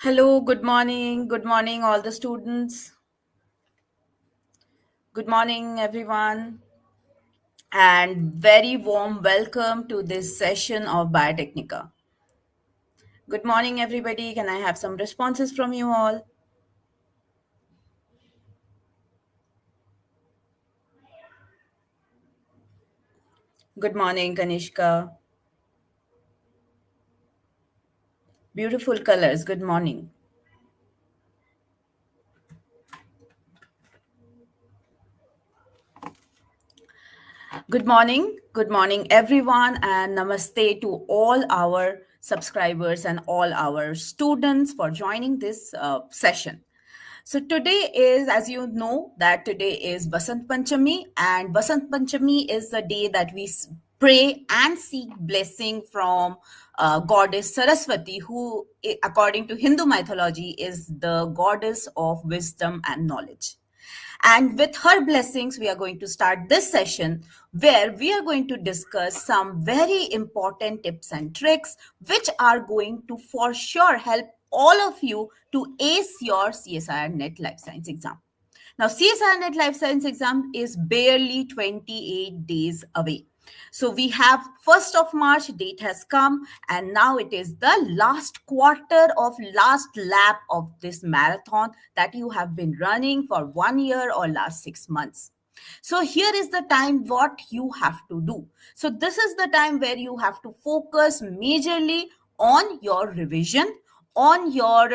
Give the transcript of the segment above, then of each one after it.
Hello, good morning. Good morning, all the students. Good morning, everyone. And very warm welcome to this session of Biotechnica. Good morning, everybody. Can I have some responses from you all? Good morning, Kanishka. Beautiful colors. Good morning. Good morning, everyone, and namaste to all our subscribers and all our students for joining this session. So today is, as you know, that today is Vasant Panchami, and Vasant Panchami is the day that we pray and seek blessing from goddess Saraswati, who, according to Hindu mythology, is the goddess of wisdom and knowledge. And with her blessings, we are going to start this session where we are going to discuss some very important tips and tricks which are going to for sure help all of you to ace your CSIR NET Life Science exam. Now, CSIR NET Life Science exam is barely 28 days away. So we have 1st of March date has come, and now it is the last quarter of last lap of this marathon that you have been running for 1 year or last 6 months. So here is the time what you have to do. So this is the time where you have to focus majorly on your revision, on your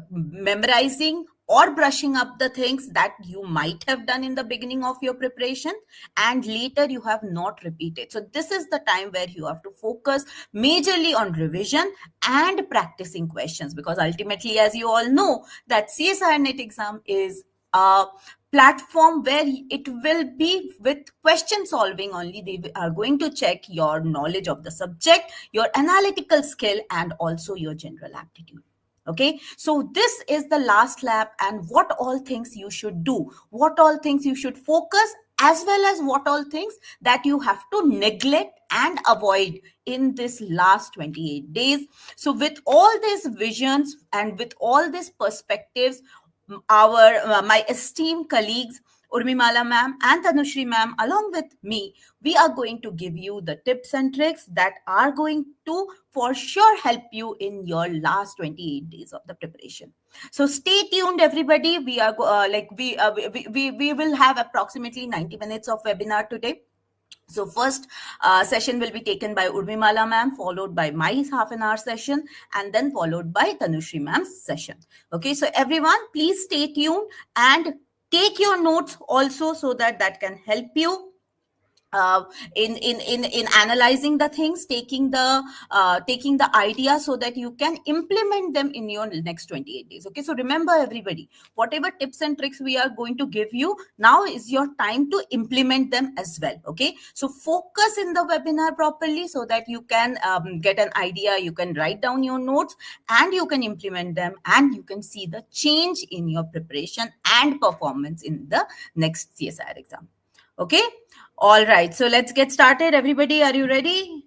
memorizing or brushing up the things that you might have done in the beginning of your preparation and later you have not repeated. So this is the time where you have to focus majorly on revision and practicing questions, because ultimately, as you all know, that CSIR NET exam is a platform where it will be with question solving only. They are going to check your knowledge of the subject, your analytical skill, and also your general aptitude. Okay, so this is the last lap, and what all things you should do, what all things you should focus, as well as what all things that you have to neglect and avoid in this last 28 days. So with all these visions and with all these perspectives, our my esteemed colleagues Urmimala ma'am and Tanushri ma'am, along with me, we are going to give you the tips and tricks that are going to for sure help you in your last 28 days of the preparation. So stay tuned, everybody. We are we will have approximately 90 minutes of webinar today. So first session will be taken by Urmimala ma'am, followed by my half an hour session, and then followed by Tanushri ma'am's session. Okay, so everyone, please stay tuned and take your notes also, so that that can help you uh, in analyzing the things, taking the idea, so that you can implement them in your next 28 days. Okay, so remember, everybody, whatever tips and tricks we are going to give you now is your time to implement them as well. Okay, so focus in the webinar properly so that you can get an idea, you can write down your notes, and you can implement them, and you can see the change in your preparation and performance in the next CSIR exam. Okay. All right. So let's get started. Everybody, are you ready?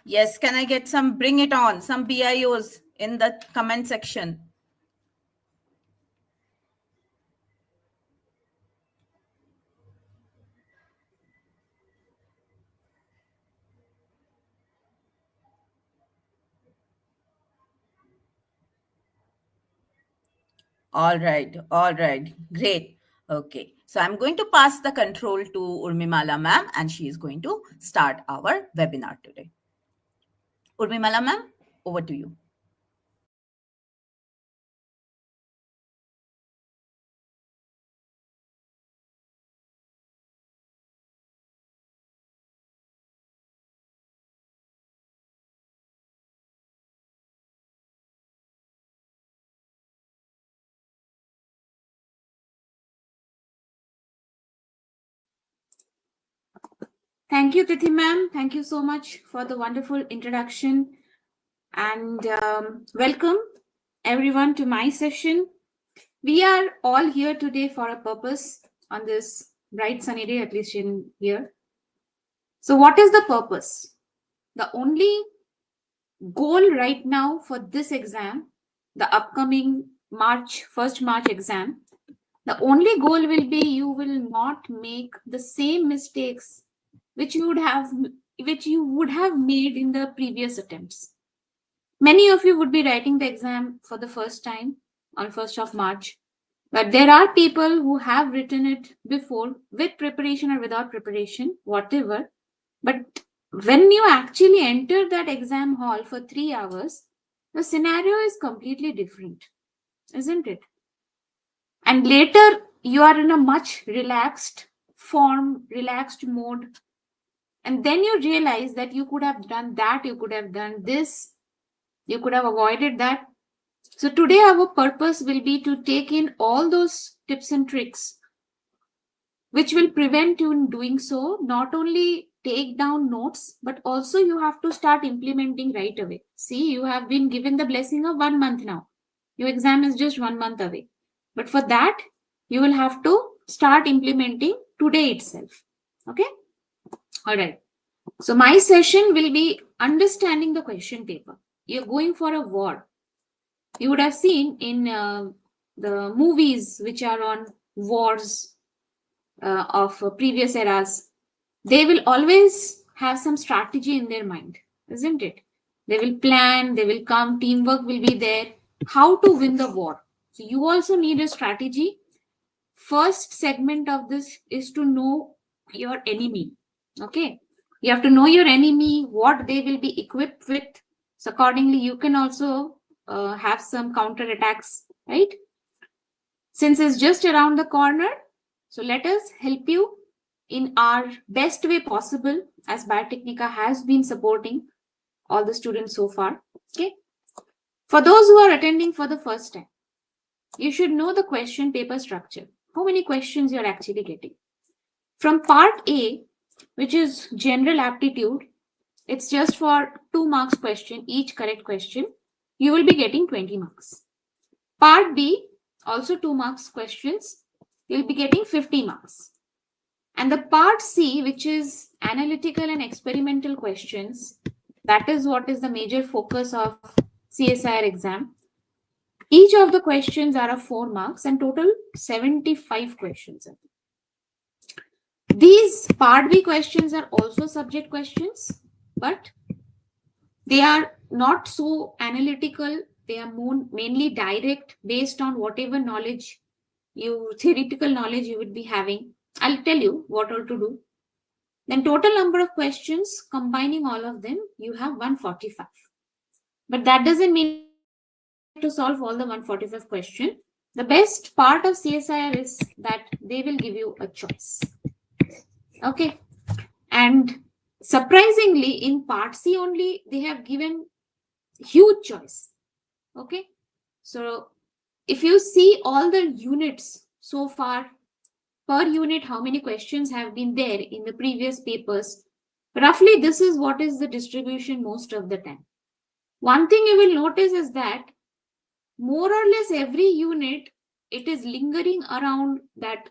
Yes. Can I get some, bring it on, some BIOs in the comment section? All right. All right. Great. Okay. So I'm going to pass the control to Urmimala ma'am, and she is going to start our webinar today. Urmimala ma'am, over to you. Thank you, Tithi ma'am. Thank you so much for the wonderful introduction. And welcome everyone to my session. We are all here today for a purpose on this bright sunny day, at least in here. So what is the purpose? The only goal right now for this exam, the upcoming first March exam, the only goal will be you will not make the same mistakes which you would have made in the previous attempts. Many of you would be writing the exam for the first time on 1st of March. But there are people who have written it before with preparation or without preparation, whatever. But when you actually enter that exam hall for 3 hours, the scenario is completely different, isn't it? And later you are in a much relaxed form, relaxed mode. And then you realize that you could have done that, you could have done this, you could have avoided that. So today our purpose will be to take in all those tips and tricks which will prevent you in doing so. Not only take down notes, but also you have to start implementing right away. See, you have been given the blessing of 1 month now. Your exam is just 1 month away. But for that, you will have to start implementing today itself. Okay? All right. So my session will be understanding the question paper. You're going for a war. You would have seen in the movies which are on wars of previous eras, they will always have some strategy in their mind, isn't it? They will plan, they will come, teamwork will be there, how to win the war. So you also need a strategy. First segment of this is to know your enemy. Okay, you have to know your enemy, what they will be equipped with. So accordingly, you can also have some counter attacks, right? Since it's just around the corner, so let us help you in our best way possible, as Biotechnica has been supporting all the students so far. Okay. For those who are attending for the first time, you should know the question paper structure. How many questions you're actually getting. From part A, which is general aptitude, it's just for 2 marks question, each correct question, you will be getting 20 marks. Part B, also 2 marks questions, you'll be getting 50 marks. And the part C, which is analytical and experimental questions, that is what is the major focus of CSIR exam. Each of the questions are of 4 marks and total 75 questions. These part B questions are also subject questions, but they are not so analytical. They are mainly direct based on whatever knowledge theoretical knowledge you would be having. I'll tell you what all to do. Then total number of questions, combining all of them, you have 145. But that doesn't mean you have to solve all the 145 questions. The best part of CSIR is that they will give you a choice. Okay. And surprisingly, in part C only, they have given huge choice. Okay. So if you see all the units so far, per unit, how many questions have been there in the previous papers, roughly this is what is the distribution most of the time. One thing you will notice is that more or less every unit, it is lingering around that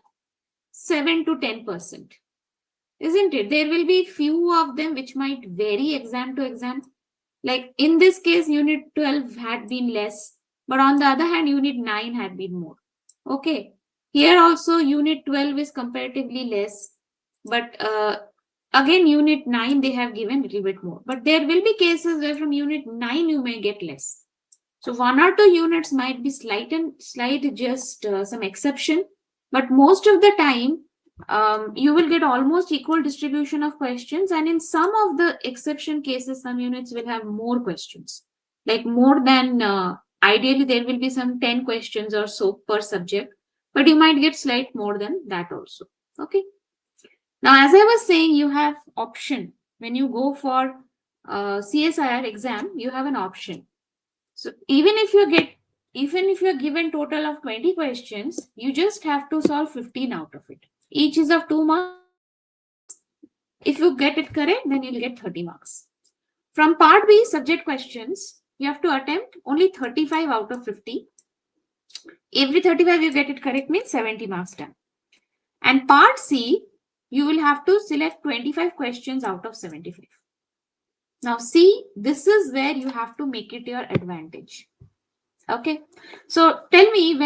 7 to 10%. Isn't it? There will be few of them which might vary exam to exam. Like in this case, unit 12 had been less, but on the other hand, unit 9 had been more. Okay. Here also unit 12 is comparatively less, but again unit 9 they have given a little bit more. But there will be cases where from unit 9 you may get less. So 1 or 2 units might be slight just some exception, but most of the time you will get almost equal distribution of questions, and in some of the exception cases, some units will have more questions, like more than ideally there will be some 10 questions or so per subject, but you might get slight more than that also. Okay. Now, as I was saying, you have option when you go for CSIR exam. You have an option. So even if you're given total of 20 questions, you just have to solve 15 out of it. Each is of 2 marks. If you get it correct, then you'll get 30 marks. From part B, subject questions, you have to attempt only 35 out of 50. Every 35 you get it correct means 70 marks done. And part C, you will have to select 25 questions out of 75. Now see, this is where you have to make it your advantage. Okay, so tell me,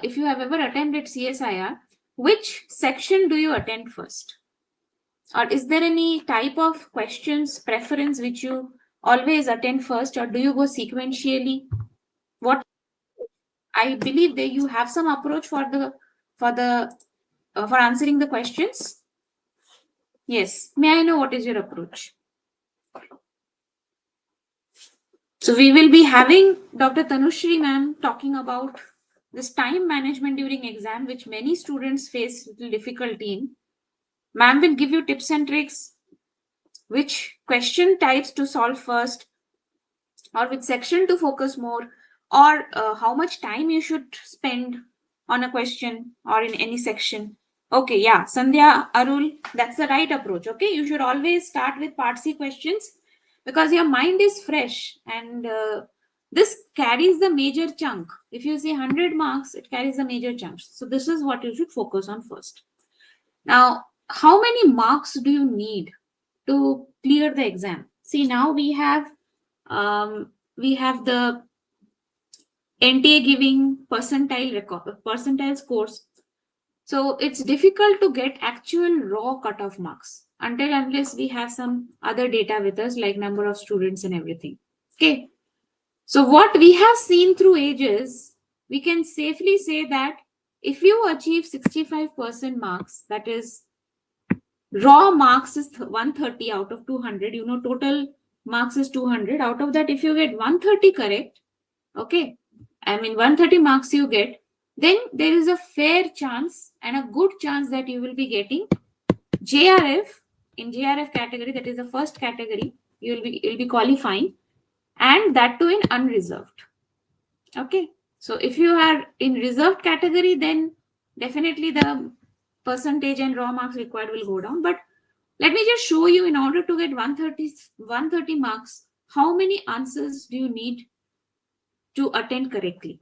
if you have ever attended CSIR, which section do you attend first? Or is there any type of questions preference which you always attend first, or do you go sequentially? What I believe that you have some approach for answering the questions. Yes, may I know what is your approach? So we will be having Dr. Tanushri ma'am talking about this time management during exam, which many students face little difficulty in. Ma'am will give you tips and tricks, which question types to solve first, or which section to focus more, or how much time you should spend on a question or in any section. Okay, yeah, Sandhya, Arul, that's the right approach. Okay, you should always start with part C questions because your mind is fresh, and this carries the major chunk. If you say 100 marks, it carries the major chunks. So this is what you should focus on first. Now, how many marks do you need to clear the exam? See, now we have the NTA giving percentile scores. So it's difficult to get actual raw cutoff marks unless we have some other data with us, like number of students and everything. Okay. So what we have seen through ages, we can safely say that if you achieve 65% marks, that is raw marks is 130 out of 200, total marks is 200. Out of that, if you get 130 correct, okay, 130 marks you get, then there is a fair chance and a good chance that you will be getting JRF. In JRF category, that is the first category, you'll be qualifying, and that too in unreserved. Okay, so if you are in reserved category, then definitely the percentage and raw marks required will go down. But let me just show you, in order to get 130 marks, how many answers do you need to attend correctly.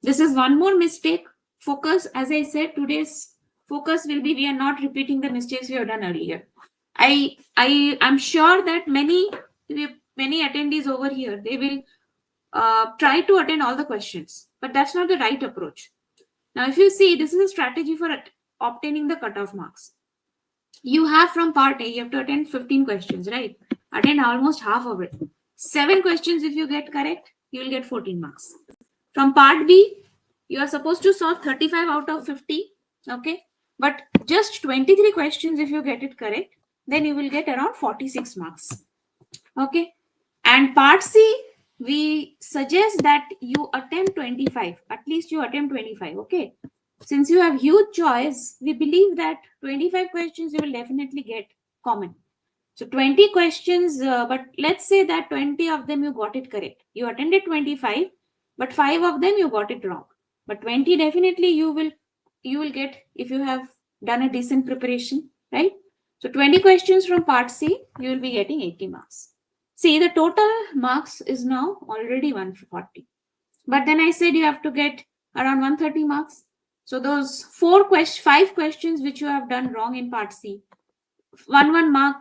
This is one more mistake. Focus, as I said, today's focus will be, we are not repeating the mistakes we have done earlier. I'm sure that many attendees over here, they will try to attend all the questions, but that's not the right approach. Now, if you see, this is a strategy for obtaining the cutoff marks. You have from part A, you have to attend 15 questions, right? Attend almost half of it. 7 questions, if you get correct, you will get 14 marks. From part B, you are supposed to solve 35 out of 50, okay? But just 23 questions, if you get it correct, then you will get around 46 marks, okay? And part C, we suggest that you attempt 25, at least you attempt 25, okay? Since you have huge choice, we believe that 25 questions you will definitely get common. So 20 questions, but let's say that 20 of them you got it correct. You attended 25, but 5 of them you got it wrong. But 20 definitely you will get if you have done a decent preparation, right? So 20 questions from part C, you will be getting 80 marks. See, the total marks is now already 140. But then I said you have to get around 130 marks. So those 5 questions which you have done wrong in part C, 1 mark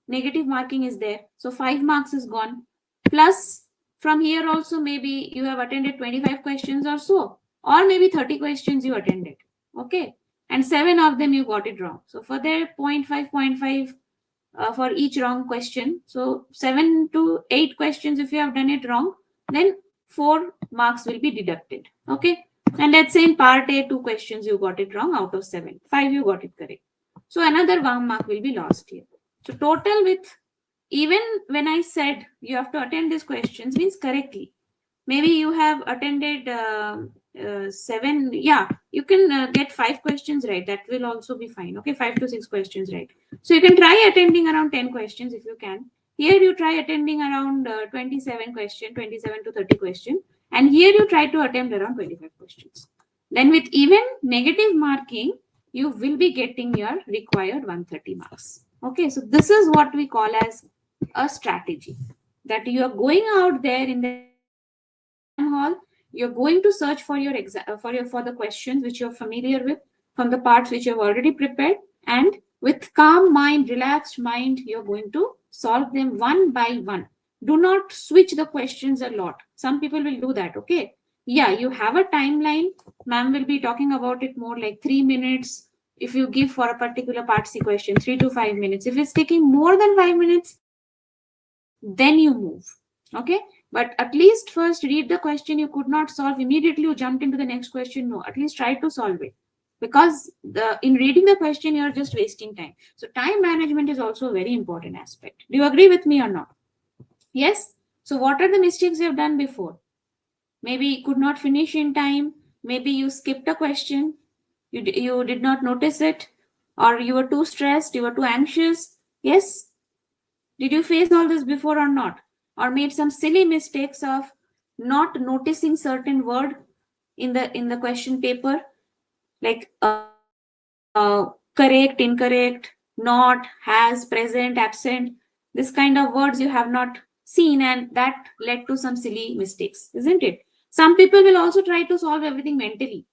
negative marking is there. So 5 marks is gone. Plus from here also, maybe you have attended 25 questions or so, or maybe 30 questions you attended. Okay. And 7 of them you got it wrong. So for their 0.5 for each wrong question. So 7 to 8 questions, if you have done it wrong, then 4 marks will be deducted. Okay. And let's say in part A, 2 questions you got it wrong out of 7. 5 you got it correct. So another 1 mark will be lost here. So total, with, even when I said you have to attend these questions, means correctly. Maybe you have attended 7. Yeah, you can get 5 questions right. That will also be fine. Okay, 5 to 6 questions right. So you can try attending around 10 questions if you can. Here you try attending around 27 to 30 questions. And here you try to attempt around 25 questions. Then with even negative marking, you will be getting your required 130 marks. Okay, so this is what we call as a strategy, that you are going out there in the exam hall, you're going to search for your for the questions which you're familiar with from the parts which you have already prepared, And with calm mind, relaxed mind, you're going to solve them one by one. Do not switch the questions a lot. Some people will do that, okay? Yeah, you have a timeline. Ma'am will be talking about it more like 3 minutes. If you give for a particular part C question, 3 to 5 minutes. If it's taking more than 5 minutes, then you move. Okay, but at least first read the question. You could not solve immediately, you jumped into the next question. No, at least try to solve it, because in reading the question you're just wasting time. So time management is also a very important aspect. Do you agree with me or not? Yes. So what are the mistakes you've done before? Maybe you could not finish in time, maybe you skipped a question, you did not notice it, or you were too stressed, you were too anxious. Yes. Did you face all this before or not? Or made some silly mistakes of not noticing certain word in the question paper, like correct, incorrect, not, has, present, absent. This kind of words you have not seen, and that led to some silly mistakes, isn't it? Some people will also try to solve everything mentally,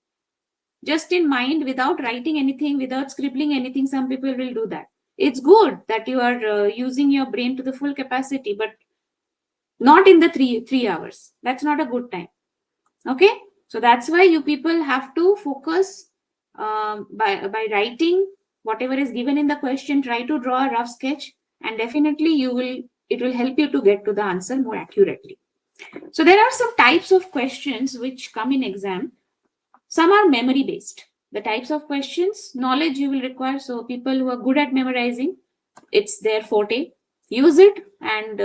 just in mind, without writing anything, without scribbling anything. Some people will do that. It's good that you are using your brain to the full capacity, but not in the three hours. That's not a good time. Okay, so that's why you people have to focus by writing whatever is given in the question. Try to draw a rough sketch, and definitely it will help you to get to the answer more accurately. So there are some types of questions which come in exam. Some are memory based. The types of questions, knowledge you will require. So people who are good at memorizing, it's their forte. Use it, and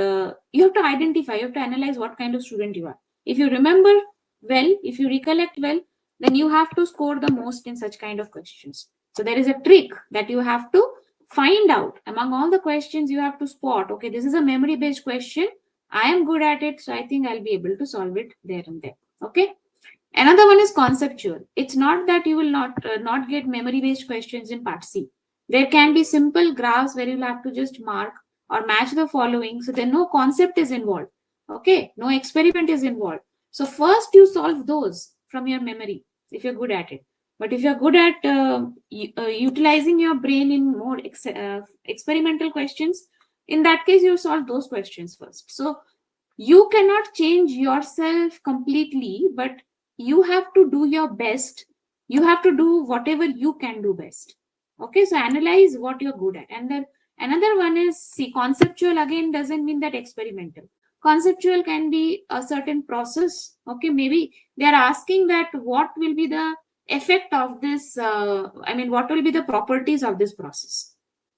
you have to identify, you have to analyze what kind of student you are. If you remember well, if you recollect well, then you have to score the most in such kind of questions. So there is a trick that you have to find out among all the questions. You have to spot, okay, this is a memory based question, I am good at it, so I think I'll be able to solve it there and there. Okay. Another one is conceptual. It's not that you will not get memory based questions in part C. There can be simple graphs where you'll have to just mark or match the following. So then no concept is involved. Okay, no experiment is involved. So first you solve those from your memory if you're good at it. But if you're good at utilizing your brain in more experimental questions, in that case you solve those questions first. So you cannot change yourself completely, but you have to do your best. You have to do whatever you can do best. Okay, so analyze what you're good at. And then another one is, see, conceptual again doesn't mean that experimental. Conceptual can be a certain process. Okay, maybe they are asking that what will be the effect of this, what will be the properties of this process.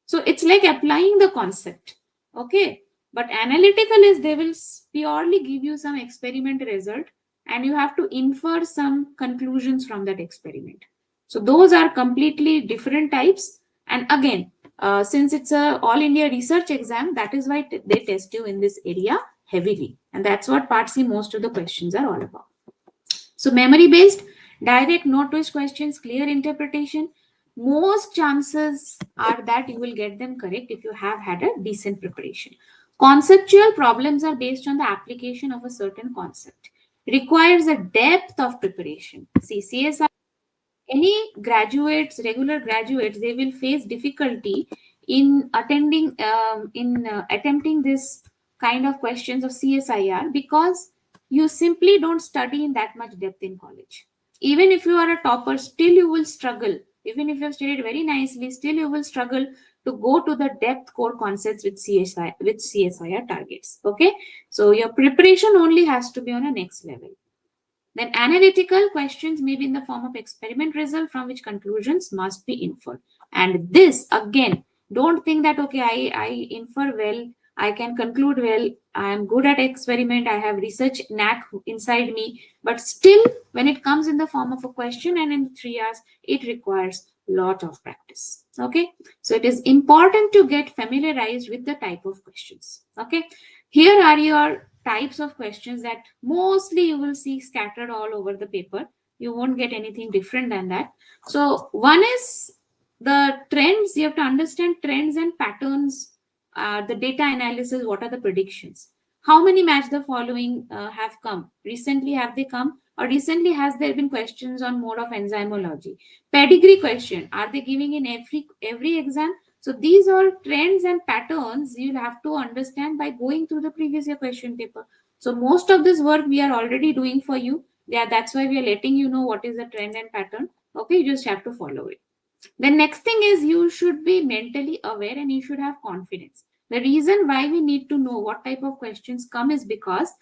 So it's like applying the concept. Okay, but analytical is they will purely give you some experiment result, and you have to infer some conclusions from that experiment. So those are completely different types. And again, since it's a all India research exam, that is why they test you in this area heavily, and that's what part C most of the questions are all about. So memory based, direct, no twist questions, clear interpretation. Most chances are that you will get them correct if you have had a decent preparation. Conceptual problems are based on the application of a certain concept. Requires a depth of preparation. See, CSIR, any graduates, regular graduates, they will face difficulty in attempting this kind of questions of CSIR, because you simply don't study in that much depth in college. Even if you are a topper, still you will struggle. Even if you have studied very nicely, still you will struggle to go to the depth core concepts with CSIR targets. Okay, so your preparation only has to be on a next level. Then analytical questions may be in the form of experiment result from which conclusions must be inferred. And this again, don't think that, okay, I infer well, I can conclude well, I am good at experiment, I have research knack inside me. But still, when it comes in the form of a question and in 3 hours, it requires lot of practice. Okay, so it is important to get familiarized with the type of questions. Okay, here are your types of questions that mostly you will see scattered all over the paper. You won't get anything different than that. So one is the trends. You have to understand trends and patterns, the data analysis. What are the predictions? How many match the following have come recently? Have they come? Or recently, has there been questions on mode of enzymology? Pedigree question, are they giving in every exam? So these are trends and patterns you'll have to understand by going through the previous year question paper. So most of this work we are already doing for you. Yeah, that's why we are letting you know what is the trend and pattern. Okay, you just have to follow it. The next thing is you should be mentally aware and you should have confidence. The reason why we need to know what type of questions come is because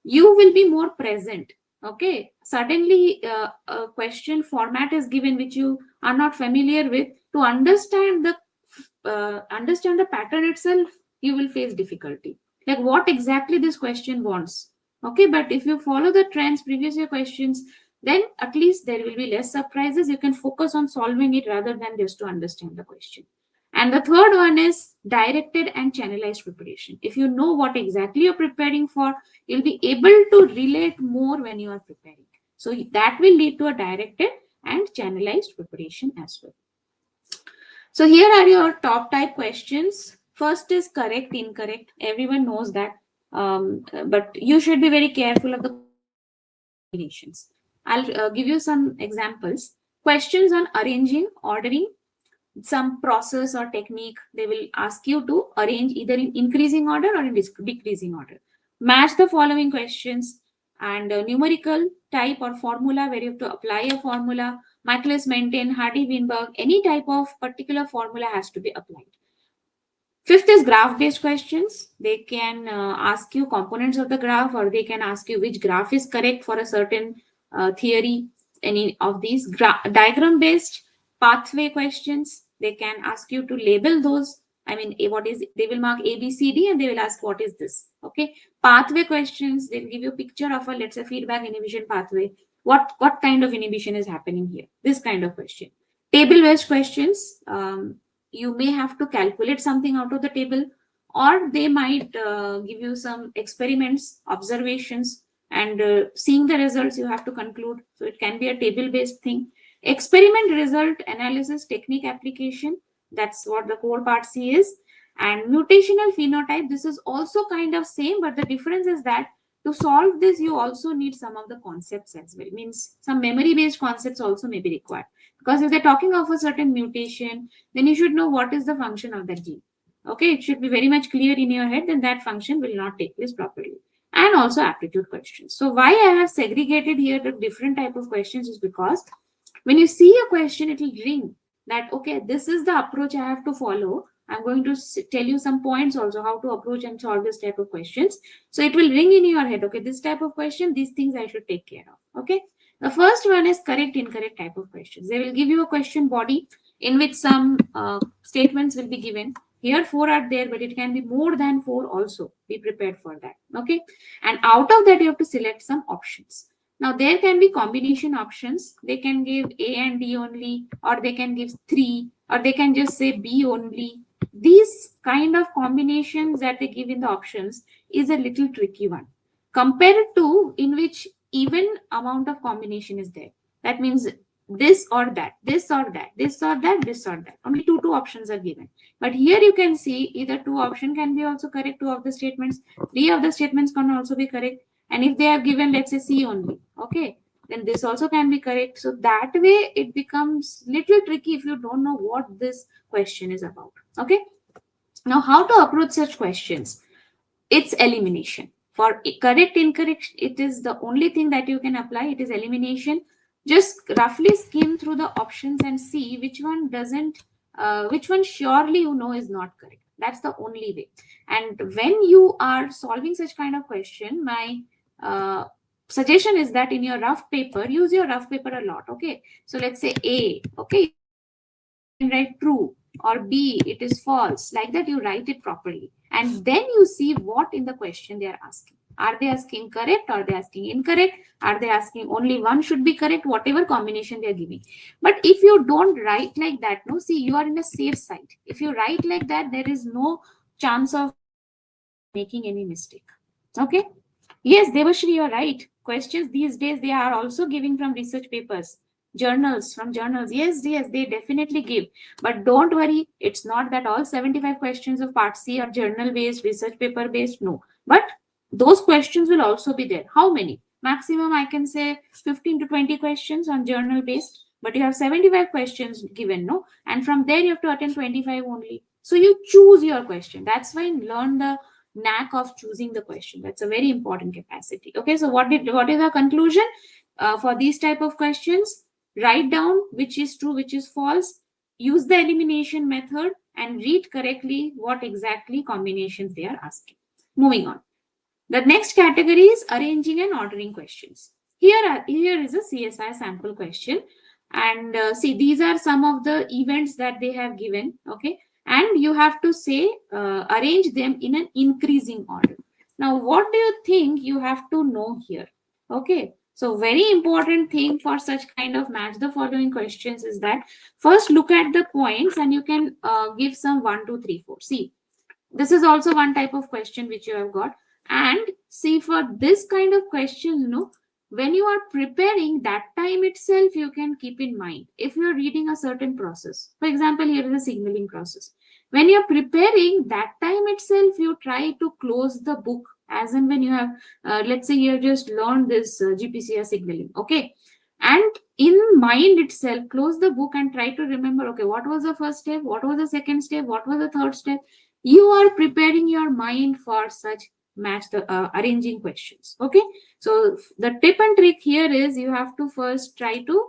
you will be more present. Okay, suddenly a question format is given which you are not familiar with. To understand the pattern itself, you will face difficulty, like what exactly this question wants. Okay, but if you follow the trends, previous year questions, then at least there will be less surprises. You can focus on solving it rather than just to understand the question. And the third one is directed and channelized preparation. If you know what exactly you're preparing for, you'll be able to relate more when you are preparing. So that will lead to a directed and channelized preparation as well. So here are your top type questions. First is correct, incorrect. Everyone knows that. But you should be very careful of the combinations. I'll give you some examples. Questions on arranging, ordering, some process or technique. They will ask you to arrange either in increasing order or in decreasing order. Match the following questions, and numerical type or formula where you have to apply a formula. Michaelis Menten, Hardy Weinberg, any type of particular formula has to be applied. Fifth is graph-based questions. They can ask you components of the graph, or they can ask you which graph is correct for a certain theory. Any of these diagram-based pathway questions, they can ask you to label those. I mean, what is, they will mark A, B, C, D, and they will ask what is this. Okay. Pathway questions, they'll give you a picture of a, let's say, feedback inhibition pathway. What kind of inhibition is happening here? This kind of question. Table-based questions. You may have to calculate something out of the table, or they might give you some experiments, observations, and seeing the results you have to conclude. So it can be a table based thing. Experiment result analysis technique application, that's what the core part C is. And mutational phenotype, this is also kind of same, but the difference is that to solve this you also need some of the concepts as well. Means some memory based concepts also may be required, because if they're talking of a certain mutation, then you should know what is the function of that gene. Okay, it should be very much clear in your head, then that function will not take place properly. And also aptitude questions. So why I have segregated here the different type of questions is because when you see a question, it will ring that, okay, this is the approach I have to follow. I'm going to tell you some points also how to approach and solve this type of questions. So it will ring in your head, okay, this type of question, these things I should take care of. Okay. The first one is correct, incorrect type of questions. They will give you a question body in which some statements will be given. Here 4 are there, but it can be more than 4 also. Be prepared for that. Okay. And out of that, you have to select some options. Now, there can be combination options. They can give A and D only, or they can give 3, or they can just say B only. These kind of combinations that they give in the options is a little tricky one, compared to in which even amount of combination is there. That means this or that, this or that, this or that, this or that. Only two options are given. But here you can see either 2 option can be also correct, 2 of the statements, 3 of the statements can also be correct. And if they have given, let's say, C only, okay, then this also can be correct. So that way it becomes little tricky if you don't know what this question is about. Okay. Now, how to approach such questions? It's elimination. For correct, incorrect, it is the only thing that you can apply. It is elimination. Just roughly skim through the options and see which one doesn't, which one surely you know is not correct. That's the only way. And when you are solving such kind of question, my suggestion is that in your rough paper, use your rough paper a lot. Okay. So let's say A, okay, you can write true, or B, it is false. Like that, you write it properly. And then you see what in the question they are asking. Are they asking correct, or are they asking incorrect? Are they asking only one should be correct, whatever combination they are giving? But if you don't write like that, no, see, you are in a safe side. If you write like that, there is no chance of making any mistake. Okay. Yes, Devashri, you are right. Questions these days, they are also giving from research papers, journals, from journals. Yes, they definitely give. But don't worry, it's not that all 75 questions of Part C are journal based, research paper based. No. But those questions will also be there. How many? maximum I can say 15 to 20 questions on journal based, but you have 75 questions given, no, and from there you have to attend 25 only. So you choose your question. That's why learn the knack of choosing the question. That's a very important capacity. Okay, so what is our conclusion for these type of questions? Write down which is true, which is false, use the elimination method, and read correctly what exactly combinations they are asking. Moving on. The next category is arranging and ordering questions. Here is a CSI sample question. And see, these are some of the events that they have given. Okay. And you have to say, arrange them in an increasing order. Now, what do you think you have to know here? Okay. So, very important thing for such kind of match the following questions is that first look at the points and you can give some 1, 2, 3, 4. See, this is also one type of question which you have got. And see, for this kind of questions, when you are preparing, that time itself you can keep in mind. If you are reading a certain process, for example, here is a signaling process. When you are preparing, that time itself you try to close the book, as in when you have let's say you have just learned this GPCR signaling, okay, and in mind itself close the book and try to remember, okay, what was the first step, what was the second step, what was the third step. You are preparing your mind for such match the arranging questions. Okay, so the tip and trick here is you have to first try to,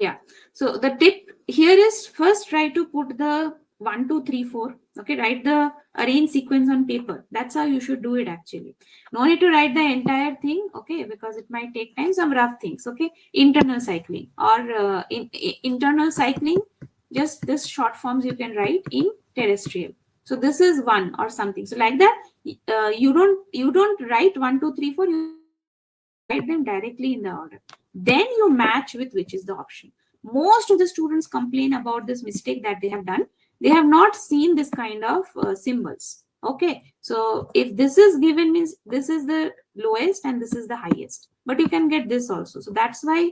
yeah, so the tip here is first try to put the 1, 2, 3, 4. Okay, write the arrange sequence on paper. That's how you should do it actually. No need to write the entire thing, okay, because it might take time. Some rough things, okay, internal cycling or internal cycling, just this short forms you can write in terrestrial. So this is 1 or something. So like that, you don't write 1, 2, 3, 4. You write them directly in the order. Then you match with which is the option. Most of the students complain about this mistake that they have done. They have not seen this kind of symbols. Okay, so if this is given, means this is the lowest and this is the highest. But you can get this also. So that's why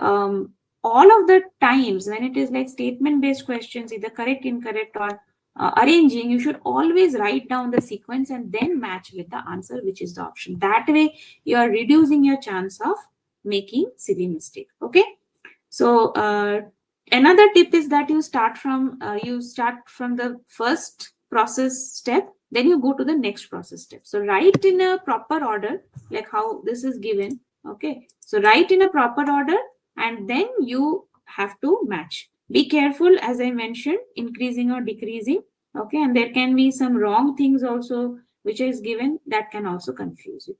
all of the times when it is like statement based questions, either correct, incorrect, or arranging, you should always write down the sequence and then match with the answer, which is the option. That way you are reducing your chance of making silly mistake. Okay, so another tip is that you start from the first process step, then you go to the next process step. So write in a proper order, like how this is given. Okay, so write in a proper order and then you have to match. Be careful, as I mentioned, increasing or decreasing. Okay, and there can be some wrong things also which is given that can also confuse you.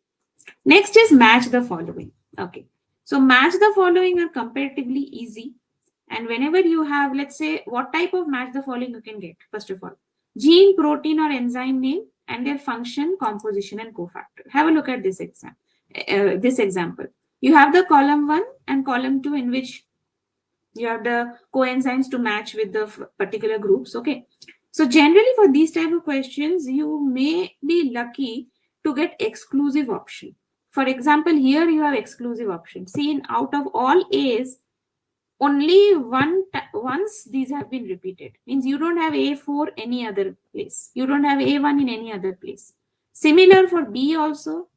Next is match the following. Okay, so match the following are comparatively easy. And whenever you have, let's say, what type of match the following you can get? First of all, gene, protein, or enzyme name and their function, composition, and cofactor. Have a look at this example. You have the column 1 and column 2 in which you have the coenzymes to match with the particular groups. Okay, so generally for these type of questions, you may be lucky to get exclusive option. For example, here you have exclusive option. See, in out of all A's, only once these have been repeated. Means you don't have A4 any other place. You don't have A1 in any other place. Similar for B also.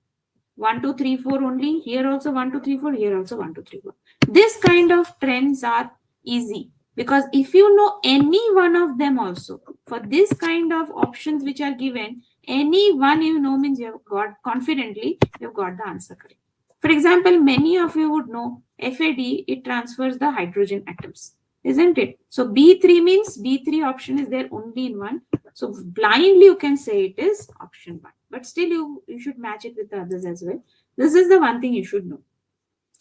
1, 2, 3, 4 only. Here also 1, 2, 3, 4. Here also 1, 2, 3, 4. This kind of trends are easy because if you know any one of them also, for this kind of options which are given, any one you know means you have got confidently, you have got the answer correct. For example, many of you would know FAD, it transfers the hydrogen atoms, isn't it? So B3 means B3 option is there only in one. So blindly you can say it is option 1. But still you should match it with the others as well. This is the one thing you should know.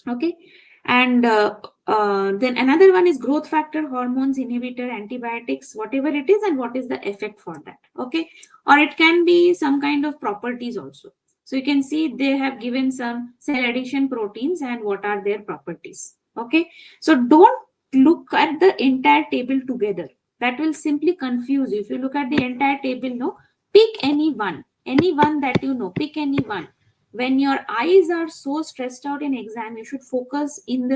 Okay. And then another one is growth factor, hormones, inhibitor, antibiotics, whatever it is, and what is the effect for that. Okay. Or it can be some kind of properties also. So you can see they have given some cell addition proteins and what are their properties. Okay. So don't look at the entire table together. That will simply confuse you. If you look at the entire table, no, pick any one that you know, pick any one. When your eyes are so stressed out in exam, you should focus in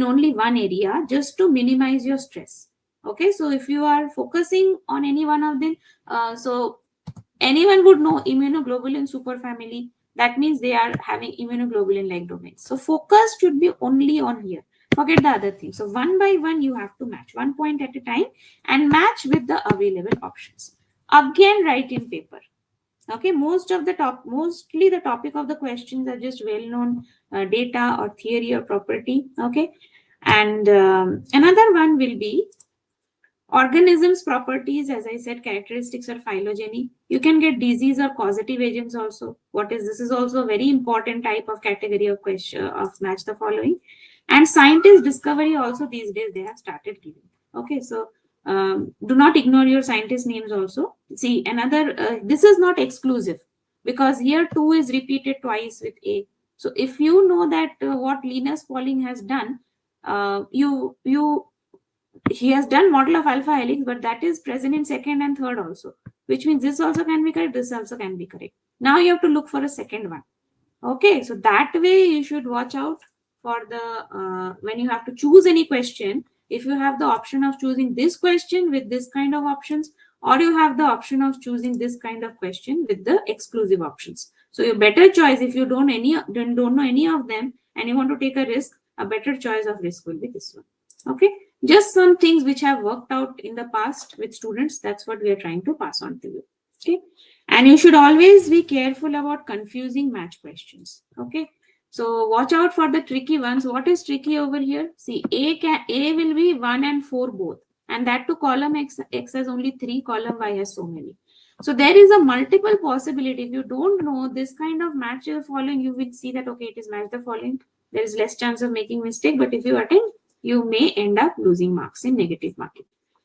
only one area just to minimize your stress. Okay, so if you are focusing on any one of them, so anyone would know immunoglobulin superfamily, That means they are having immunoglobulin-like domains. So focus should be only on here. Forget the other thing. So one by one, you have to match 1 point at a time and match with the available options. Again, write in paper. Okay, mostly the topic of the questions are just well-known data or theory or property. Okay, and another one will be organisms properties. As I said, characteristics or phylogeny. You can get disease or causative agents also. What is this? Is also a very important type of category of question of match the following. And scientist discovery also these days they have started giving. Okay, so do not ignore your scientist names also. See, another this is not exclusive, because here 2 is repeated twice with A. So if you know that what Linus Pauling has done, you he has done model of alpha helix, but that is present in second and third also, which means this also can be correct, this also can be correct. Now you have to look for a second one. Okay, so that way you should watch out for the when you have to choose any question. If you have the option of choosing this question with this kind of options, or you have the option of choosing this kind of question with the exclusive options. So your better choice, if you don't know any of them and you want to take a risk, a better choice of risk will be this one. Okay, just some things which have worked out in the past with students. That's what we are trying to pass on to you. Okay, and you should always be careful about confusing match questions. Okay, so watch out for the tricky ones. What is tricky over here? See, A will be 1 and 4 both, and that to column X has only 3, column Y has so many. So there is a multiple possibility. If you don't know this kind of match the following, you will see that okay, it is match the following. There is less chance of making mistake, but if you attempt, you may end up losing marks in negative marking.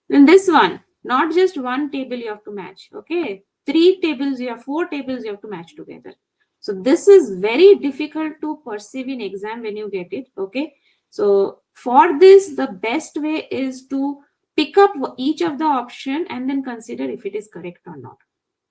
Then this one, not just one table you have to match. Okay, 3 tables, you have 4 tables you have to match together. So this is very difficult to perceive in exam when you get it. Okay, so for this, the best way is to pick up each of the option and then consider if it is correct or not.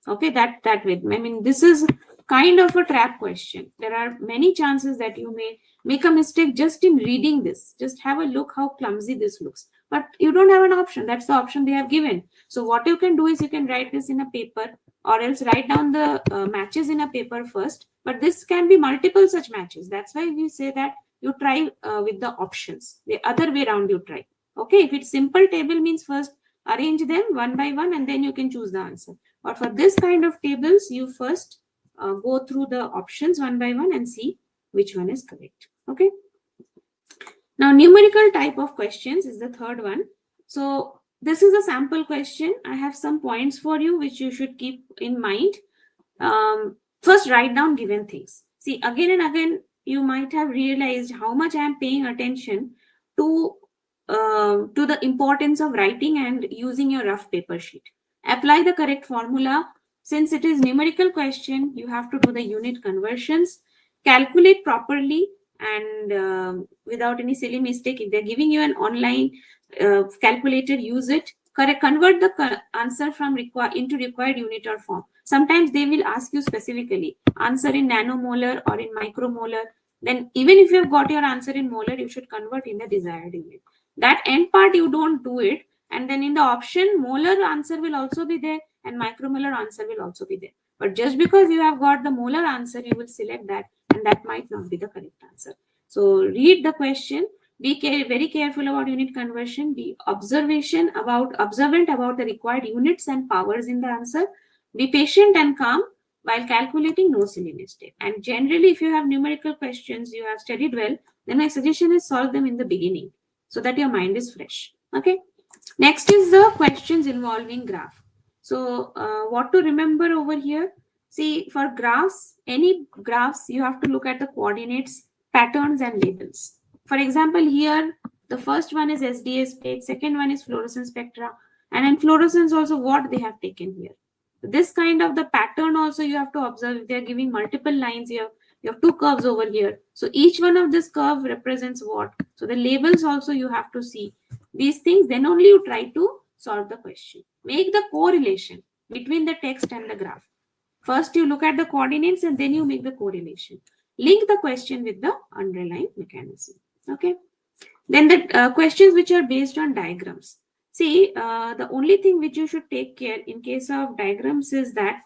Okay, that way. I mean, this is kind of a trap question. There are many chances that you may make a mistake just in reading this. Just have a look how clumsy this looks, but you don't have an option. That's the option they have given. So what you can do is you can write this in a paper, or else write down the matches in a paper first. But this can be multiple such matches. That's why we say that you try with the options. The other way around you try. Okay, if it's simple table means first arrange them one by one and then you can choose the answer. But for this kind of tables, you first go through the options one by one and see which one is correct. Okay. Now, numerical type of questions is the third one. So this is a sample question. I have some points for you which you should keep in mind. First, write down given things. See, again and again, you might have realized how much I am paying attention to the importance of writing and using your rough paper sheet. Apply the correct formula. Since it is numerical question, you have to do the unit conversions, calculate properly, and without any silly mistake. If they're giving you an online calculator, use it. Convert the answer from into required unit or form. Sometimes they will ask you specifically answer in nanomolar or in micromolar. Then even if you've got your answer in molar, you should convert in the desired unit. That end part you don't do it, and then in the option molar answer will also be there and micromolar answer will also be there. But just because you have got the molar answer, you will select that, and that might not be the correct answer. So read the question, be very careful about unit conversion, be observant about the required units and powers in the answer, be patient and calm while calculating, no silly mistake. And generally, if you have numerical questions, you have studied well, then my suggestion is solve them in the beginning so that your mind is fresh. Okay. Next is the questions involving graph. So what to remember over here? See, for graphs, any graphs, you have to look at the coordinates, patterns, and labels. For example, here, the first one is SDS page, second one is fluorescence spectra, and in fluorescence also what they have taken here. This kind of the pattern also you have to observe. If they are giving multiple lines here, you have 2 curves over here. So each one of this curve represents what? So the labels also you have to see these things, then only you try to solve the question. Make the correlation between the text and the graph. First you look at the coordinates and then you make the correlation. Link the question with the underlying mechanism. Okay. Then the questions which are based on diagrams. See, the only thing which you should take care in case of diagrams is that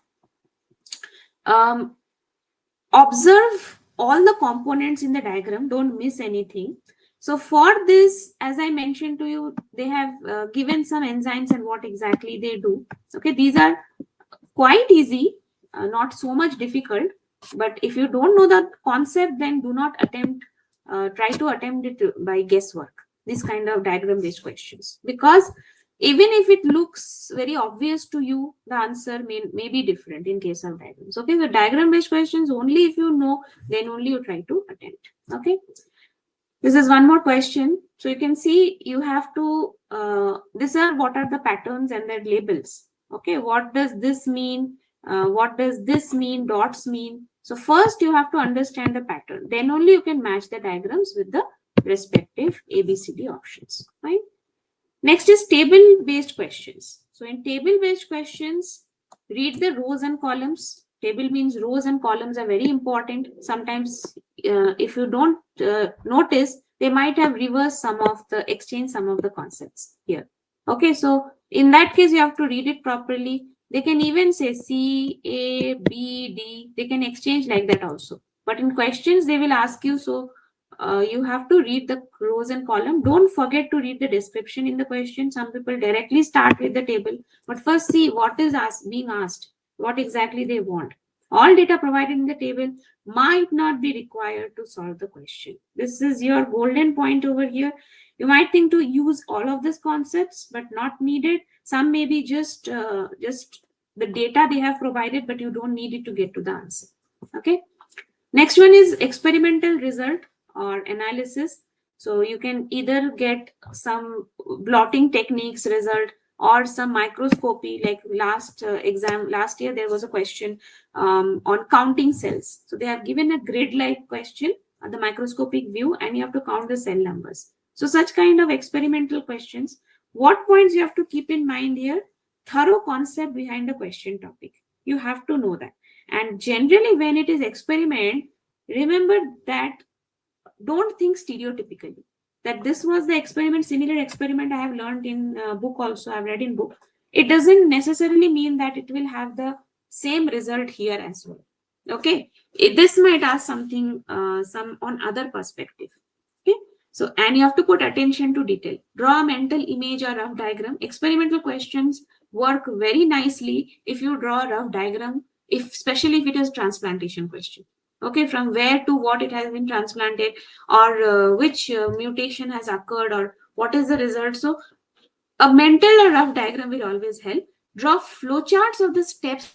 observe all the components in the diagram, don't miss anything. So for this, as I mentioned to you, they have given some enzymes and what exactly they do. Okay, these are quite easy, not so much difficult. But if you don't know the concept, then do not attempt, try to attempt it by guesswork, this kind of diagram based questions, because even if it looks very obvious to you, the answer may be different in case of diagrams. Okay, so diagram based questions, only if you know, then only you try to attempt. Okay, this is one more question. So you can see you have to, these are what are the patterns and their labels. Okay, what does this mean? What does this mean? Dots mean. So first you have to understand the pattern. Then only you can match the diagrams with the respective ABCD options. Right. Next is table-based questions. So in table-based questions, read the rows and columns. Table means rows and columns are very important. Sometimes if you don't notice, they might have reversed some of the, exchange some of the concepts here. Okay, so in that case, you have to read it properly. They can even say C, A, B, D. They can exchange like that also. But in questions, they will ask you, so you have to read the rows and column. Don't forget to read the description in the question. Some people directly start with the table, but first see what is being asked, what exactly they want. All data provided in the table might not be required to solve the question. This is your golden point over here. You might think to use all of these concepts, but not needed. Some may be just the data they have provided, but you don't need it to get to the answer. Okay. Next one is experimental result or analysis. So you can either get some blotting techniques result or some microscopy. Like last year there was a question on counting cells. So they have given a grid-like question on the microscopic view, and you have to count the cell numbers. So such kind of experimental questions. What points you have to keep in mind here? Thorough concept behind the question topic. You have to know that. And generally, when it is experiment, remember that don't think stereotypically. That this was the experiment, similar experiment I have learned in book also, I've read in book. It doesn't necessarily mean that it will have the same result here as well. Okay, this might ask something, some on other perspective. Okay, so and you have to put attention to detail. Draw a mental image or rough diagram. Experimental questions work very nicely if you draw a rough diagram, if especially if it is transplantation question. Okay, from where to what it has been transplanted, or which mutation has occurred, or what is the result. So a mental or rough diagram will always help. Draw flowcharts of the steps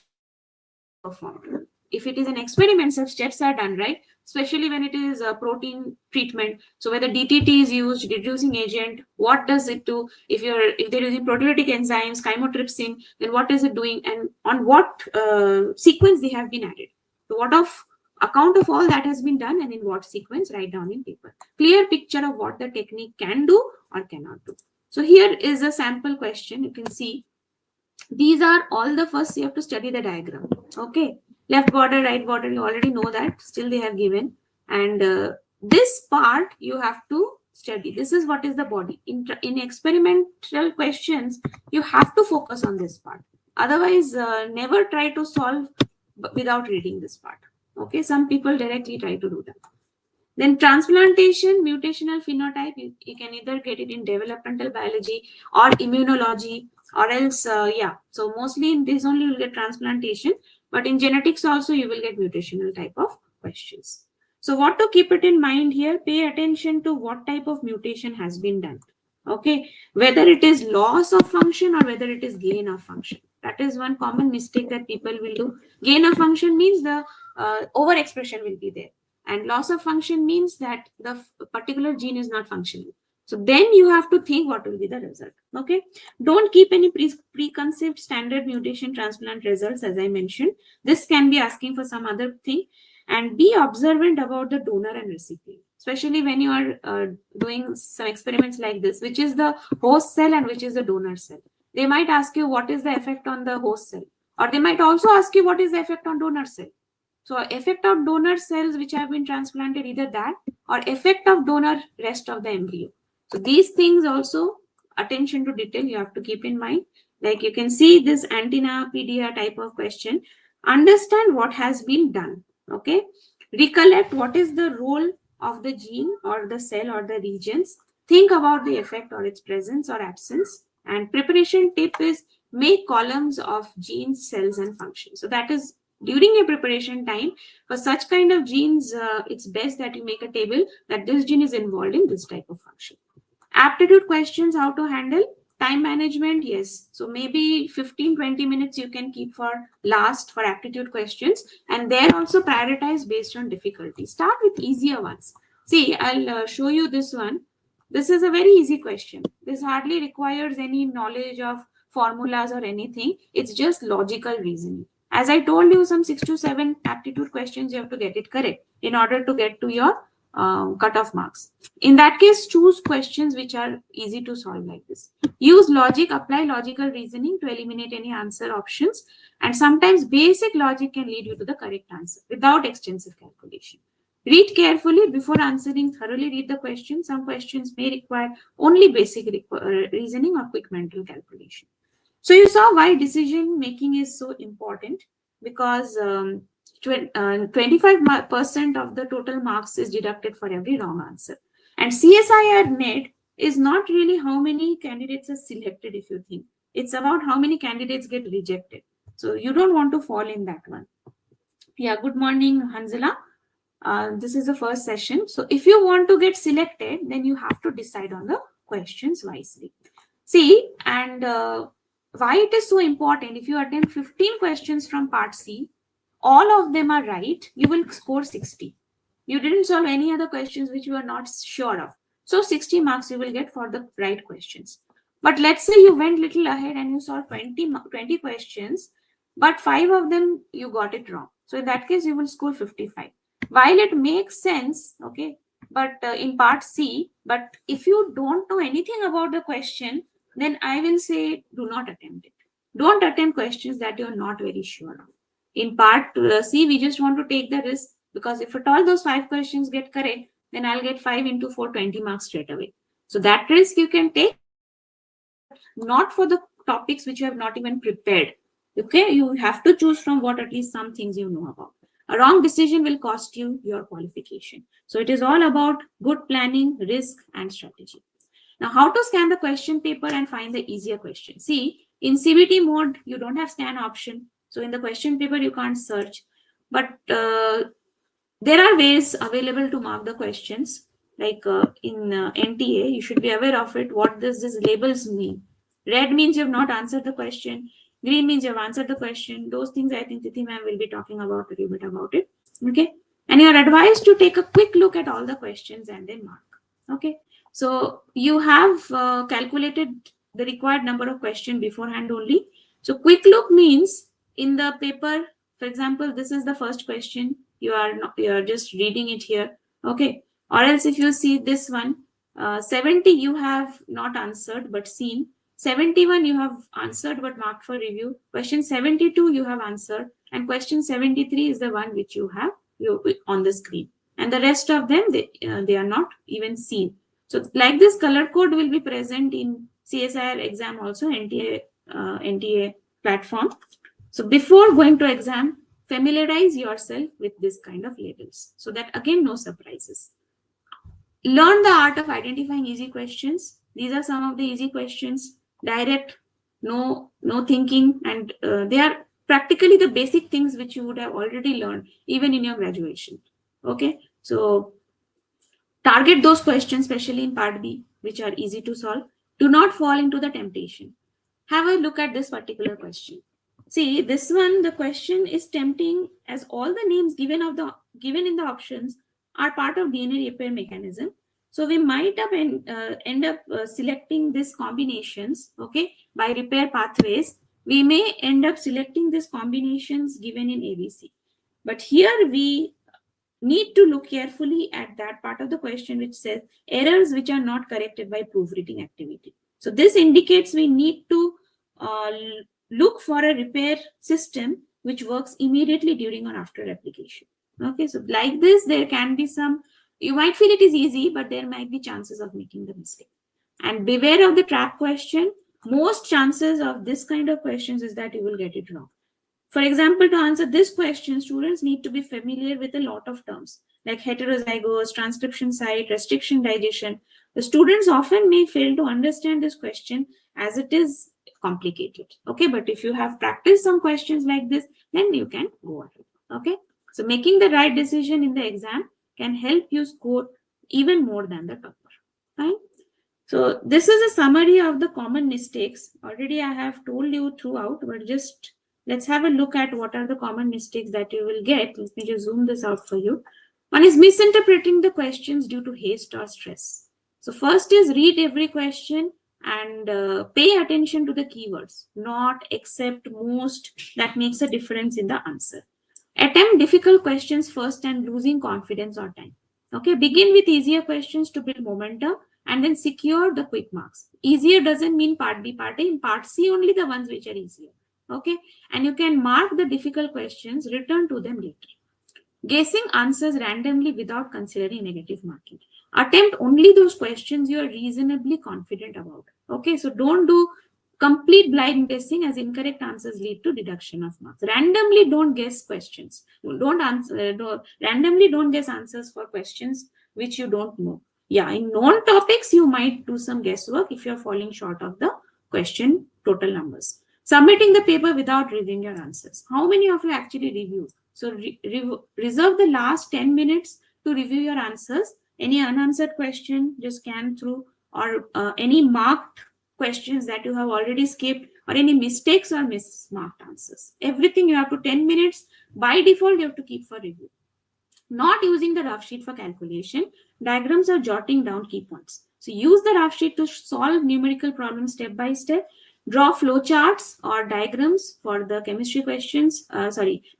performed. If it is an experiment, such steps are done, right? Especially when it is a protein treatment. So whether DTT is used, reducing agent, what does it do? If they're using proteolytic enzymes, chymotrypsin, then what is it doing, and on what sequence they have been added? So what of account of all that has been done, and in what sequence, write down in paper. Clear picture of what the technique can do or cannot do. So here is a sample question. You can see these are all the first you have to study the diagram. Okay, left border, right border, you already know that, still they have given. And this part you have to study. This is what is the body. In experimental questions, you have to focus on this part. Otherwise, never try to solve without reading this part. Okay, some people directly try to do that. Then transplantation, mutational phenotype, you can either get it in developmental biology or immunology, or else, so mostly in this only you will get transplantation, but in genetics also you will get mutational type of questions. So what to keep it in mind here, pay attention to what type of mutation has been done. Okay, whether it is loss of function or whether it is gain of function. That is one common mistake that people will do. Gain of function means the overexpression will be there, and loss of function means that the particular gene is not functioning. So then you have to think what will be the result. Okay, don't keep any preconceived standard mutation transplant results. As I mentioned, this can be asking for some other thing. And be observant about the donor and recipient, especially when you are doing some experiments like this, which is the host cell and which is the donor cell. They might ask you what is the effect on the host cell, or they might also ask you what is the effect on donor cell. So effect of donor cells which have been transplanted, either that or effect of donor rest of the embryo. So these things also, attention to detail, you have to keep in mind. Like you can see this antenna pedia type of question. Understand what has been done. Okay. Recollect what is the role of the gene or the cell or the regions. Think about the effect or its presence or absence. And preparation tip is make columns of genes, cells, and functions. So that is during your preparation time for such kind of genes. It's best that you make a table that this gene is involved in this type of function. Aptitude questions, how to handle time management. Yes, so maybe 15-20 minutes you can keep for last for aptitude questions, and there also prioritize based on difficulty. Start with easier ones. See, I'll show you this one. This is a very easy question. This hardly requires any knowledge of formulas or anything. It's just logical reasoning. As I told you, some 6 to 7 aptitude questions you have to get it correct in order to get to your cutoff marks. In that case, choose questions which are easy to solve like this. Use logic, apply logical reasoning to eliminate any answer options. And sometimes basic logic can lead you to the correct answer without extensive calculation. Read carefully before answering, thoroughly read the question. Some questions may require only basic reasoning or quick mental calculation. So you saw why decision making is so important, because 25% of the total marks is deducted for every wrong answer. And CSIR NET is not really how many candidates are selected, if you think. It's about how many candidates get rejected. So you don't want to fall in that one. Yeah, good morning, Hanzala. This is the first session. So if you want to get selected, then you have to decide on the questions wisely. See, and why it is so important, if you attempt 15 questions from part C, all of them are right, you will score 60. You didn't solve any other questions which you are not sure of. So 60 marks you will get for the right questions. But let's say you went little ahead and you solved 20 questions, but 5 of them you got it wrong. So in that case, you will score 55. While it makes sense, okay, but in part C, but if you don't know anything about the question, then I will say do not attempt it. Don't attempt questions that you're not very sure of. In part C, we just want to take the risk, because if at all those 5 questions get correct, then I'll get 5 into 4, 20 marks straight away. So that risk you can take, but not for the topics which you have not even prepared. Okay, you have to choose from what at least some things you know about. A wrong decision will cost you your qualification. So it is all about good planning, risk, and strategy. Now, how to scan the question paper and find the easier question? See, in CBT mode, you don't have scan option. So in the question paper, you can't search. But there are ways available to mark the questions. Like in NTA, you should be aware of it. What does this labels mean? Red means you have not answered the question. Green means you have answered the question. Those things I think Tithi ma'am will be talking about a little bit about it. Okay. And you are advised to take a quick look at all the questions and then mark. Okay. So you have calculated the required number of questions beforehand only. So quick look means in the paper, for example, this is the first question. You are just reading it here. Okay. Or else if you see this one, 70 you have not answered but seen. 71 you have answered but marked for review. Question 72 you have answered, and question 73 is the one which you have on the screen, and the rest of them they are not even seen. So like this color code will be present in CSIR exam also, NTA platform. So before going to exam, familiarize yourself with this kind of labels so that again no surprises. Learn the art of identifying easy questions. These are some of the easy questions. Direct, no thinking, and they are practically the basic things which you would have already learned even in your graduation. Okay, so target those questions, especially in part B, which are easy to solve. Do not fall into the temptation. Have a look at this particular question. See, this one, the question is tempting as all the names given in the options are part of DNA repair mechanism. So we might end up selecting these combinations, okay, by repair pathways. We may end up selecting these combinations given in ABC. But here we need to look carefully at that part of the question which says errors which are not corrected by proofreading activity. So this indicates we need to uh, look for a repair system which works immediately during or after application. Okay, so like this, there can be some, you might feel it is easy, but there might be chances of making the mistake. And beware of the trap question. Most chances of this kind of questions is that you will get it wrong. For example, to answer this question, students need to be familiar with a lot of terms like heterozygous, transcription site, restriction digestion. The students often may fail to understand this question as it is complicated. Okay, but if you have practiced some questions like this, then you can go ahead. Okay, so making the right decision in the exam can help you score even more than the topper. Fine. So this is a summary of the common mistakes. Already I have told you throughout, but just let's have a look at what are the common mistakes that you will get. Let me just zoom this out for you. One is misinterpreting the questions due to haste or stress. So first is read every question and pay attention to the keywords, not accept most that makes a difference in the answer. Attempt difficult questions first and losing confidence or time. Okay, begin with easier questions to build momentum and then secure the quick marks. Easier doesn't mean part B, part A. In part C, only the ones which are easier. Okay, and you can mark the difficult questions, return to them later. Guessing answers randomly without considering negative marking. Attempt only those questions you are reasonably confident about. Okay, so don't do complete blind guessing, as incorrect answers lead to deduction of marks. Randomly don't guess questions. Randomly don't guess answers for questions which you don't know. Yeah, in known topics, you might do some guesswork if you're falling short of the question total numbers. Submitting the paper without reviewing your answers. How many of you actually review? So reserve the last 10 minutes to review your answers. Any unanswered question, just scan through, or any marked questions that you have already skipped, or any mistakes or mismarked answers. Everything you have to 10 minutes. By default, you have to keep for review. Not using the rough sheet for calculation, diagrams or jotting down key points. So use the rough sheet to solve numerical problems step by step. Draw flowcharts or diagrams for the chemistry questions,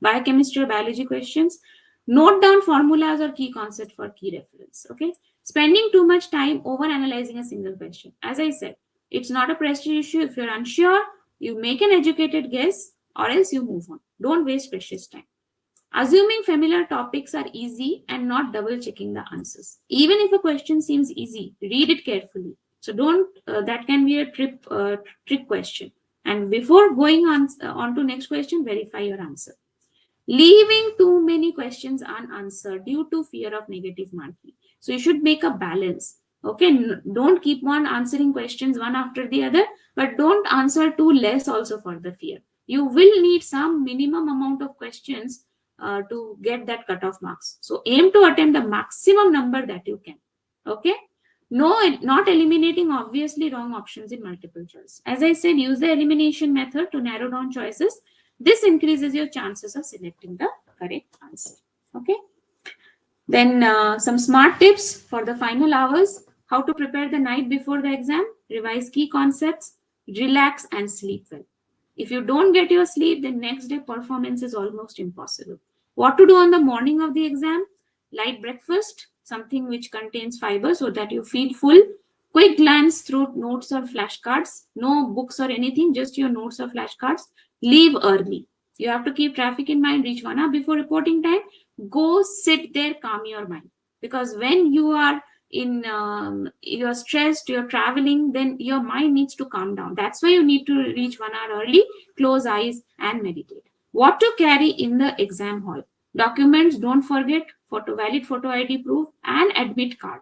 biochemistry or biology questions. Note down formulas or key concepts for key reference. Okay. Spending too much time over analyzing a single question. As I said, it's not a prestige issue. If you're unsure, you make an educated guess or else you move on. Don't waste precious time. Assuming familiar topics are easy and not double checking the answers. Even if a question seems easy, read it carefully. So don't, that can be a trick question. And before going on to next question, verify your answer. Leaving too many questions unanswered due to fear of negative marking. So you should make a balance. Okay, don't keep on answering questions one after the other, but don't answer too less also for the fear. You will need some minimum amount of questions to get that cutoff marks. So aim to attempt the maximum number that you can. Okay. No, not eliminating obviously wrong options in multiple choice. As I said, use the elimination method to narrow down choices. This increases your chances of selecting the correct answer. Okay. Then some smart tips for the final hours. How to prepare the night before the exam. Revise key concepts. Relax and sleep well. If you don't get your sleep, then next day performance is almost impossible. What to do on the morning of the exam? Light breakfast, something which contains fiber so that you feel full. Quick glance through notes or flashcards. No books or anything, just your notes or flashcards. Leave early. You have to keep traffic in mind. Reach 1 hour before reporting time. Go sit there, calm your mind. Because when you are you're stressed, you're traveling, then your mind needs to calm down. That's why you need to reach 1 hour early, close eyes and meditate. What to carry in the exam hall? Documents, don't forget, valid photo ID proof and admit card.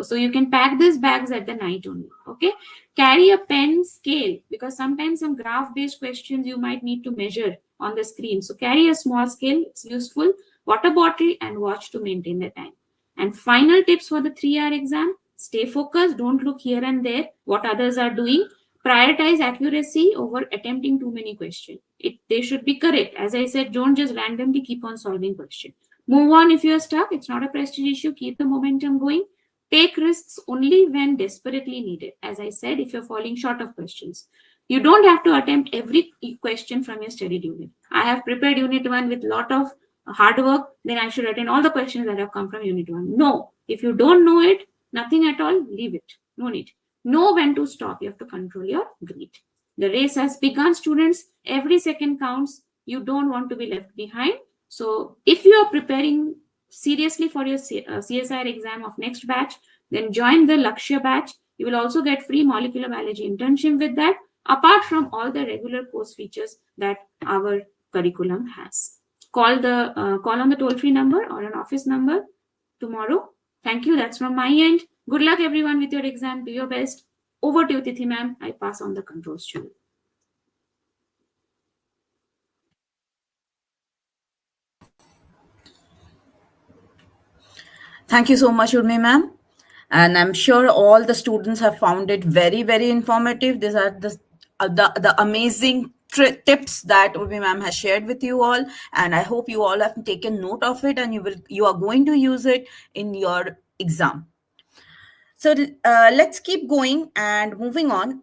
So you can pack these bags at the night only. Okay. Carry a pen, scale, because sometimes some graph based questions you might need to measure on the screen. So carry a small scale, it's useful. Water bottle and watch to maintain the time. And final tips for the 3-hour exam: stay focused, don't look here and there what others are doing. Prioritize accuracy over attempting too many questions. They should be correct. As I said, don't just randomly keep on solving questions. Move on if you're stuck. It's not a prestige issue. Keep the momentum going. Take risks only when desperately needed. As I said, if you're falling short of questions, you don't have to attempt every question from your studied unit. I have prepared unit 1 with a lot of hard work, then I should attend all the questions that have come from unit 1. No, if you don't know it, nothing at all, leave it. No need. Know when to stop. You have to control your greed. The race has begun, students. Every second counts. You don't want to be left behind. So if you are preparing seriously for your CSIR exam of next batch, then join the Lakshya batch. You will also get free molecular biology internship with that, apart from all the regular course features that our curriculum has. Call on the toll-free number or an office number tomorrow. Thank you. That's from my end. Good luck, everyone, with your exam. Do your best. Over to you, Tithi ma'am. I pass on the controls to you. Thank you so much, Urmi ma'am. And I'm sure all the students have found it very, very informative. These are the amazing tips that Urmi ma'am has shared with you all. And I hope you all have taken note of it and you are going to use it in your exam. So let's keep going and moving on.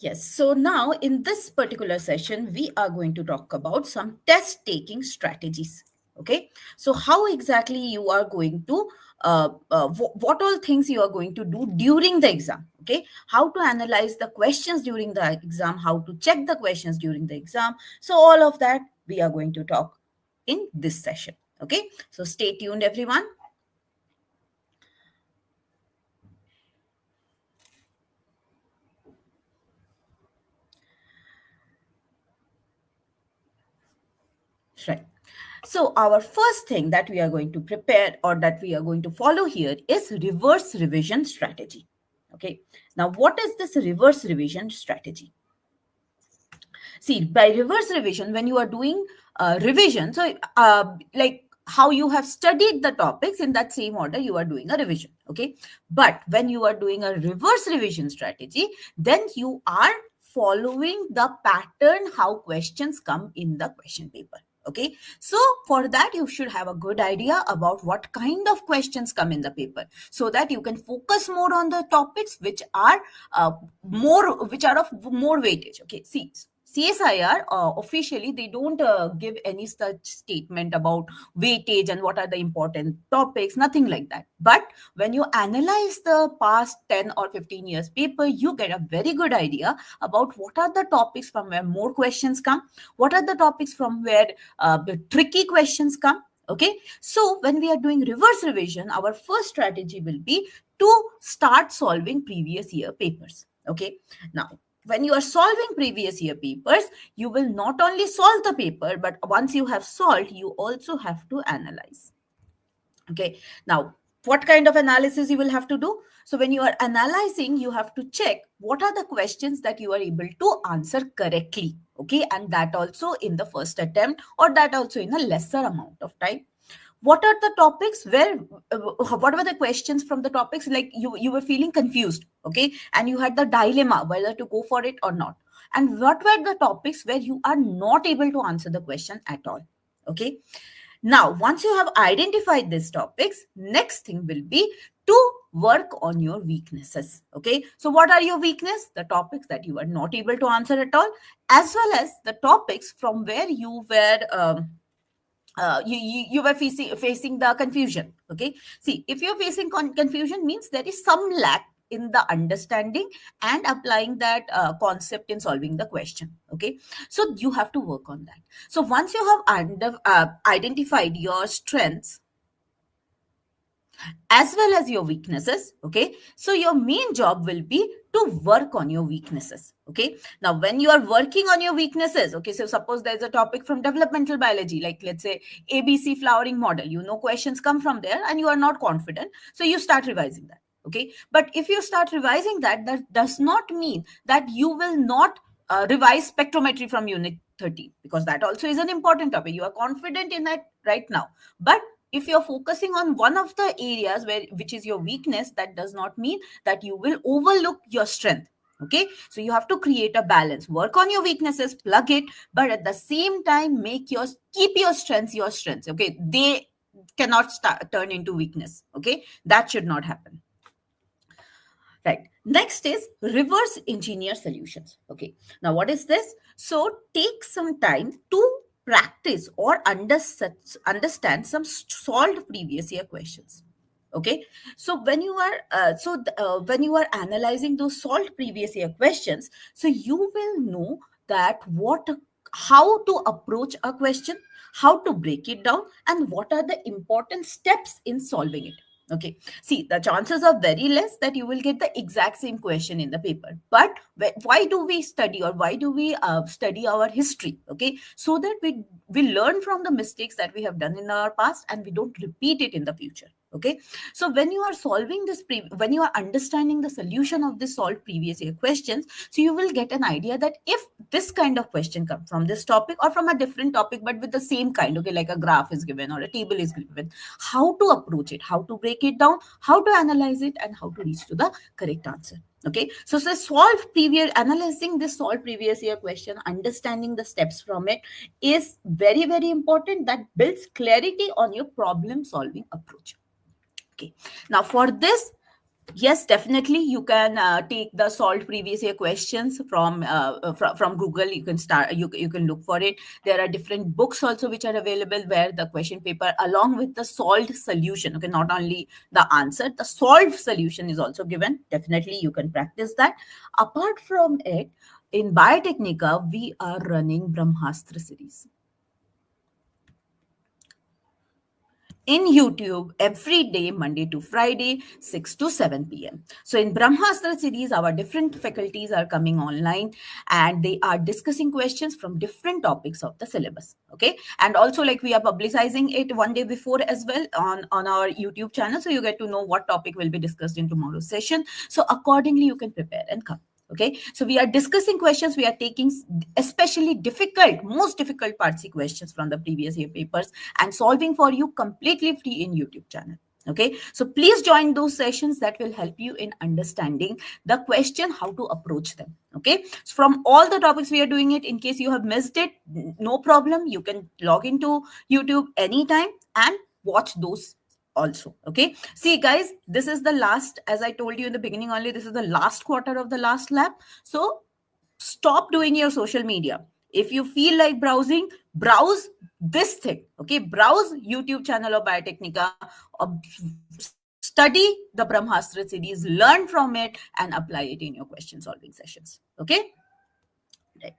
Yes, so now in this particular session, we are going to talk about some test taking strategies. Okay, so how exactly you are going to, what all things you are going to do during the exam. Okay, how to analyze the questions during the exam, how to check the questions during the exam. So, all of that we are going to talk in this session. Okay, so stay tuned, everyone. Right. So, our first thing that we are going to prepare or that we are going to follow here is reverse revision strategy. Okay. Now, what is this reverse revision strategy? See, by reverse revision, when you are doing revision, so like how you have studied the topics in that same order, you are doing a revision. Okay. But when you are doing a reverse revision strategy, then you are following the pattern how questions come in the question paper. Okay, so for that you should have a good idea about what kind of questions come in the paper, so that you can focus more on the topics which are which are of more weightage. Okay, see, CSIR officially they don't give any such statement about weightage and what are the important topics, nothing like that. But when you analyze the past 10 or 15 years paper, you get a very good idea about what are the topics from where more questions come, what are the topics from where the tricky questions come. Okay, so when we are doing reverse revision, our first strategy will be to start solving previous year papers. Okay, now when you are solving previous year papers, you will not only solve the paper, but once you have solved, you also have to analyze. Okay, now what kind of analysis you will have to do? So when you are analyzing, you have to check what are the questions that you are able to answer correctly. Okay, and that also in the first attempt, or that also in a lesser amount of time. What are the topics where what were the questions from the topics, like you were feeling confused, okay, and you had the dilemma whether to go for it or not, and what were the topics where you are not able to answer the question at all. Okay, now once you have identified these topics, next thing will be to work on your weaknesses. Okay, so what are your weakness? The topics that you are not able to answer at all, as well as the topics from where you were you were facing the confusion. Okay, see, if you're facing confusion, means there is some lack in the understanding and applying that concept in solving the question. Okay, so you have to work on that. So once you have identified your strengths as well as your weaknesses, okay, so your main job will be to work on your weaknesses. Okay, now when you are working on your weaknesses, okay, so suppose there's a topic from developmental biology, like let's say ABC flowering model, questions come from there and you are not confident, so you start revising that. Okay, but if you start revising that, that does not mean that you will not revise spectrometry from unit 30, because that also is an important topic. You are confident in that right now, but if you're focusing on one of the areas which is your weakness, that does not mean that you will overlook your strength. Okay, so you have to create a balance, work on your weaknesses, plug it, but at the same time keep your strengths. Okay, they cannot turn into weakness. Okay, that should not happen. Right. Next is reverse engineer solutions. Okay. Now, what is this? So, take some time to practice or understand some solved previous year questions. Okay. So, when you are analyzing those solved previous year questions, so you will know that how to approach a question, how to break it down, and what are the important steps in solving it. Okay, see, the chances are very less that you will get the exact same question in the paper. But why do we study, or why do we study our history? Okay, so that we learn from the mistakes that we have done in our past and we don't repeat it in the future. Okay, so when you are solving this, when you are understanding the solution of this solved previous year questions, so you will get an idea that if this kind of question comes from this topic or from a different topic but with the same kind, okay, like a graph is given or a table is given, how to approach it, how to break it down, how to analyze it, and how to reach to the correct answer. Okay, so analyzing this solve previous year question, understanding the steps from it is very, very important. That builds clarity on your problem solving approach. Okay, now for this, yes, definitely you can take the solved previous year questions from Google. You can start, you can look for it. There are different books also which are available where the question paper along with the solved solution, okay, not only the answer, the solved solution is also given. Definitely you can practice that. Apart from it, in Biotechnica we are running Brahmastra series in YouTube every day, Monday to Friday, 6 to 7 p.m. So in Brahmastra series, our different faculties are coming online and they are discussing questions from different topics of the syllabus. Okay. And also, like, we are publicizing it one day before as well on our YouTube channel. So you get to know what topic will be discussed in tomorrow's session. So accordingly, you can prepare and come. Okay, so we are discussing questions. We are taking especially difficult, most difficult part C questions from the previous year papers and solving for you completely free in YouTube channel. Okay, so please join those sessions. That will help you in understanding the question, how to approach them. Okay, so from all the topics we are doing it. In case you have missed it, no problem. You can log into YouTube anytime and watch those also. Okay, see guys, this is the last, as I told you in the beginning only, this is the last quarter of the last lab. So stop doing your social media. If you feel like browsing, browse this thing. Okay, browse YouTube channel of Biotechnica, study the Brahmastra series, learn from it, and apply it in your question solving sessions. Okay, right.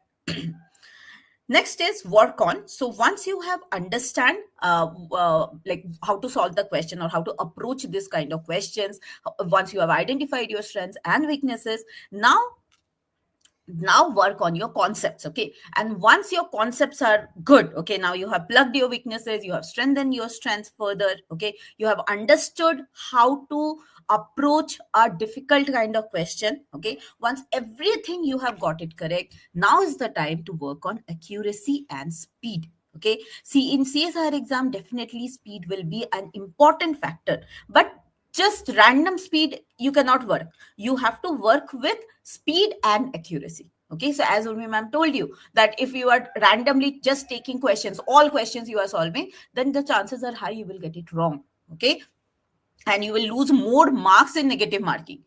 Next is work on. So once you have understand like how to solve the question or how to approach this kind of questions, once you have identified your strengths and weaknesses, now work on your concepts. Okay, and once your concepts are good, okay, now you have plugged your weaknesses, you have strengthened your strengths further. Okay, you have understood how to approach a difficult kind of question. Okay, once everything you have got it correct, now is the time to work on accuracy and speed. Okay, see, in CSIR exam, definitely speed will be an important factor, but just random speed you cannot work. You have to work with speed and accuracy. Okay, so as Urmi ma'am told you, that if you are randomly just taking questions, all questions you are solving, then the chances are high you will get it wrong. Okay, and you will lose more marks in negative marking.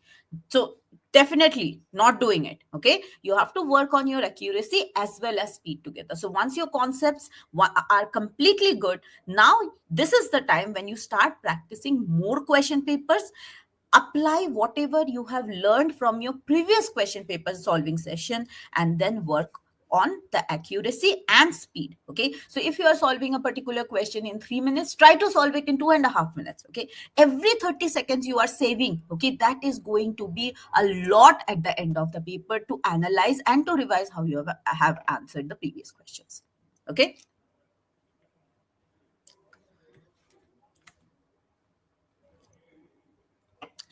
So definitely not doing it. Okay, you have to work on your accuracy as well as speed together. So once your concepts are completely good, now this is the time when you start practicing more question papers. Apply whatever you have learned from your previous question paper solving session and then work on the accuracy and speed. Okay, so if you are solving a particular question in 3 minutes, try to solve it in 2.5 minutes. Okay, every 30 seconds you are saving. Okay, that is going to be a lot at the end of the paper to analyze and to revise how you have answered the previous questions. Okay,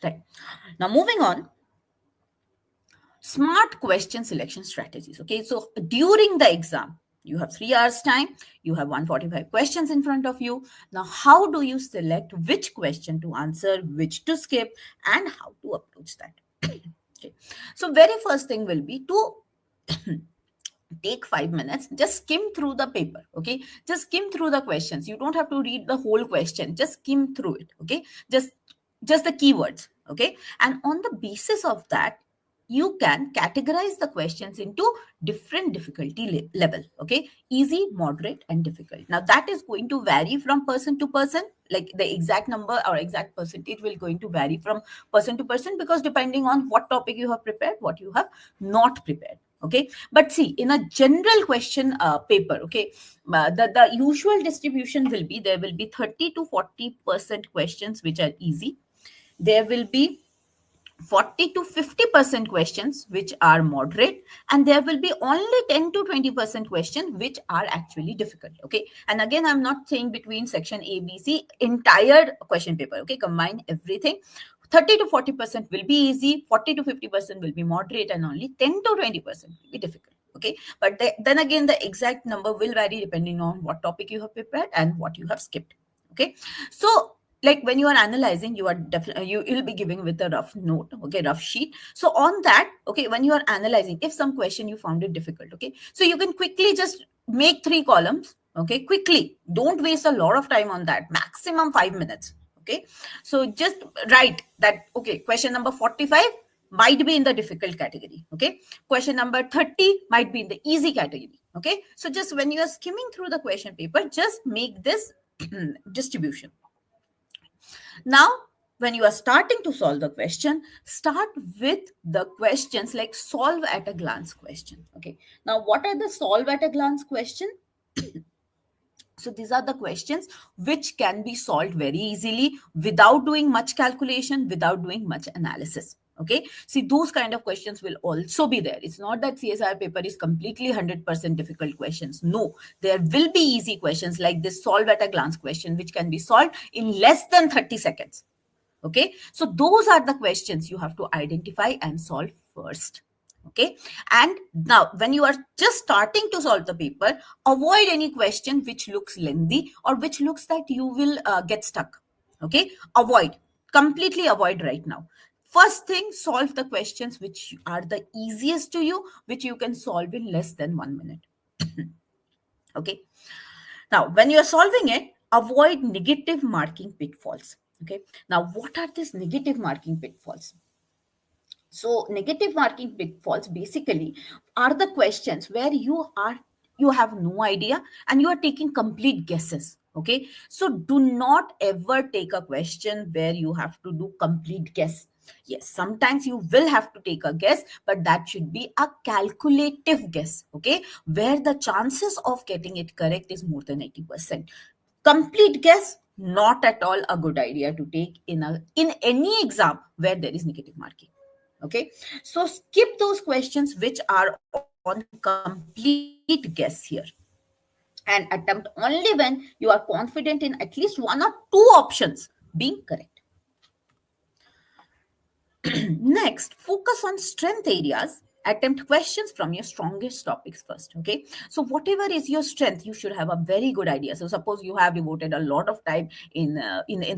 right. Now moving on, smart question selection strategies. Okay, so during the exam, you have 3 hours time, you have 145 questions in front of you. Now how do you select which question to answer, which to skip, and how to approach that? Okay, so very first thing will be to take 5 minutes, just skim through the paper. Okay, just skim through the questions. You don't have to read the whole question, just skim through it. Okay, just the keywords. Okay, and on the basis of that, you can categorize the questions into different difficulty level. Okay, easy, moderate, and difficult. Now that is going to vary from person to person. Like the exact number or exact percentage will going to vary from person to person, because depending on what topic you have prepared, what you have not prepared. Okay, but see, in a general question paper, okay, the usual distribution will be, there will be 30 to 40% questions which are easy. There will be 40 to 50% questions which are moderate, and there will be only 10 to 20% questions which are actually difficult. Okay, and again, I'm not saying between section A, B, C, entire question paper. Okay, combine everything. 30 to 40% will be easy, 40 to 50% will be moderate, and only 10 to 20% will be difficult. Okay, but then again, the exact number will vary depending on what topic you have prepared and what you have skipped. Okay, so like when you are analyzing, you are definitely, you'll be giving with a rough note, okay, rough sheet. So on that, okay, when you are analyzing, if some question you found it difficult, okay, so you can quickly just make 3 columns. Okay, quickly, don't waste a lot of time on that, maximum 5 minutes. Okay, so just write that, okay, question number 45 might be in the difficult category. Okay, question number 30 might be in the easy category. Okay, so just when you are skimming through the question paper, just make this distribution. Now, when you are starting to solve the question, start with the questions like solve at a glance question. Okay, now what are the solve at a glance question? So these are the questions which can be solved very easily without doing much calculation, without doing much analysis. Okay, see, those kind of questions will also be there. It's not that CSIR paper is completely 100% difficult questions. No, there will be easy questions like this solve at a glance question, which can be solved in less than 30 seconds. Okay, so those are the questions you have to identify and solve first. Okay, and now when you are just starting to solve the paper, avoid any question which looks lengthy or which looks that you will get stuck. Okay, avoid, completely avoid right now. First thing, solve the questions which are the easiest to you, which you can solve in less than 1 minute. Okay, now when you are solving it, avoid negative marking pitfalls. Okay, now what are these negative marking pitfalls? So negative marking pitfalls basically are the questions where you have no idea and you are taking complete guesses. Okay, so do not ever take a question where you have to do complete guess. Yes, sometimes you will have to take a guess, but that should be a calculative guess. Okay, where the chances of getting it correct is more than 80%. Complete guess, not at all a good idea to take in any exam where there is negative marking. Okay, so skip those questions which are on complete guess here, and attempt only when you are confident in at least one or two options being correct. Next, focus on strength areas. Attempt questions from your strongest topics first. Okay, so whatever is your strength, you should have a very good idea. So suppose you have devoted a lot of time in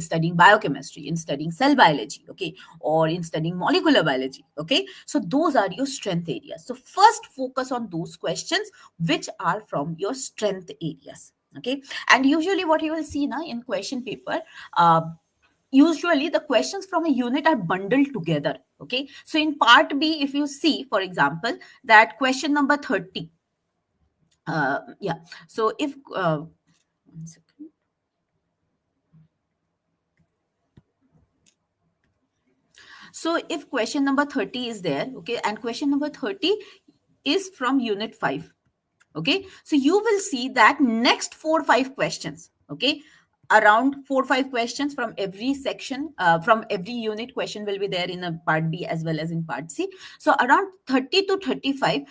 studying biochemistry, in studying cell biology, okay, or in studying molecular biology. Okay, so those are your strength areas. So first focus on those questions which are from your strength areas. Okay, and usually what you will see now in question paper, usually the questions from a unit are bundled together. Okay, so in part B, if you see, for example, that question number 30, yeah, so if one second. So if question number 30 is there, okay, and question number 30 is from unit 5. Okay, so you will see that next 4 5 questions, okay, around 4 5 questions from every section, from every unit question will be there in a part B as well as in part C. So around 30 to 35,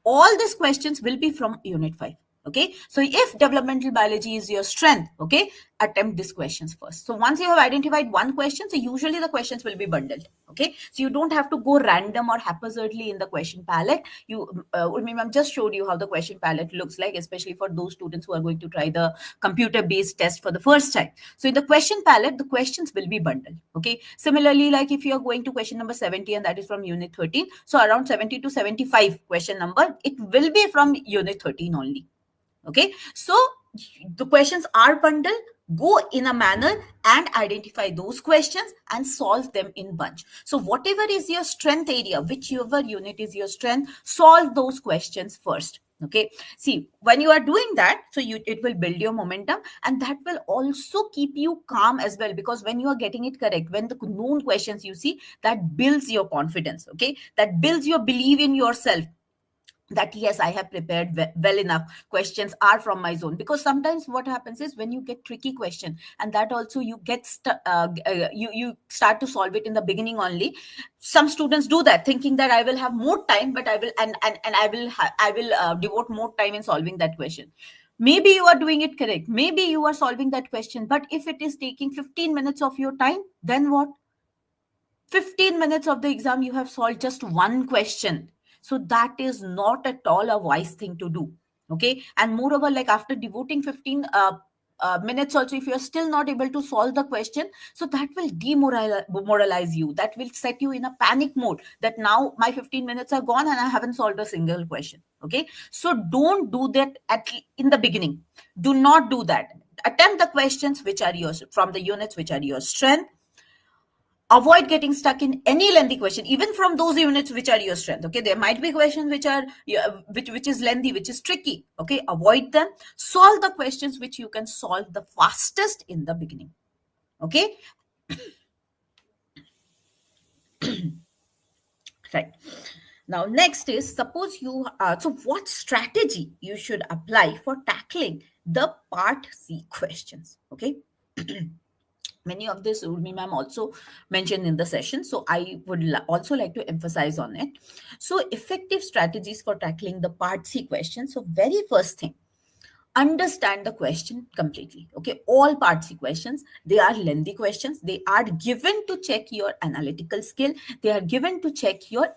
all these questions will be from unit 5. Okay, so if developmental biology is your strength, okay, attempt these questions first. So once you have identified one question, so usually the questions will be bundled. Okay, so you don't have to go random or haphazardly in the question palette. You Urmi ma'am just showed you how the question palette looks like, especially for those students who are going to try the computer based test for the first time. So in the question palette, the questions will be bundled. Okay, similarly, like if you are going to question number 70 and that is from unit 13, so around 70 to 75 question number, it will be from unit 13 only. Okay, so the questions are bundled. Go in a manner and identify those questions and solve them in bunch. So whatever is your strength area, whichever unit is your strength, solve those questions first. Okay, see, when you are doing that, so it will build your momentum, and that will also keep you calm as well, because when you are getting it correct, when the known questions you see, that builds your confidence. Okay, that builds your belief in yourself, that yes, I have prepared well enough, questions are from my zone. Because sometimes what happens is when you get tricky question, and that also you get you start to solve it in the beginning only. Some students do that thinking that I will have more time, but I will and I will devote more time in solving that question. Maybe you are doing it correct, maybe you are solving that question, but if it is taking 15 minutes of your time, then what? 15 minutes of the exam you have solved just one question. So that is not at all a wise thing to do. Okay, and moreover, like after devoting 15 minutes also, if you are still not able to solve the question, so that will demoralize you, that will set you in a panic mode, that now my 15 minutes are gone and I haven't solved a single question. Okay, so don't do that in the beginning. Do not do that. Attempt the questions which are yours from the units which are your strength. Avoid getting stuck in any lengthy question, even from those units which are your strength. Okay, there might be questions which are which is lengthy, which is tricky. Okay, avoid them. Solve the questions which you can solve the fastest in the beginning. Okay, right. Now next is, suppose you so what strategy you should apply for tackling the part C questions. Okay, many of this Urmi ma'am also mentioned in the session, so I would also like to emphasize on it. So effective strategies for tackling the part C questions. So very first thing, understand the question completely. Okay, all part C questions, they are lengthy questions, they are given to check your analytical skill, they are given to check your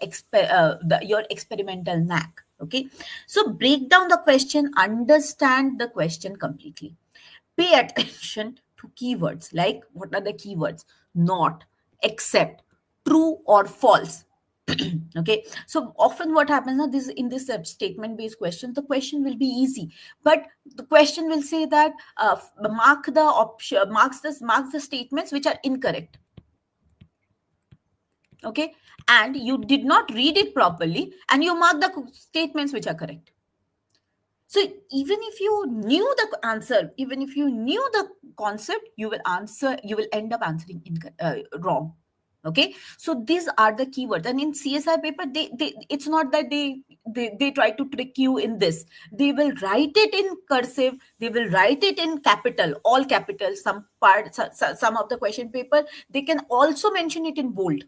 your experimental knack. Okay, so break down the question, understand the question completely. Pay attention to keywords. Like, what are the keywords? Not, except, true or false. Okay, so often what happens now, this in this statement based question, the question will be easy, but the question will say that mark the option, marks the statements which are incorrect. Okay, and you did not read it properly and you mark the statements which are correct. So even if you knew the answer, even if you knew the concept, you will end up answering wrong. Okay, so these are the keywords. And in CSI paper, they it's not that they try to trick you in this. They will write it in cursive, they will write it in capital, all capital. Some part, some of the question paper, they can also mention it in bold.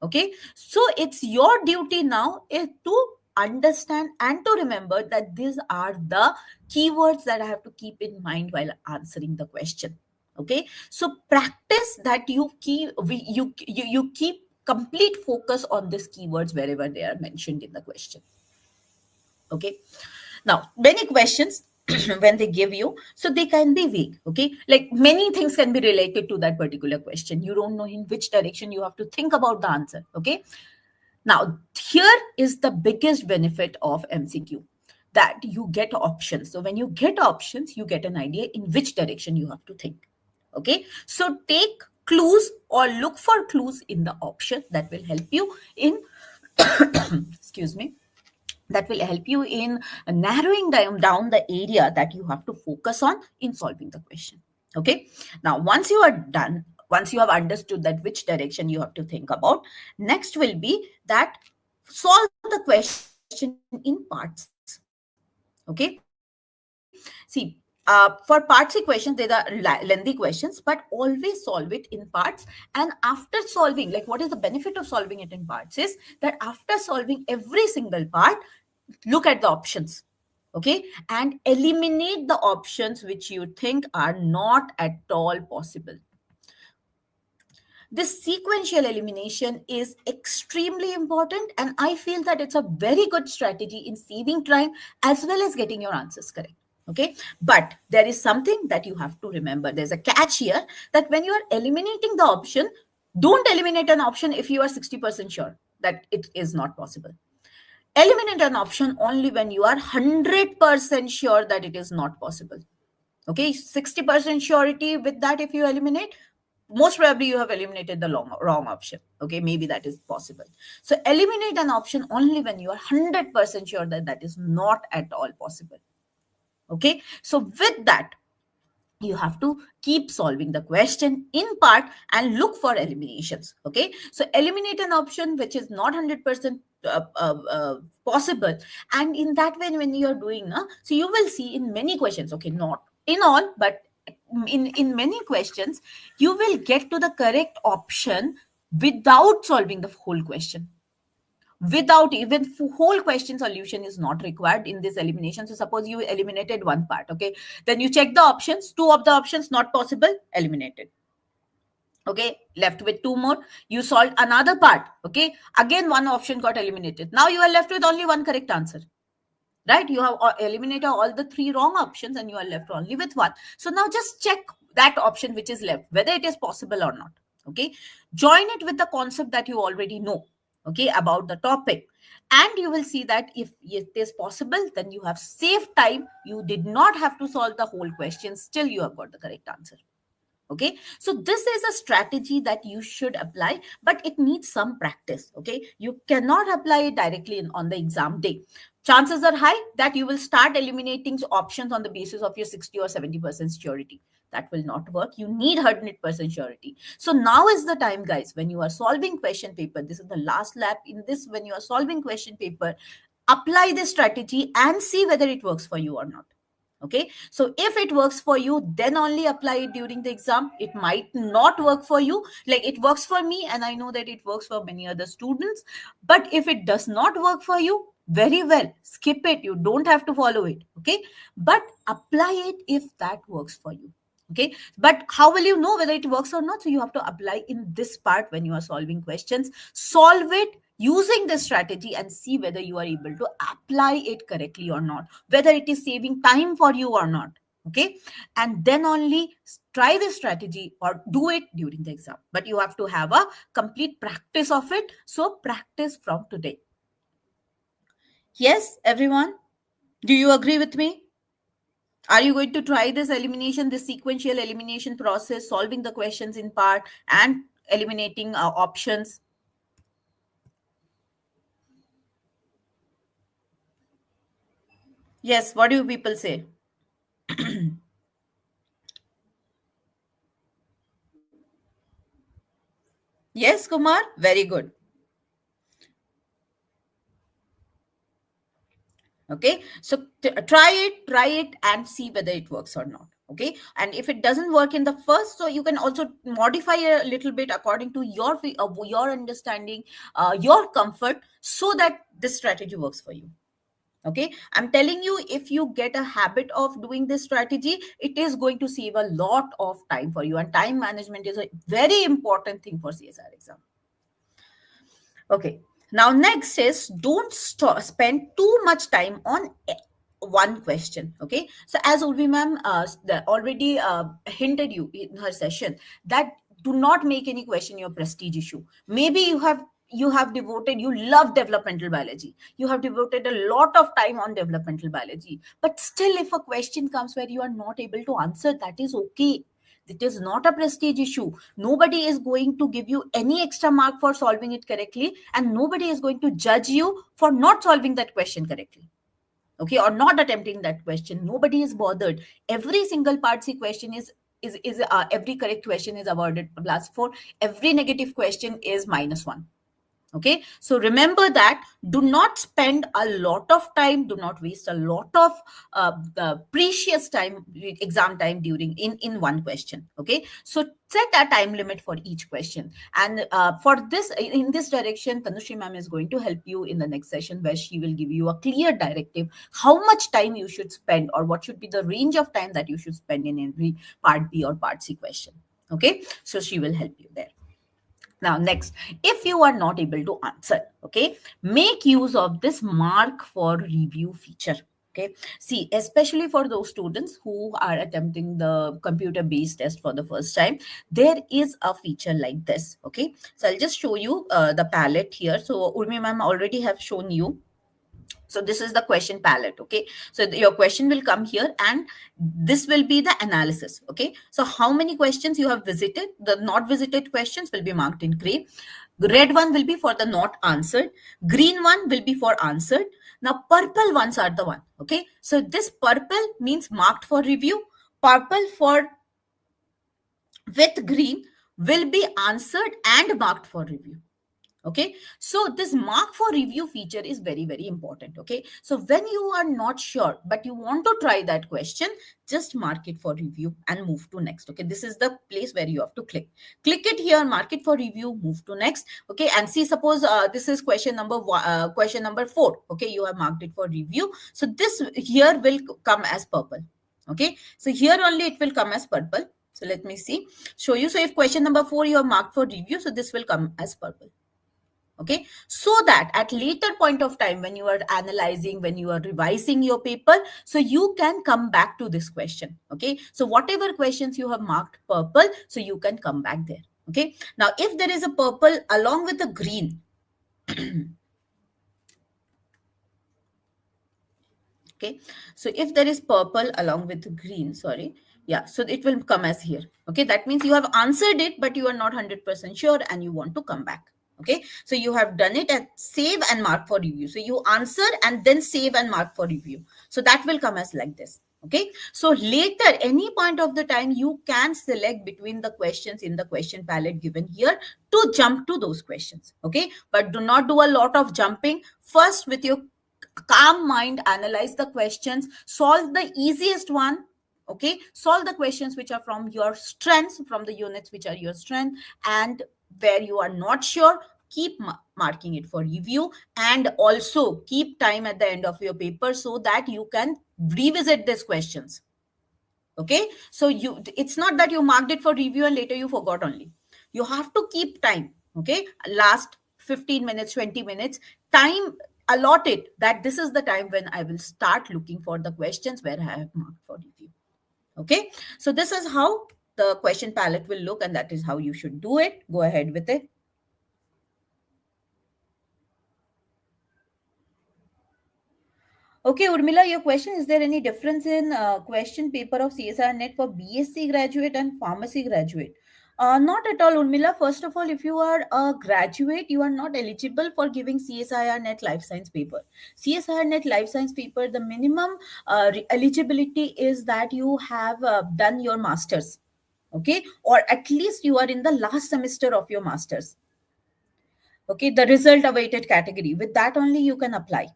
Okay, so it's your duty now is to understand and to remember that these are the keywords that I have to keep in mind while answering the question. Okay, so practice that you keep complete focus on these keywords wherever they are mentioned in the question. Okay, now many questions when they give you, so they can be vague. Okay, like many things can be related to that particular question, you don't know in which direction you have to think about the answer. Okay, now here is the biggest benefit of MCQ, that you get options. So when you get options, you get an idea in which direction you have to think. Okay, so take clues or look for clues in the option, that will help you in excuse me, that will help you in narrowing down the area that you have to focus on in solving the question. Okay, now once you are done, once you have understood that which direction you have to think about, next will be that solve the question in parts. Okay, see, for part C questions, they are lengthy questions, but always solve it in parts. And after solving, like what is the benefit of solving it in parts is that after solving every single part, look at the options. Okay, and eliminate the options which you think are not at all possible. This sequential elimination is extremely important, and I feel that it's a very good strategy in saving time as well as getting your answers correct. Okay, but there is something that you have to remember. There's a catch here, that when you are eliminating the option, don't eliminate an option if you are 60% sure that it is not possible. Eliminate an option only when you are 100% sure that it is not possible. Okay, 60% surety with that, if you eliminate, most probably you have eliminated the wrong option. Okay, maybe that is possible. So eliminate an option only when you are 100% sure that that is not at all possible. Okay, so with that, you have to keep solving the question in part and look for eliminations. Okay, so eliminate an option which is not 100% possible, and in that way when you are doing so you will see in many questions, okay, not in all, but in many questions you will get to the correct option without solving the whole question, without even whole question solution is not required in this elimination. So suppose you eliminated one part, okay, then you check the options, two of the options not possible, eliminated. Okay, left with two more, you solved another part, okay, again one option got eliminated, now you are left with only one correct answer, right? You have eliminated all the three wrong options and you are left only with one. So now just check that option which is left whether it is possible or not. Okay, join it with the concept that you already know, okay, about the topic, and you will see that if it is possible, then you have saved time, you did not have to solve the whole question, still you have got the correct answer. Okay, so this is a strategy that you should apply, but it needs some practice. Okay, you cannot apply it directly on the exam day. Chances are high that you will start eliminating options on the basis of your 60 or 70% surety. That will not work. You need 100% surety. So now is the time, guys, when you are solving question paper, this is the last lap in this. When you are solving question paper, apply this strategy and see whether it works for you or not. Okay, so if it works for you, then only apply it during the exam. It might not work for you, like it works for me, and I know that it works for many other students. But if it does not work for you, very well, skip it, you don't have to follow it. Okay, but apply it if that works for you. Okay, but how will you know whether it works or not? So you have to apply in this part when you are solving questions, solve it using this strategy and see whether you are able to apply it correctly or not, whether it is saving time for you or not. Okay, and then only try this strategy or do it during the exam, but you have to have a complete practice of it. So practice from today. Yes, everyone, do you agree with me? Are you going to try this elimination, this sequential elimination process, solving the questions in part and eliminating options? Yes, what do people say? Yes, Kumar, very good. Okay, so try it and see whether it works or not. Okay, and if it doesn't work in the first, so you can also modify a little bit according to your understanding, your comfort, so that this strategy works for you. Okay, I'm telling you, if you get a habit of doing this strategy, it is going to save a lot of time for you, and time management is a very important thing for CSR exam. Okay. Now, next is don't spend too much time on one question. Okay. So, as Urvi ma'am already hinted you in her session, that do not make any question your prestige issue. Maybe you have devoted, you love developmental biology, you have devoted a lot of time on developmental biology, but still if a question comes where you are not able to answer, that is okay. It is not a prestige issue. Nobody is going to give you any extra mark for solving it correctly, and nobody is going to judge you for not solving that question correctly. Okay, or not attempting that question. Nobody is bothered. Every single part C question is every correct question is awarded +4. Every negative question is -1. Okay, so remember that, do not spend a lot of time, do not waste a lot of the precious time, exam time, during in one question. Okay, so set a time limit for each question, and for this, in this direction, Tanushree ma'am is going to help you in the next session, where she will give you a clear directive how much time you should spend, or what should be the range of time that you should spend in every part B or part C question. Okay, so she will help you there. Now, next, if you are not able to answer, okay, make use of this mark for review feature. Okay, see, especially for those students who are attempting the computer based test for the first time, there is a feature like this. Okay, so I'll just show you the palette here. So Urmi ma'am already have shown you. So this is the question palette. Okay, so your question will come here, and this will be the analysis. Okay, so how many questions you have visited, the not visited questions will be marked in gray, red one will be for the not answered, green one will be for answered. Now purple ones are the one. Okay, so this purple means marked for review, Purple for with green will be answered and marked for review. Okay, so this mark for review feature is very, very important. Okay, so when you are not sure but you want to try that question, just mark it for review and move to next. Okay, this is the place where you have to click it here, mark it for review, move to next. Okay, and see, suppose this is question number question number 4. Okay, you have marked it for review, so this here will come as purple. Okay, so here only it will come as purple. So let me show you. So if question number 4 you have marked for review, so this will come as purple. Okay, so that at later point of time when you are analyzing, when you are revising your paper, so you can come back to this question. Okay, so whatever questions you have marked purple, so you can come back there. Okay, now if there is a purple along with the green, okay, so if there is purple along with green, sorry, yeah, so it will come as here. Okay, that means you have answered it but you are not 100% sure and you want to come back. Okay, so you have done it at save and mark for review. So you answer and then save and mark for review, so that will come as like this. Okay, so later any point of the time you can select between the questions in the question palette given here to jump to those questions. Okay, but do not do a lot of jumping. First, with your calm mind, analyze the questions, solve the easiest one. Okay, solve the questions which are from your strengths, from the units which are your strength, and where you are not sure, keep marking it for review, and also keep time at the end of your paper so that you can revisit these questions. Okay, so it's not that you marked it for review and later you forgot only. You have to keep time. Okay, last 15 minutes, 20 minutes time, allot it, that this is the time when I will start looking for the questions where I have marked for review. Okay, so this is how the question palette will look, and that is how you should do it. Go ahead with it. Okay, Urmila, your question, is there any difference in question paper of CSIR NET for BSc graduate and pharmacy graduate? Not at all, Urmila. First of all, if you are a graduate, you are not eligible for giving CSIR NET life science paper. CSIR NET life science paper, the minimum eligibility is that you have done your master's. Okay, or at least you are in the last semester of your master's. Okay, the result awaited category. With that only you can apply.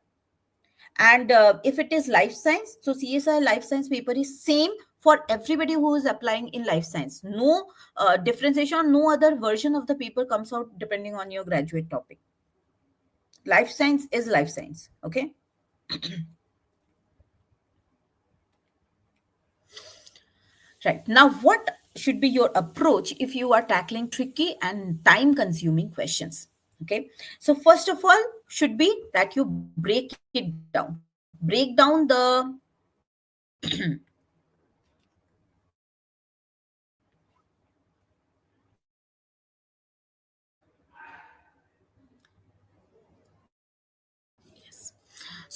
And if it is life science, so CSI life science paper is same for everybody who is applying in life science. No differentiation, no other version of the paper comes out depending on your graduate topic. Life science is life science. Okay. Right. Now, what should be your approach if you are tackling tricky and time consuming questions? Okay. So, first of all, should be that you break it down. Break down the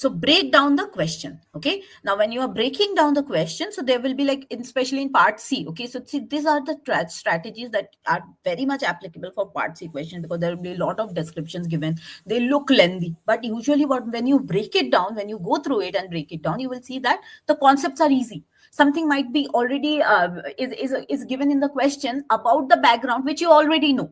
So break down the question. Okay, now when you are breaking down the question, so there will be like especially in part C. Okay, so see, these are the strategies that are very much applicable for part C question, because there will be a lot of descriptions given. They look lengthy, but usually when you break it down, when you go through it and break it down, you will see that the concepts are easy. Something might be already is given in the question about the background which you already know.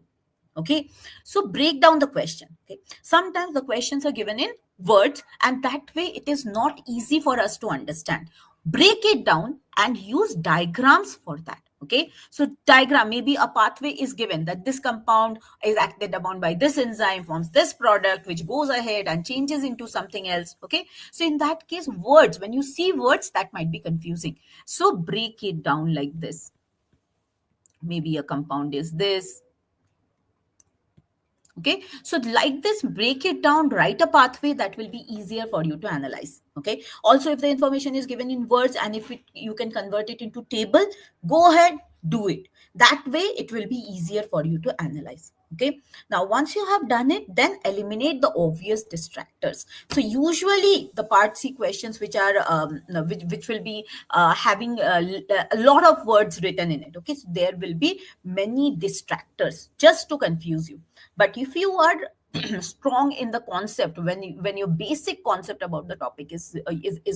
Okay, so break down the question. Okay, sometimes the questions are given in words, and that way it is not easy for us to understand. Break it down and use diagrams for that. Okay, so diagram, maybe a pathway is given that this compound is acted upon by this enzyme, forms this product which goes ahead and changes into something else. Okay, so in that case, words, when you see words, that might be confusing. So break it down like this. Maybe a compound is this. Okay, so like this, break it down, write a pathway that will be easier for you to analyze. Okay, also if the information is given in words and if you can convert it into table, go ahead, do it. That way it will be easier for you to analyze. Okay, now once you have done it, then eliminate the obvious distractors. So usually the part C questions which are which will be having a lot of words written in it. Okay, so there will be many distractors just to confuse you. But if you are strong in the concept, when your basic concept about the topic is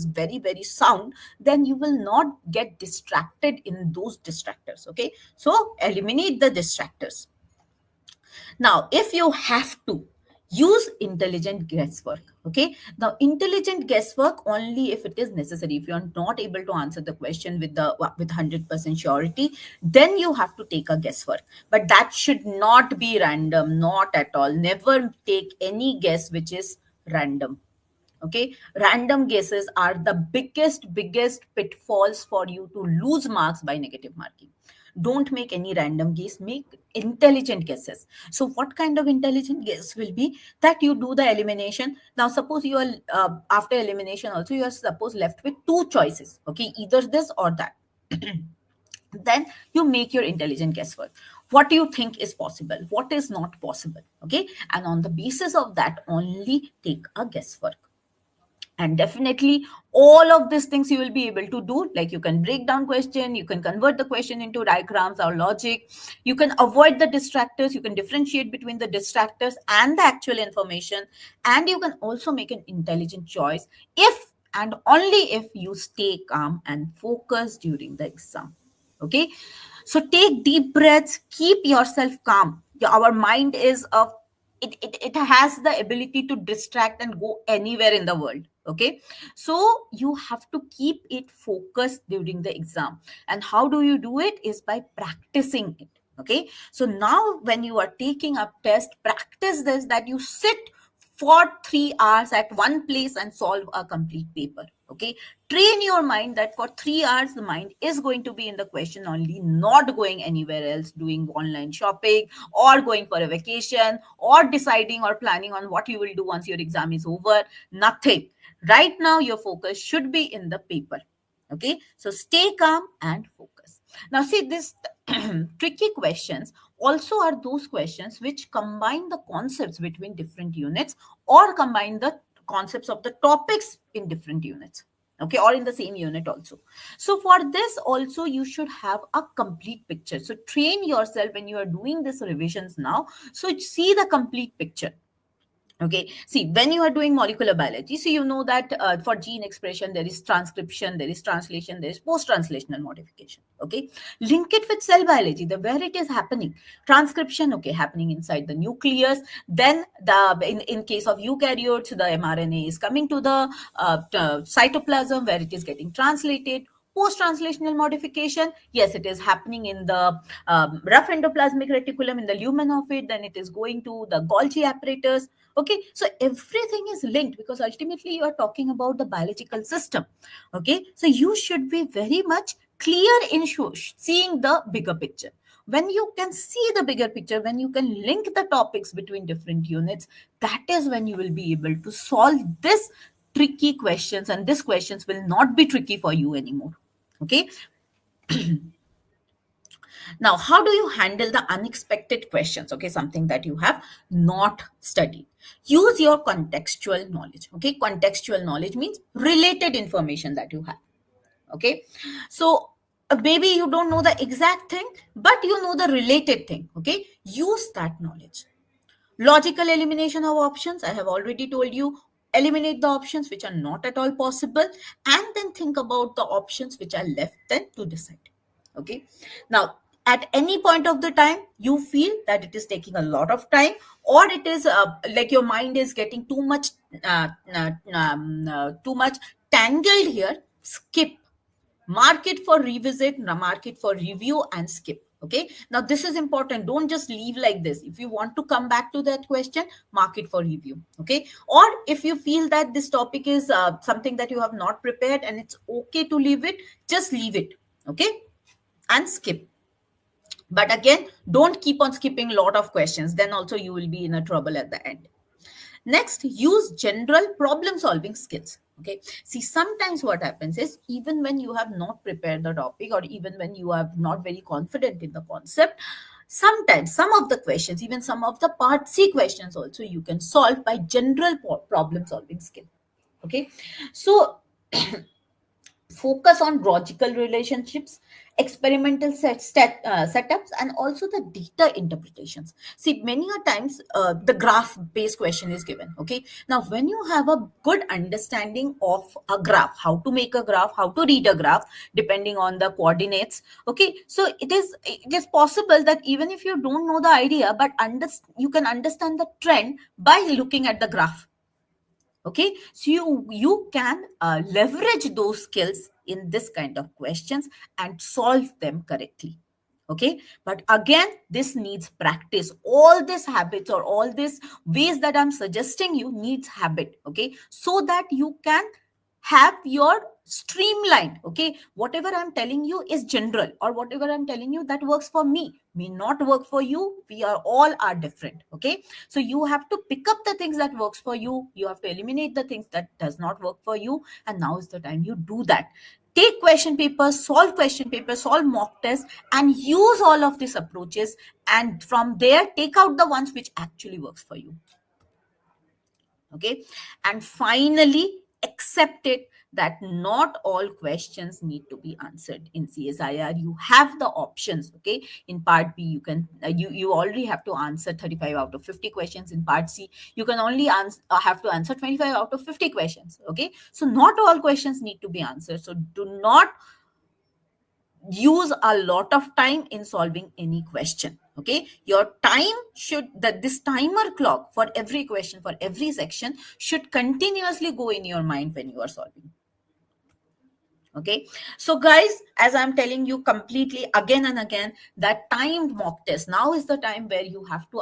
very very sound, then you will not get distracted in those distractors. Okay, so eliminate the distractors. Now, if you have to, use intelligent guesswork. Okay. Now, intelligent guesswork only if it is necessary. If you are not able to answer the question with 100% surety, then you have to take a guesswork. But that should not be random, not at all. Never take any guess which is random. Okay, random guesses are the biggest pitfalls for you to lose marks by negative marking. Don't make any random guess, make intelligent guesses. So what kind of intelligent guess will be that you do the elimination. Now suppose you are after elimination also you are suppose left with two choices. Okay, either this or that. Then you make your intelligent guesswork. What do you think is possible, what is not possible? Okay, and on the basis of that only take a guesswork. And definitely all of these things you will be able to do, like you can break down question, you can convert the question into diagrams or logic, you can avoid the distractors, you can differentiate between the distractors and the actual information, and you can also make an intelligent choice if and only if you stay calm and focus during the exam. Okay, so take deep breaths, keep yourself calm. Our mind is a it has the ability to distract and go anywhere in the world. Okay, so you have to keep it focused during the exam. And how do you do it is by practicing it. Okay, so now when you are taking a test, practice this, that you sit for 3 hours at one place and solve a complete paper. Okay, train your mind that for 3 hours the mind is going to be in the question only, not going anywhere else, doing online shopping or going for a vacation or deciding or planning on what you will do once your exam is over. Nothing. Right now your focus should be in the paper. Okay, so stay calm and focus. Now see, this tricky questions also are those questions which combine the concepts between different units or combine the concepts of the topics in different units. Okay, or in the same unit also. So for this also you should have a complete picture. So train yourself when you are doing this revisions now, so see the complete picture. Okay, see, when you are doing molecular biology, so you know that for gene expression there is transcription, there is translation, there is post translational modification. Okay, link it with cell biology, the where it is happening. Transcription, okay, happening inside the nucleus. Then in case of eukaryotes, the mRNA is coming to the cytoplasm where it is getting translated. Post translational modification, yes, it is happening in the rough endoplasmic reticulum, in the lumen of it, then it is going to the Golgi apparatus. Okay, so everything is linked because ultimately you are talking about the biological system. Okay, so you should be very much clear in seeing the bigger picture. When you can see the bigger picture, when you can link the topics between different units, that is when you will be able to solve this tricky questions, and these questions will not be tricky for you anymore. Okay, now how do you handle the unexpected questions? Okay, something that you have not studied. Use your contextual knowledge. Okay, contextual knowledge means related information that you have. Okay, so maybe you don't know the exact thing, but you know the related thing. Okay, use that knowledge. Logical elimination of options, I have already told you. Eliminate the options which are not at all possible, and then think about the options which are left then to decide. Okay, now at any point of the time you feel that it is taking a lot of time, or it is like your mind is getting too much tangled here, skip. Mark it for revisit, mark it for review, and skip. Okay, now this is important. Don't just leave like this. If you want to come back to that question, mark it for review. Okay, or if you feel that this topic is something that you have not prepared and it's okay to leave it, just leave it. Okay, and skip. But again, don't keep on skipping a lot of questions, then also you will be in a trouble at the end. Next, use general problem solving skills. Okay, see, sometimes what happens is, even when you have not prepared the topic, or even when you are not very confident in the concept, sometimes some of the questions, even some of the part C questions also, you can solve by general problem solving skill. Okay, so Focus on logical relationships, experimental setups, and also the data interpretations. See, many a times the graph based question is given. Okay, now when you have a good understanding of a graph, how to make a graph, how to read a graph depending on the coordinates. Okay, so it is possible that even if you don't know the idea, but you can understand the trend by looking at the graph. Okay, so you can leverage those skills in this kind of questions and solve them correctly. Okay, but again, this needs practice. All these habits or all these ways that I'm suggesting you needs habit. Okay, so that you can have your streamlined. Okay, whatever I'm telling you is general, or whatever I'm telling you that works for me may not work for you. We are all are different. Okay, so you have to pick up the things that works for you, you have to eliminate the things that does not work for you, and now is the time you do that. Take question papers, solve mock tests, and use all of these approaches, and from there take out the ones which actually works for you. Okay, and finally accept it that not all questions need to be answered in CSIR. You have the options. Okay, in part B you can you already have to answer 35 out of 50 questions. In part C you can only have to answer 25 out of 50 questions. Okay, so not all questions need to be answered, so do not use a lot of time in solving any question. Okay, your time should that this timer clock for every question, for every section, should continuously go in your mind when you are solving. Okay, so guys, as I'm telling you completely again and again, that timed mock test, now is the time where you have to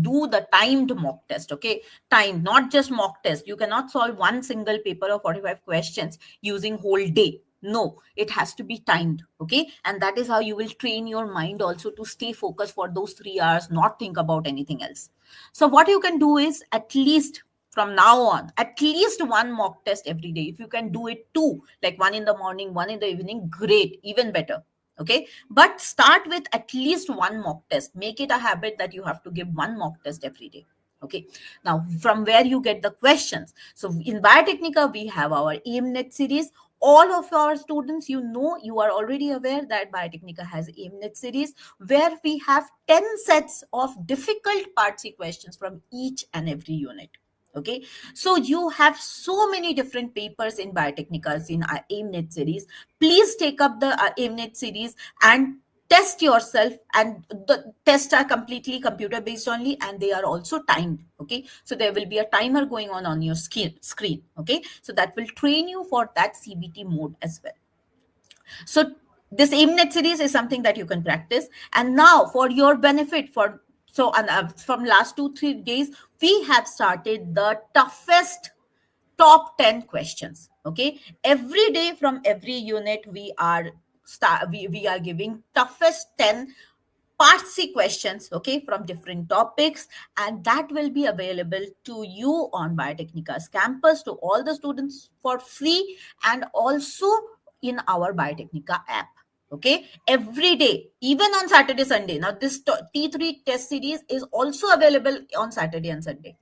do the timed mock test. Okay, time, not just mock test. You cannot solve one single paper of 45 questions using whole day. No, it has to be timed. Okay, and that is how you will train your mind also to stay focused for those 3 hours, not think about anything else. So what you can do is, at least from now on, at least one mock test every day. If you can do it two, like one in the morning, one in the evening, great, even better. Okay, but start with at least one mock test. Make it a habit that you have to give one mock test every day. Okay, now from where you get the questions. So in Biotechnica, we have our AIMNet series. All of our students, you are already aware that Biotechnica has AIMNet series, where we have 10 sets of difficult part C questions from each and every unit. Okay, so you have so many different papers in Biotechnicals in our AIMNet series. Please take up the AIMNet series and test yourself, and the tests are completely computer based only, and they are also timed. Okay, so there will be a timer going on your screen. Okay, so that will train you for that CBT mode as well. So this AIMNet series is something that you can practice. And now for your benefit, from last 2-3 days, we have started the toughest top 10 questions. Okay, every day from every unit we are giving toughest 10 part C questions, okay, from different topics, and that will be available to you on Biotechnica's campus, to all the students for free, and also in our Biotechnica app. Okay, every day, even on Saturday, Sunday. Now, this T3 test series is also available on Saturday and Sunday.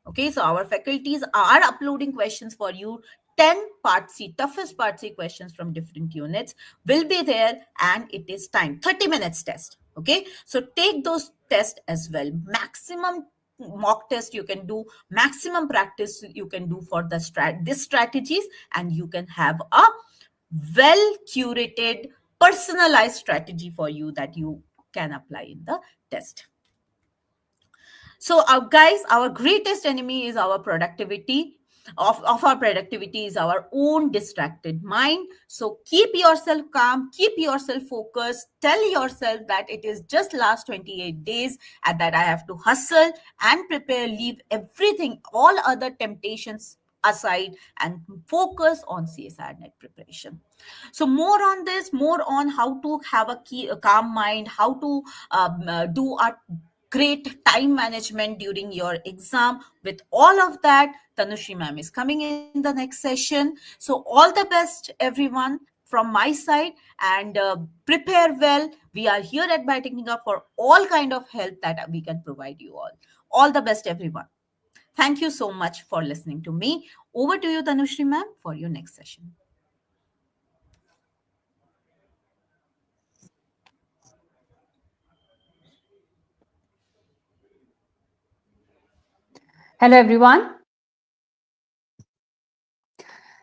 Okay, so our faculties are uploading questions for you. 10 part C, toughest part C questions from different units will be there, and it is time 30 minutes test. Okay, so take those tests as well. Maximum mock test you can do, maximum practice you can do for this strategies, and you can have a well curated, personalized strategy for you that you can apply in the test. So, guys, our greatest enemy is our productivity. Of our productivity is our own distracted mind. So keep yourself calm, keep yourself focused, tell yourself that it is just last 28 days, and that I have to hustle and prepare, leave everything, all other temptations aside, and focus on CSIR net preparation. So more on this, more on how to have a calm mind, how to do a great time management during your exam. With all of that, Tanushri ma'am is coming in the next session. So all the best, everyone, from my side, and prepare well. We are here at Biotechnica for all kind of help that we can provide you all. All the best, everyone. Thank you so much for listening to me. Over to you, Tanushri ma'am, for your next session. Hello, everyone.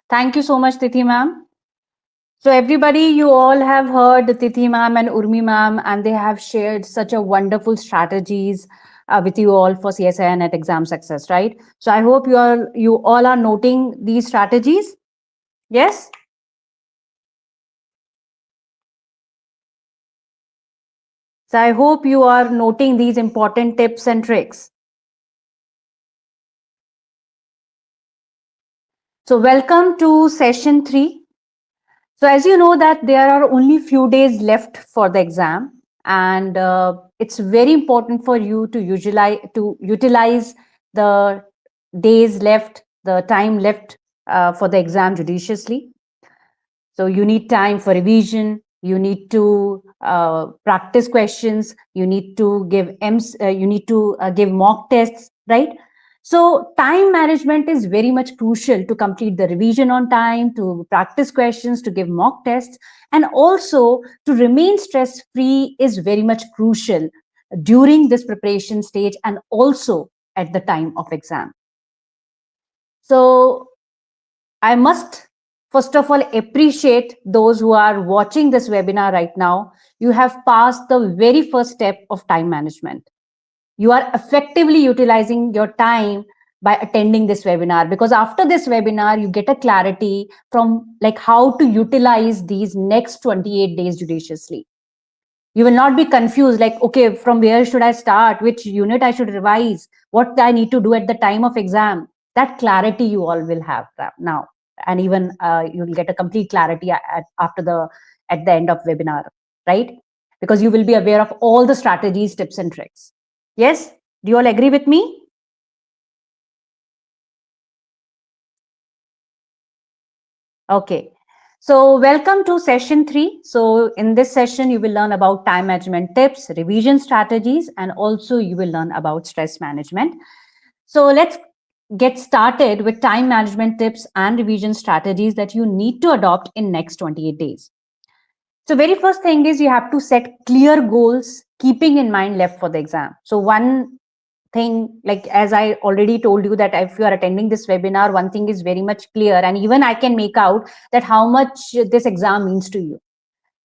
Thank you so much, Tithi ma'am. So, everybody, you all have heard Tithi ma'am and Urmi ma'am, and they have shared such a wonderful strategies with you all for CSIR NET exam success, right? So, I hope you all are noting these strategies. Yes. So, I hope you are noting these important tips and tricks. So, welcome to session 3. So as you know that there are only few days left for the exam, and it's very important for you to utilize the days left, the time left for the exam judiciously. So you need time for revision. You need to practice questions. You need to give mock tests, right? So time management is very much crucial to complete the revision on time, to practice questions, to give mock tests, and also to remain stress free is very much crucial during this preparation stage and also at the time of exam. So I must first of all appreciate those who are watching this webinar right now. You have passed the very first step of time management. You are effectively utilizing your time by attending this webinar, because after this webinar you get a clarity from like how to utilize these next 28 days judiciously. You will not be confused like, okay, from where should I start, which unit I should revise, what I need to do at the time of exam. That clarity you all will have now, and even you'll get a complete clarity at the end of webinar, right? Because you will be aware of all the strategies, tips and tricks. Yes, do you all agree with me? Okay. So welcome to session 3. So in this session, you will learn about time management tips, revision strategies, and also you will learn about stress management. So let's get started with time management tips and revision strategies that you need to adopt in next 28 days. So very first thing is you have to set clear goals, keeping in mind left for the exam. So one thing, like as I already told you, that if you are attending this webinar, one thing is very much clear, and even I can make out that how much this exam means to you.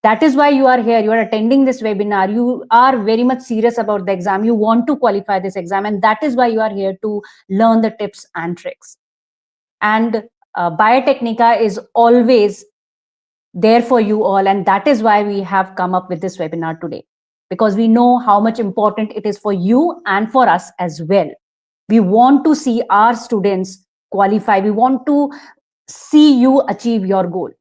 That is why you are here, you are attending this webinar, you are very much serious about the exam, you want to qualify this exam, and that is why you are here to learn the tips and tricks. And Biotechnica is always there for you all, and that is why we have come up with this webinar today, because we know how much important it is for you and for us as well. We want to see our students qualify, we want to see you achieve your goal.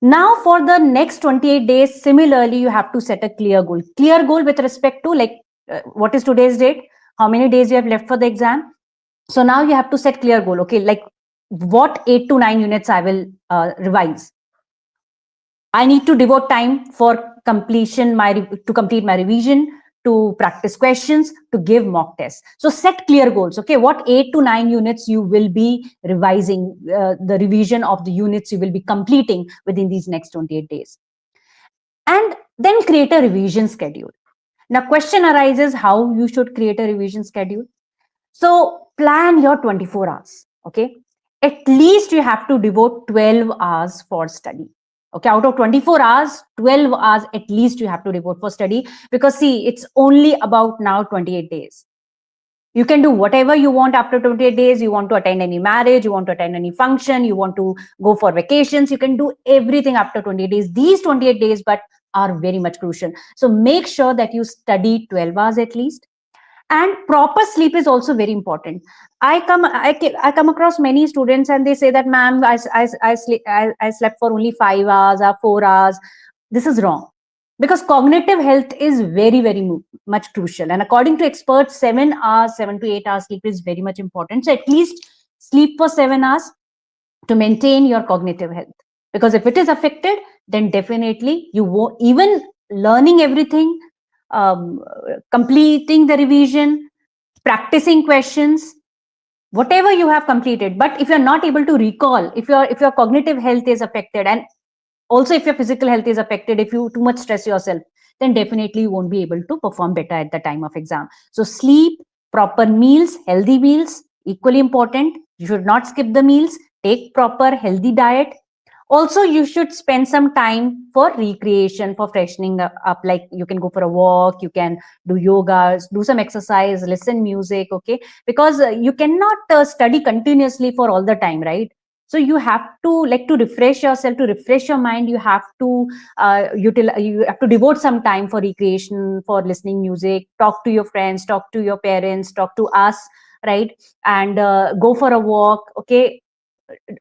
Now for the next 28 days, similarly, you have to set a clear goal with respect to like what is today's date, how many days you have left for the exam. So now you have to set clear goal, okay, like what 8 to 9 units I will revise. I need to devote time for to complete my revision, to practice questions, to give mock tests. So set clear goals. Okay, what 8 to 9 units you will be revising, the revision of the units you will be completing within these next 28 days. And then create a revision schedule. Now, question arises how you should create a revision schedule. So plan your 24 hours. Okay, at least you have to devote 12 hours for study. Okay, out of 24 hours, 12 hours at least you have to devote for study, because see, it's only about now 28 days. You can do whatever you want after 28 days. You want to attend any marriage, you want to attend any function, you want to go for vacations, you can do everything after 28 days. These 28 days but are very much crucial. So make sure that you study 12 hours at least. And proper sleep is also very important. I come across many students and they say that, ma'am, I slept for only 5 hours or 4 hours. This is wrong, because cognitive health is very much crucial, and according to experts 7 to 8 hours sleep is very much important. So at least sleep for 7 hours to maintain your cognitive health, because if it is affected, then definitely you won't even learning everything, completing the revision, practicing questions, whatever you have completed. But if you're not able to recall, if your cognitive health is affected, and also if your physical health is affected, if you too much stress yourself, then definitely you won't be able to perform better at the time of exam. So sleep, proper meals, healthy meals, equally important. You should not skip the meals. Take proper healthy diet. Also, you should spend some time for recreation, for freshening up. Like you can go for a walk, you can do yoga, do some exercise, listen music. Okay, because you cannot study continuously for all the time, right? So you have to, like, to refresh yourself, to refresh your mind, you have to you have to devote some time for recreation, for listening music, talk to your friends, talk to your parents, talk to us, right? And go for a walk. Okay,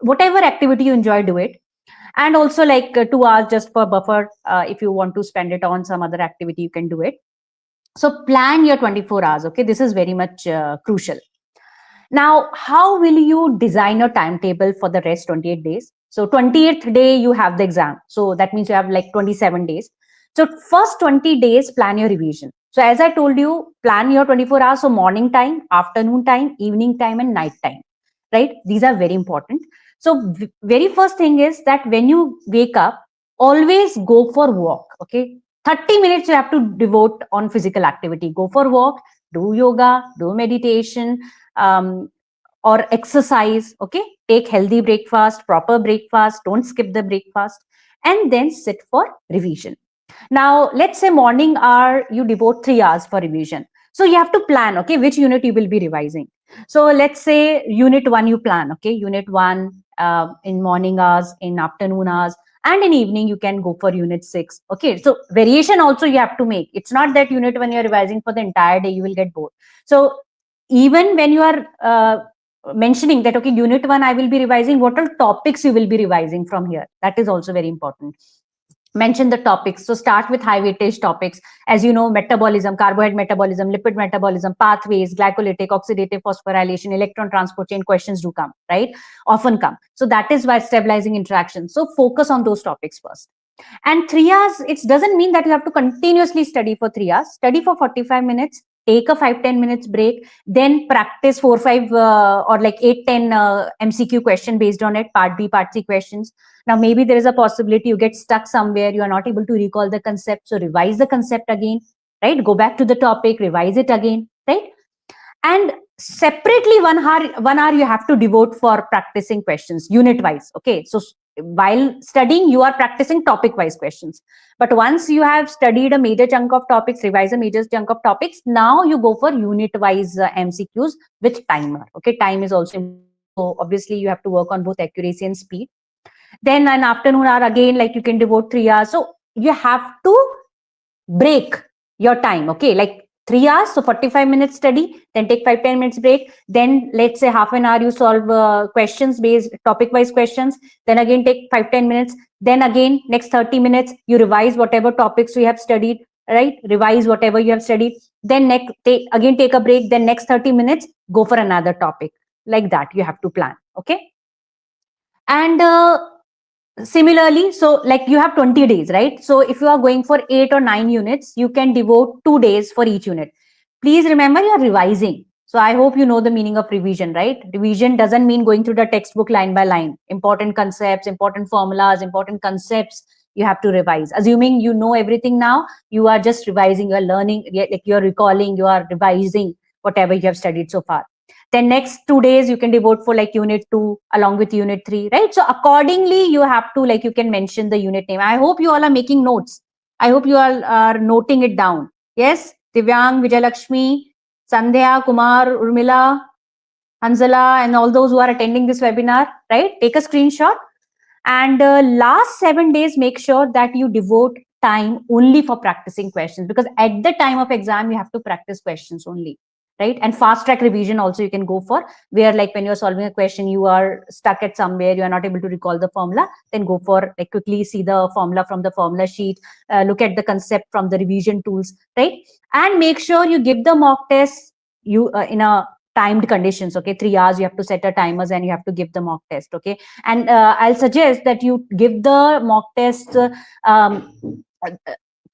whatever activity you enjoy, do it. And also, like, 2 hours just for buffer, if you want to spend it on some other activity, you can do it. So plan your 24 hours. Okay, this is very much crucial. Now, how will you design your timetable for the rest 28 days? So 28th day you have the exam, so that means you have like 27 days. So first 20 days, plan your revision. So as I told you, plan your 24 hours. So morning time, afternoon time, evening time, and night time, right? These are very important. So very first thing is that when you wake up, always go for walk. Okay, 30 minutes you have to devote on physical activity. Go for walk, do yoga, do meditation, or exercise. Okay, take healthy breakfast, proper breakfast, don't skip the breakfast, and then sit for revision. Now, let's say morning hour, you devote 3 hours for revision. So you have to plan, okay, which unit you will be revising. So let's say unit 1 you plan, okay, unit 1 in morning hours, in afternoon hours, and in evening you can go for unit 6. Okay, so variation also you have to make. It's not that unit 1 you're revising for the entire day, you will get bored. So even when you are mentioning that, okay, unit 1 I will be revising, what are topics you will be revising from here, that is also very important. Mention the topics. So start with high weightage topics. As you know, metabolism, carbohydrate metabolism, lipid metabolism, pathways, glycolytic, oxidative phosphorylation, electron transport chain questions do come, right? Often come. So that is why stabilizing interaction. So focus on those topics first. And 3 hours, it doesn't mean that you have to continuously study for 3 hours. Study for 45 minutes, take a 5-10 minutes break, then practice 4-5 or like 8-10 MCQ question based on it, part B, part C questions. Now, maybe there is a possibility you get stuck somewhere, you are not able to recall the concept. So revise the concept again, right? Go back to the topic, revise it again, right? And separately 1 hour you have to devote for practicing questions unit wise. Okay, so while studying you are practicing topic wise questions, but once you have studied a major chunk of topics, revise a major chunk of topics, now you go for unit wise MCQs with timer. Okay, time is also important. So obviously you have to work on both accuracy and speed. Then an afternoon hour again, like you can devote 3 hours. So you have to break your time. Okay, like 3 hours, so 45 minutes study, then take 5-10 minutes break, then let's say half an hour you solve questions based topic wise questions, then again take 5-10 minutes, then again next 30 minutes you revise whatever topics you have studied, right? Revise whatever you have studied, then next take a break, then next 30 minutes go for another topic. Like that you have to plan. Okay, and similarly, so like you have 20 days, right? So if you are going for 8 or 9 units, you can devote 2 days for each unit. Please remember, you're revising. So I hope you know the meaning of revision, right? Revision doesn't mean going through the textbook line by line. Important concepts, important formulas, important concepts you have to revise. Assuming you know everything now, you are just revising, you're learning, like you're recalling, you are revising whatever you have studied so far. Then next 2 days you can devote for like unit 2 along with unit 3, right? So accordingly you have to, like, you can mention the unit name. I hope you all are making notes. I hope you all are noting it down. Yes, Divyang, Vijayalakshmi, Sandhya, Kumar, Urmila, Hanzala, and all those who are attending this webinar, right? Take a screenshot. And last 7 days, make sure that you devote time only for practicing questions, because at the time of exam you have to practice questions only, right? And fast track revision also you can go for, where like when you're solving a question you are stuck at somewhere, you are not able to recall the formula, then go for like quickly see the formula from the formula sheet, look at the concept from the revision tools, right? And make sure you give the mock test you in a timed conditions. Okay, 3 hours you have to set a timers and you have to give the mock test. Okay, and I'll suggest that you give the mock test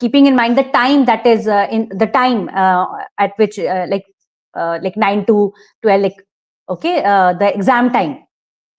keeping in mind the time, that is in the time at which like like 9 to 12, like, okay, the exam time,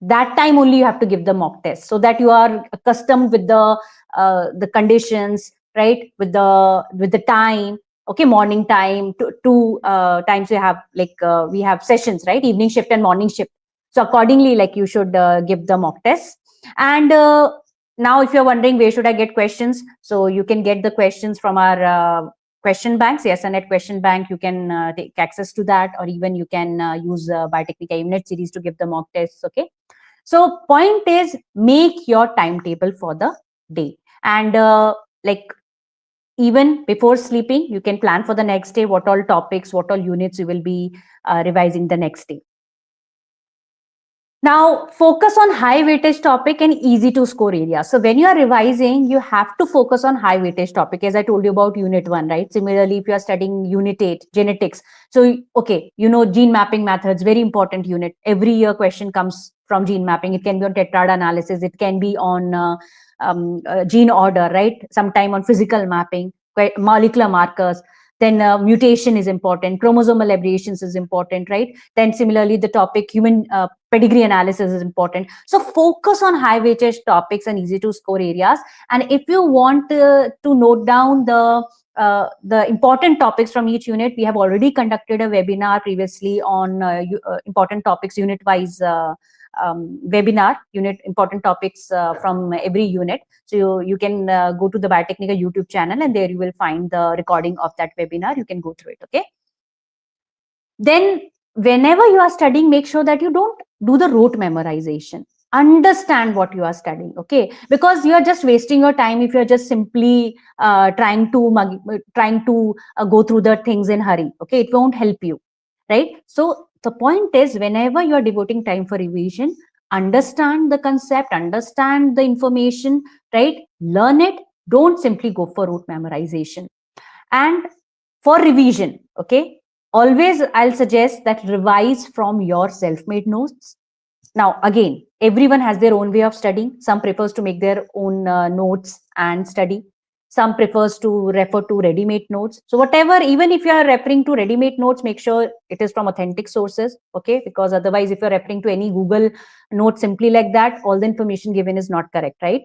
that time only you have to give the mock test, so that you are accustomed with the conditions, right, with the time. Okay, morning time, two times you have, like, we have sessions, right, evening shift and morning shift. So accordingly, like, you should give the mock test. And now if you're wondering where should I get questions, so you can get the questions from our question bank, CSIR NET question bank. You can take access to that, or even you can use Biotechnica Unit series to give the mock tests. Okay, so point is, make your timetable for the day. And like, even before sleeping, you can plan for the next day, what all topics, what all units you will be revising the next day. Now, focus on high weightage topic and easy to score areas. So when you are revising, you have to focus on high weightage topic, as I told you about unit 1, right? Similarly, if you are studying unit 8, genetics. So, okay, you know, gene mapping methods, very important unit. Every year question comes from gene mapping. It can be on tetrad analysis. It can be on gene order, right? Sometime on physical mapping, molecular markers. Then mutation is important, chromosomal aberrations is important, right? Then similarly, the topic human pedigree analysis is important. So focus on high weightage topics and easy to score areas. And if you want to note down the important topics from each unit, we have already conducted a webinar previously on important topics unit wise webinar, unit important topics from every unit. So you can go to the Biotechnica YouTube channel, and there you will find the recording of that webinar. You can go through it. Okay. Then whenever you are studying, make sure that you don't do the rote memorization. Understand what you are studying. Okay, because you are just wasting your time if you are just simply trying to go through the things in hurry. Okay, it won't help you, right? So the point is, whenever you are devoting time for revision, understand the concept, understand the information, right? Learn it. Don't simply go for rote memorization. And for revision, okay, always I'll suggest that revise from your self-made notes. Now, again, everyone has their own way of studying. Some prefers to make their own notes and study. Some prefers to refer to ready-made notes. So whatever, even if you are referring to ready-made notes, make sure it is from authentic sources, okay? Because otherwise, if you're referring to any Google note simply like that, all the information given is not correct, right?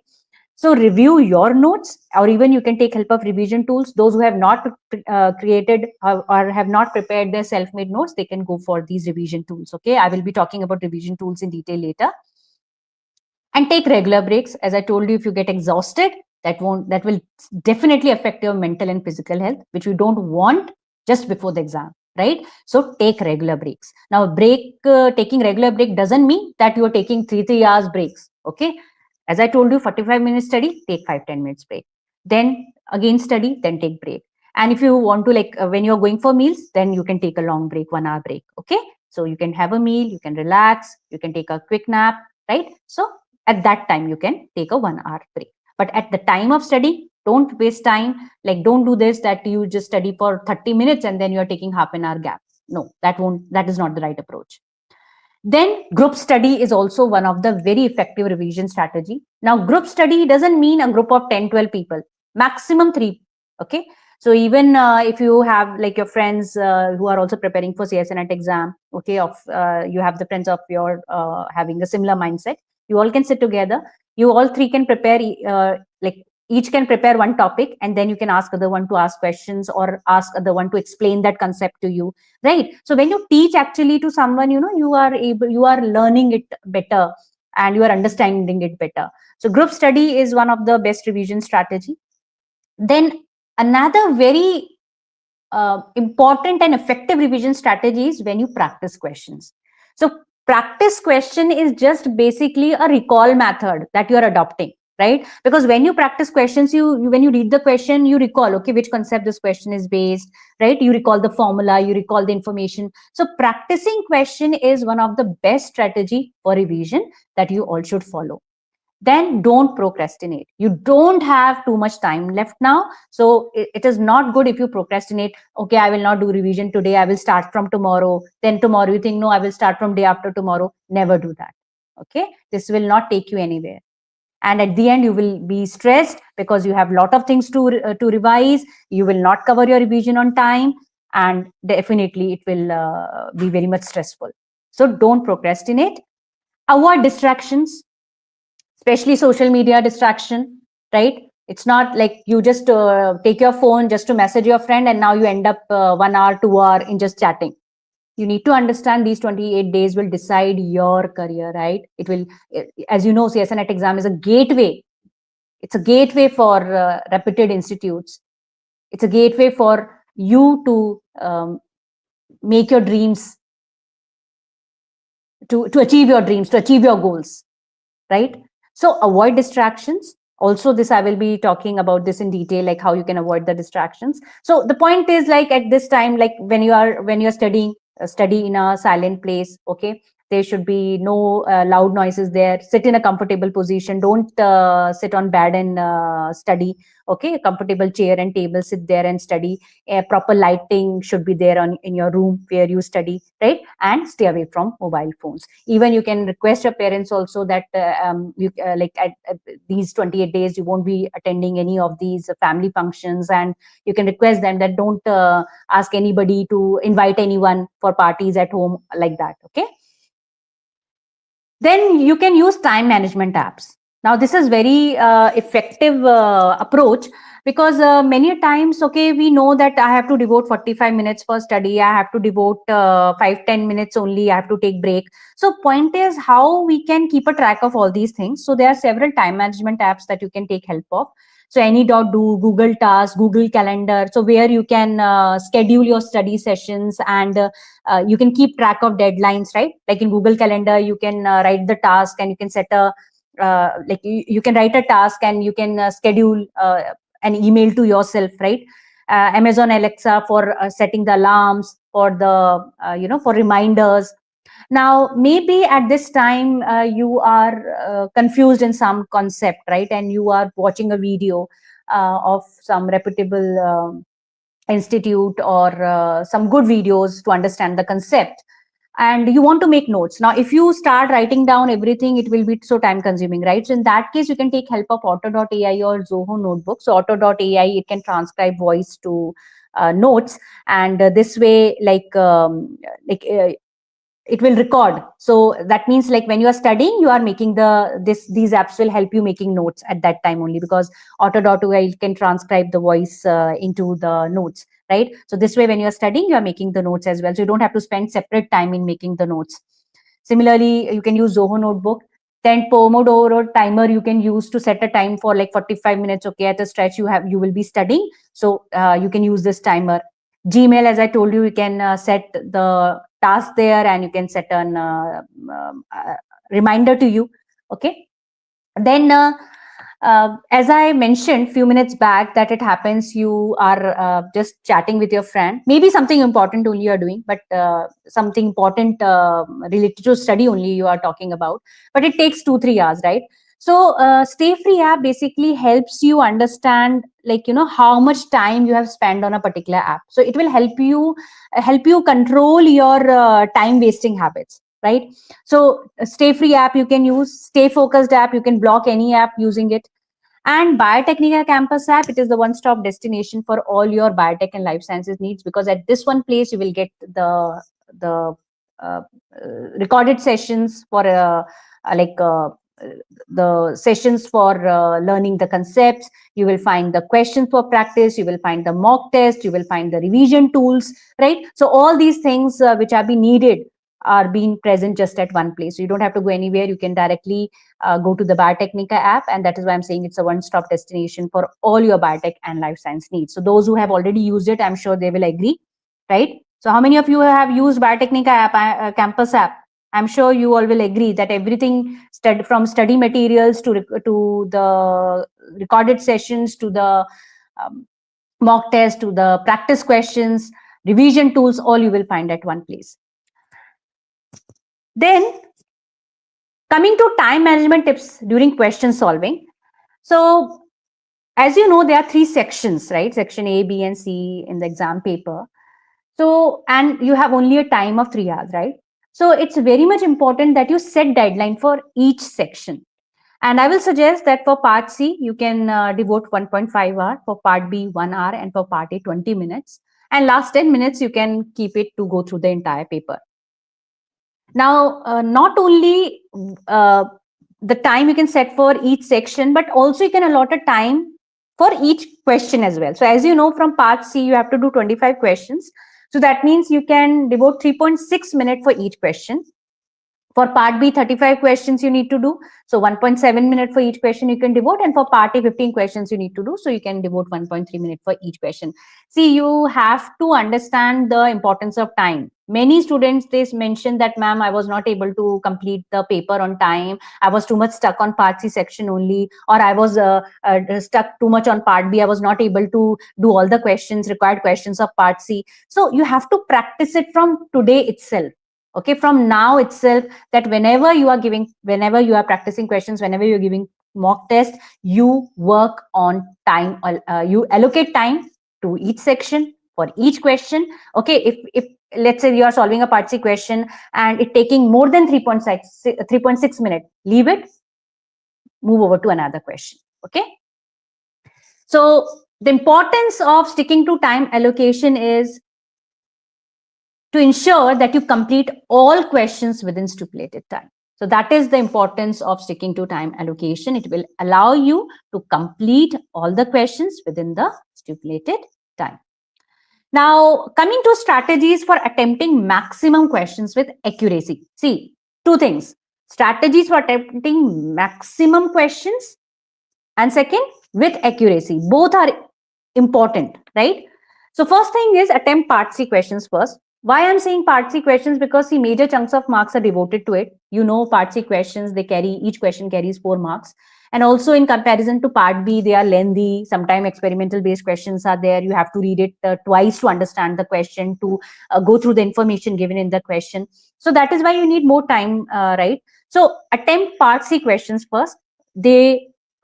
So review your notes, or even you can take help of revision tools. Those who have not created or have not prepared their self-made notes, they can go for these revision tools. Okay, I will be talking about revision tools in detail later. And take regular breaks. As I told you, if you get exhausted, that will definitely affect your mental and physical health, which we don't want just before the exam, right? So take regular breaks. Now, taking regular break doesn't mean that you are taking 3 hours breaks. Okay, as I told you, 45 minutes study, take 5-10 minutes break. Then again study, then take break. And if you want to, like, when you're going for meals, then you can take a long break, 1 hour break. Okay, so you can have a meal, you can relax, you can take a quick nap, right? So at that time, you can take a 1 hour break. But at the time of study, don't waste time. Like, don't do this that you just study for 30 minutes and then you're taking half an hour gap. No, that is not the right approach. Then group study is also one of the very effective revision strategy. Now, group study doesn't mean a group of 10, 12 people, maximum 3. Okay. So even if you have like your friends who are also preparing for CSIR NET exam, okay, you have the friends of your having a similar mindset, you all can sit together. You all 3 can prepare, like each can prepare one topic, and then you can ask other one to ask questions or ask other one to explain that concept to you, right? So when you teach actually to someone, you are learning it better and you are understanding it better. So group study is one of the best revision strategy. Then another very important and effective revision strategy is when you practice questions. So practice question is just basically a recall method that you are adopting, right? Because when you practice questions, when you read the question, you recall, okay, which concept this question is based, right? You recall the formula, you recall the information. So practicing question is one of the best strategy for revision that you all should follow. Then don't procrastinate. You don't have too much time left now. So it is not good if you procrastinate. Okay, I will not do revision today. I will start from tomorrow. Then tomorrow you think, no, I will start from day after tomorrow. Never do that. Okay, this will not take you anywhere. And at the end, you will be stressed because you have a lot of things to revise. You will not cover your revision on time. and definitely it will be very much stressful. So don't procrastinate. Avoid distractions, especially social media distraction, right? It's not like you just take your phone just to message your friend and now you end up 1 hour, 2 hour in just chatting. You need to understand these 28 days will decide your career, right? It will, as you know, CSIR NET exam is a gateway. It's a gateway for reputed institutes. It's a gateway for you to make your dreams, to achieve your dreams, to achieve your goals, right? So avoid distractions. Also, this I will be talking about this in detail, like how you can avoid the distractions. So the point is, like at this time, like when you're studying, study in a silent place. Okay, there should be no loud noises there. Sit in a comfortable position. Don't sit on bed and study. Okay, a comfortable chair and table, sit there and study. Proper lighting should be there in your room where you study, right? And stay away from mobile phones. Even you can request your parents also that you like at these 28 days you won't be attending any of these family functions, and you can request them that don't ask anybody to invite anyone for parties at home like that. Okay, then you can use time management apps. Now this is very effective approach, because many times, okay, we know that I have to devote 45 minutes for study, I have to devote 5-10 minutes only, I have to take break. So point is how we can keep a track of all these things. So there are several time management apps that you can take help of. So any.do, Google Tasks, Google Calendar, so where you can schedule your study sessions, and you can keep track of deadlines, right? Like in Google Calendar, you can write the task and you can set a like you can write a task and you can schedule an email to yourself, right? Amazon Alexa for setting the alarms, for the for reminders. Now maybe at this time you are confused in some concept, right? And you are watching a video of some reputable institute, or some good videos to understand the concept, and you want to make notes. Now if you start writing down everything, it will be so time consuming, right? So in that case, you can take help of auto.ai or Zoho notebook. So auto.ai, it can transcribe voice to notes, and this way, it will record. So that means, like when you are studying, you are making these apps will help you making notes at that time only, because auto.ai can transcribe the voice into the notes, right? So this way, when you are studying, you are making the notes as well, so you don't have to spend separate time in making the notes. Similarly, you can use Zoho notebook. Then Pomodoro timer you can use to set a time for like 45 minutes. Okay, at a stretch you will be studying, so you can use this timer. Gmail, as I told you, you can set the task there, and you can set an reminder to you. Okay, then as I mentioned few minutes back, that it happens you are just chatting with your friend, maybe something important only you are doing, but something important related to study only you are talking about, but it takes 2-3 hours, right? So Stay Free app basically helps you understand, like how much time you have spent on a particular app. So it will help you control your time wasting habits, right? So Stay Free app you can use, Stay Focused app you can block any app using it, and Biotechnica Campus app, it is the one-stop destination for all your biotech and life sciences needs, because at this one place you will get the uh, recorded sessions for like the sessions for learning the concepts. You will find the questions for practice, you will find the mock test, you will find the revision tools, right? So all these things which are being needed are being present just at one place. So you don't have to go anywhere. You can directly go to the Biotechnica app, and that is why I'm saying it's a one-stop destination for all your biotech and life science needs. So those who have already used it, I'm sure they will agree, right? So how many of you have used Biotechnica app, campus app? I'm sure you all will agree that everything from study materials to the recorded sessions to the mock test to the practice questions, revision tools, all you will find at one place. Then coming to time management tips during question solving. So as you know, there are 3 sections, right? Section A, B, and C in the exam paper. So, and you have only a time of 3 hours, right? So it's very much important that you set deadline for each section. And I will suggest that for part C, you can devote 1.5 hour, for part B, 1 hour, and for part A, 20 minutes. And last 10 minutes, you can keep it to go through the entire paper. Now, not only the time you can set for each section, but also you can allot a time for each question as well. So as you know, from part C, you have to do 25 questions. So that means you can devote 3.6 minutes for each question. For part B, 35 questions you need to do. So 1.7 minutes for each question you can devote. And for part A, 15 questions you need to do. So you can devote 1.3 minutes for each question. See, you have to understand the importance of time. Many students, they mention that, ma'am, I was not able to complete the paper on time. I was too much stuck on part C section only, or I was stuck too much on part B. I was not able to do all the questions, required questions of part C. So you have to practice it from today itself. Okay, from now itself, that whenever you are practicing questions, whenever you're giving mock test, you work on time, you allocate time to each section for each question. Okay, if let's say you are solving a part C question and it taking more than 3.6 minutes, leave it, move over to another question. Okay, so the importance of sticking to time allocation is to ensure that you complete all questions within stipulated time. So that is the importance of sticking to time allocation. It will allow you to complete all the questions within the stipulated time. Now, coming to strategies for attempting maximum questions with accuracy. See, two things: strategies for attempting maximum questions, and second, with accuracy. Both are important, right? So first thing is attempt part C questions first. Why I'm saying part C questions? Because see, major chunks of marks are devoted to it. You know, part C questions, each question carries 4 marks. And also in comparison to part B, they are lengthy. Sometimes experimental based questions are there. You have to read it twice to understand the question, to go through the information given in the question. So that is why you need more time, right? So attempt part C questions first.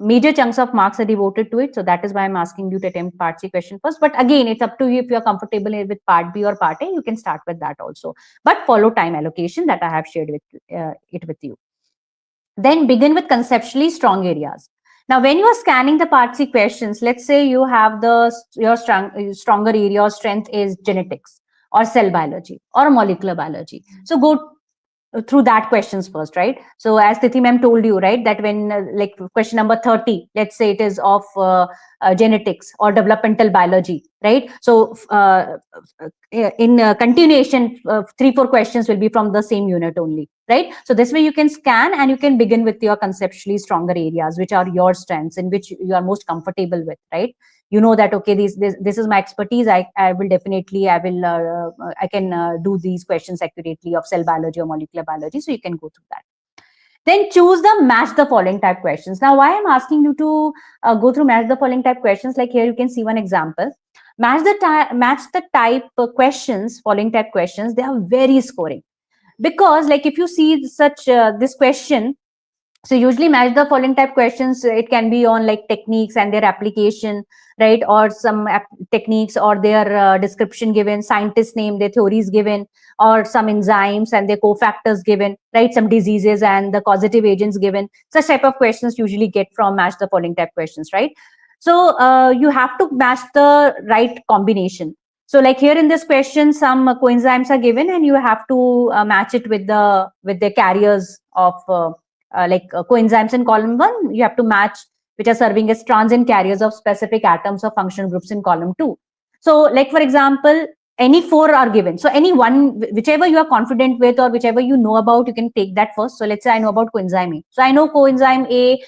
Major chunks of marks are devoted to it. So that is why I'm asking you to attempt part C question first. But again, it's up to you. If you're comfortable with part B or part A, you can start with that also. But follow time allocation that I have shared with you. Then begin with conceptually strong areas. Now, when you are scanning the part C questions, let's say you have your stronger area or strength is genetics or cell biology or molecular biology. So go through that questions first, right? So as Tithi ma'am told you, right, that when like question number 30, let's say it is of genetics or developmental biology, right? So in continuation, 3-4 questions will be from the same unit only, right? So this way you can scan and you can begin with your conceptually stronger areas, which are your strengths in which you are most comfortable with, right? You know that, okay, this is my expertise. I can do these questions accurately of cell biology or molecular biology. So you can go through that. Then choose the match the following type questions. Now, why I'm asking you to go through match the following type questions, like here you can see one example. Match the type questions, following type questions, they are very scoring. Because like if you see such this question, so usually match the following type questions, it can be on like techniques and their application, right? Or some techniques or their description given, scientist name, their theories given, or some enzymes and their cofactors given, right? Some diseases and the causative agents given. Such type of questions usually get from match the following type questions, right? So you have to match the right combination. So like here in this question, some coenzymes are given and you have to match it with the carriers of coenzymes in column 1, you have to match which are serving as transient carriers of specific atoms or functional groups in column 2. So like for example, any 4 are given. So any one, whichever you are confident with or whichever you know about, you can take that first. So let's say I know about coenzyme A. So I know coenzyme A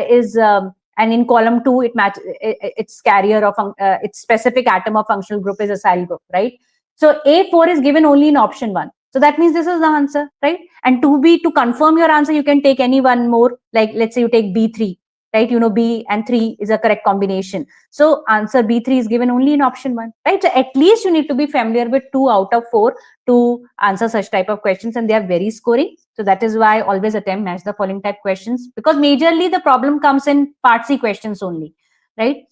is and in column 2 it matches its carrier of its specific atom or functional group is acyl group, right? So A4 is given only in option 1. So that means this is the answer, right? And to confirm your answer, you can take any one more. Like let's say you take B3, right? You know B and 3 is a correct combination. So answer B3 is given only in option 1, right? So at least you need to be familiar with 2 out of 4 to answer such type of questions, and they are very scoring. So that is why always attempt match the following type questions, because majorly the problem comes in part C questions only, right?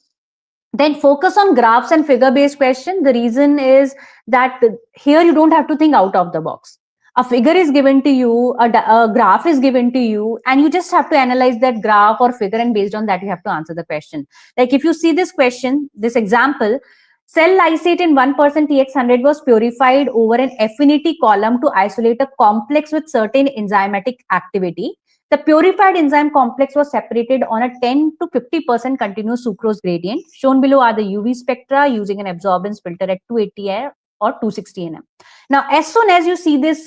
Then focus on graphs and figure-based question. The reason is that here you don't have to think out of the box. A figure is given to you, a graph is given to you, and you just have to analyze that graph or figure, and based on that, you have to answer the question. Like if you see this question, this example, Cell lysate in 1% TX100 was purified over an affinity column to isolate a complex with certain enzymatic activity. The purified enzyme complex was separated on a 10 to 50% continuous sucrose gradient. Shown below are the UV spectra using an absorbance filter at 280 or 260 nm. Now, as soon as you see this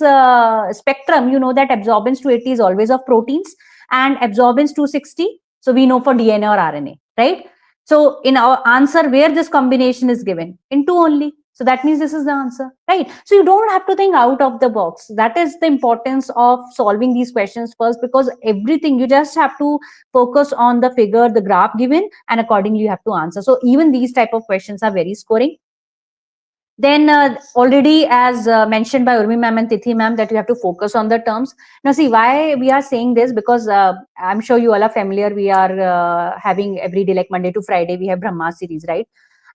spectrum, you know that absorbance 280 is always of proteins and absorbance 260. So we know for DNA or RNA, right? So in our answer, where this combination is given? In 2 only. So that means this is the answer, right? So you don't have to think out of the box. That is the importance of solving these questions first, because everything, you just have to focus on the figure, the graph given, and accordingly you have to answer. So even these type of questions are very scoring. Then already as mentioned by Urmi ma'am and Tithi ma'am, that you have to focus on the terms. Now see why we are saying this, because I'm sure you all are familiar, we are having every day like Monday to Friday, we have Brahma series, right?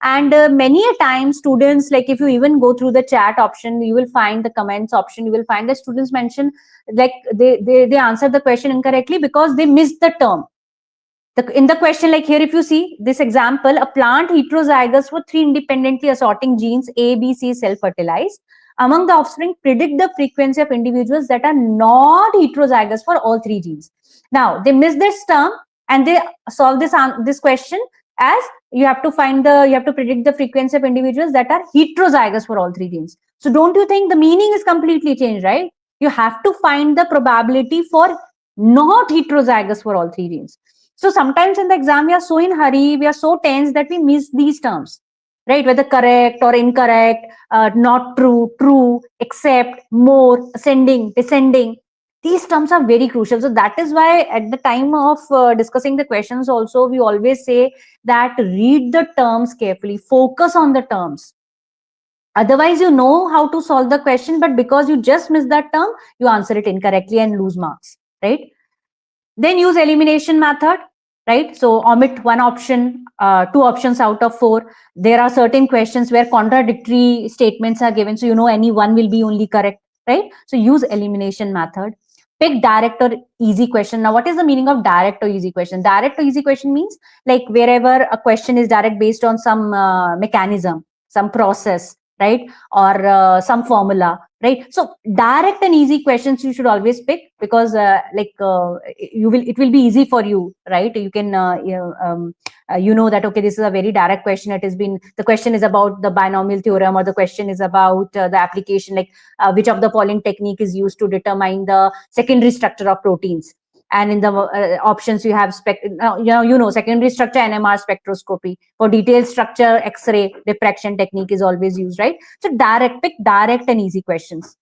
And many a time students, like if you even go through the chat option, you will find the comments option, you will find that students mention like they answered the question incorrectly because they missed the term. In the question, like here, if you see this example, a plant heterozygous for 3 independently assorting genes A, B, C self-fertilized. Among the offspring, predict the frequency of individuals that are not heterozygous for all 3 genes. Now, they miss this term and they solve this question as you have to predict the frequency of individuals that are heterozygous for all 3 genes. So don't you think the meaning is completely changed, right? You have to find the probability for not heterozygous for all 3 genes. So sometimes in the exam, we are so in hurry, we are so tense that we miss these terms, right? Whether correct or incorrect, not true, true, except, more, ascending, descending. These terms are very crucial. So that is why at the time of discussing the questions also, we always say that read the terms carefully, focus on the terms. Otherwise, you know how to solve the question, but because you just miss that term, you answer it incorrectly and lose marks, right? Then use elimination method, right? So omit one option, 2 options out of 4. There are certain questions where contradictory statements are given, so you know any one will be only correct, right? So use elimination method. Pick direct or easy question. Now, what is the meaning of direct or easy question? Direct or easy question means like wherever a question is direct based on some mechanism, some process, right? Or some formula, right? So direct and easy questions you should always pick, because it will be easy for you, right? You can you know that okay, this is a very direct question. The question is about the binomial theorem, or the question is about the application, like which of the following technique is used to determine the secondary structure of proteins. And in the options you have secondary structure, NMR spectroscopy. For detailed structure, X-ray diffraction technique is always used, right? So pick direct and easy questions.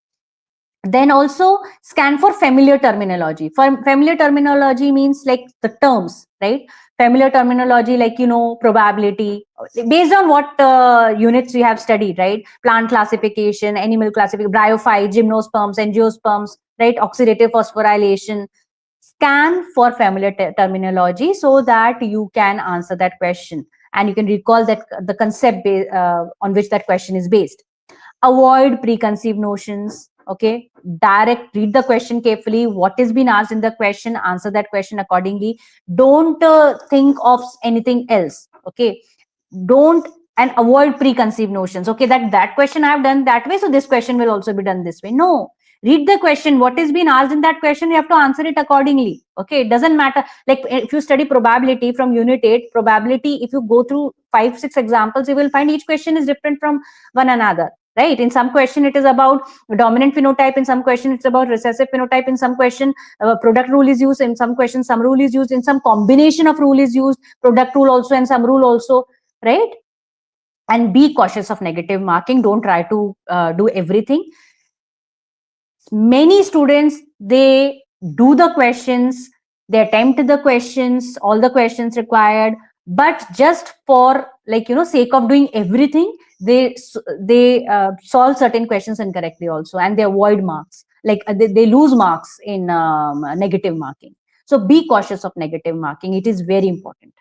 Then also scan for familiar terminology. For familiar terminology means like the terms, right? Familiar terminology like, probability, based on what units you have studied, right? Plant classification, animal classification, bryophyte, gymnosperms, angiosperms, right? Oxidative phosphorylation. Scan for familiar terminology so that you can answer that question and you can recall that the concept on which that question is based. Avoid preconceived notions. Okay, read the question carefully, what is being asked in the question, answer that question accordingly. Don't think of anything else. Okay, don't, and avoid preconceived notions. Okay, that question I have done that way, so this question will also be done this way. No, read the question, what is being asked in that question, you have to answer it accordingly. Okay, it doesn't matter, like if you study probability from unit 8, probability, if you go through 5-6 examples, you will find each question is different from one another, right? In some question it is about dominant phenotype, in some question it's about recessive phenotype, in some question product rule is used, in some question some rule is used, in some combination of rule is used, product rule also and some rule also, right? And be cautious of negative marking. Don't try to do everything. Many students, they do the questions, they attempt the questions, all the questions required, but just for sake of doing everything, they solve certain questions incorrectly also, and they avoid marks, they lose marks in negative marking. So be cautious of negative marking, it is very important.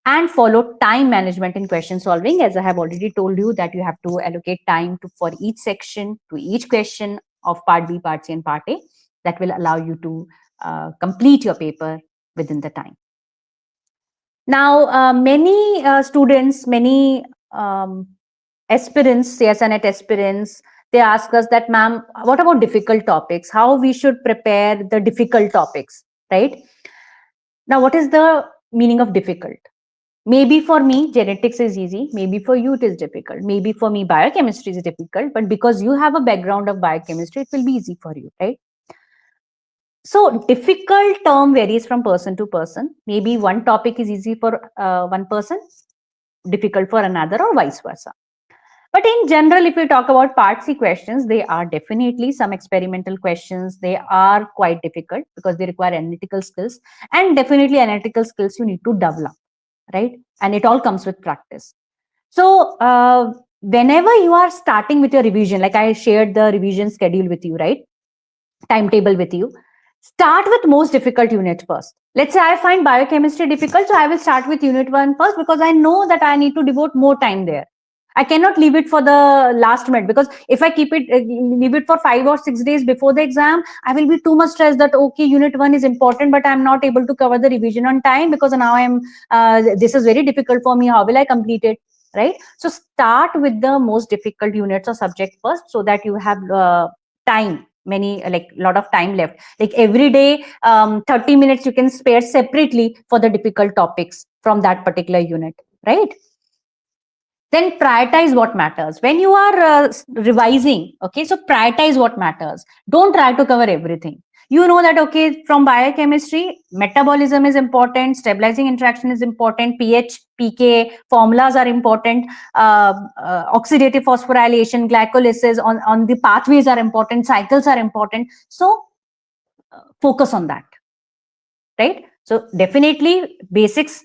And follow time management in question solving. As I have already told you that you have to allocate time for each section, to each question of part B, part C and part A. That will allow you to complete your paper within the time. Now, many students, many aspirants, CSIR NET aspirants, they ask us that, ma'am, what about difficult topics? How we should prepare the difficult topics, right? Now, what is the meaning of difficult? Maybe for me, genetics is easy. Maybe for you, it is difficult. Maybe for me, biochemistry is difficult. But because you have a background of biochemistry, it will be easy for you, right? So difficult term varies from person to person. Maybe one topic is easy for one person, difficult for another, or vice versa. But in general, if we talk about Part C questions, they are definitely some experimental questions. They are quite difficult because they require analytical skills, and definitely analytical skills you need to develop, right? And it all comes with practice. So whenever you are starting with your revision, like I shared the revision schedule with you, right? Timetable with you. Start with most difficult unit first. Let's say I find biochemistry difficult, so I will start with unit 1 first because I know that I need to devote more time there. I cannot leave it for the last minute, because if I leave it for 5 or 6 days before the exam, I will be too much stressed that okay, unit 1 is important, but I'm not able to cover the revision on time because now this is very difficult for me. How will I complete it? Right? So start with the most difficult units or subject first, so that you have time, like lot of time left. Like every day, 30 minutes you can spare separately for the difficult topics from that particular unit, right? Then prioritize what matters when you are revising. Okay, so prioritize what matters. Don't try to cover everything. You know that, okay, from biochemistry, metabolism is important, stabilizing interaction is important, pH, pK, formulas are important, oxidative phosphorylation, glycolysis on the pathways are important, cycles are important. So focus on that, right? So definitely basics,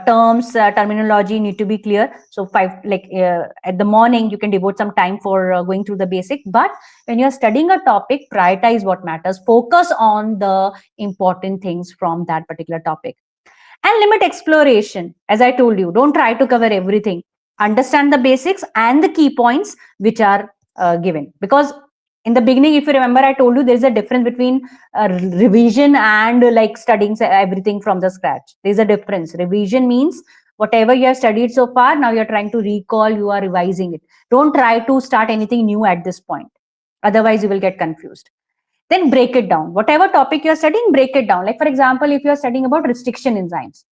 terms, terminology need to be clear. So at the morning, you can devote some time for going through the basic. But when you're studying a topic, prioritize what matters. Focus on the important things from that particular topic. And limit exploration. As I told you, don't try to cover everything. Understand the basics and the key points which are given. Because in the beginning, if you remember, I told you there is a difference between revision and like studying everything from the scratch. There's a difference. Revision means whatever you have studied so far, now you're trying to recall, you are revising it. Don't try to start anything new at this point. Otherwise, you will get confused. Then break it down. Whatever topic you're studying, break it down. Like for example, if you're studying about restriction enzymes.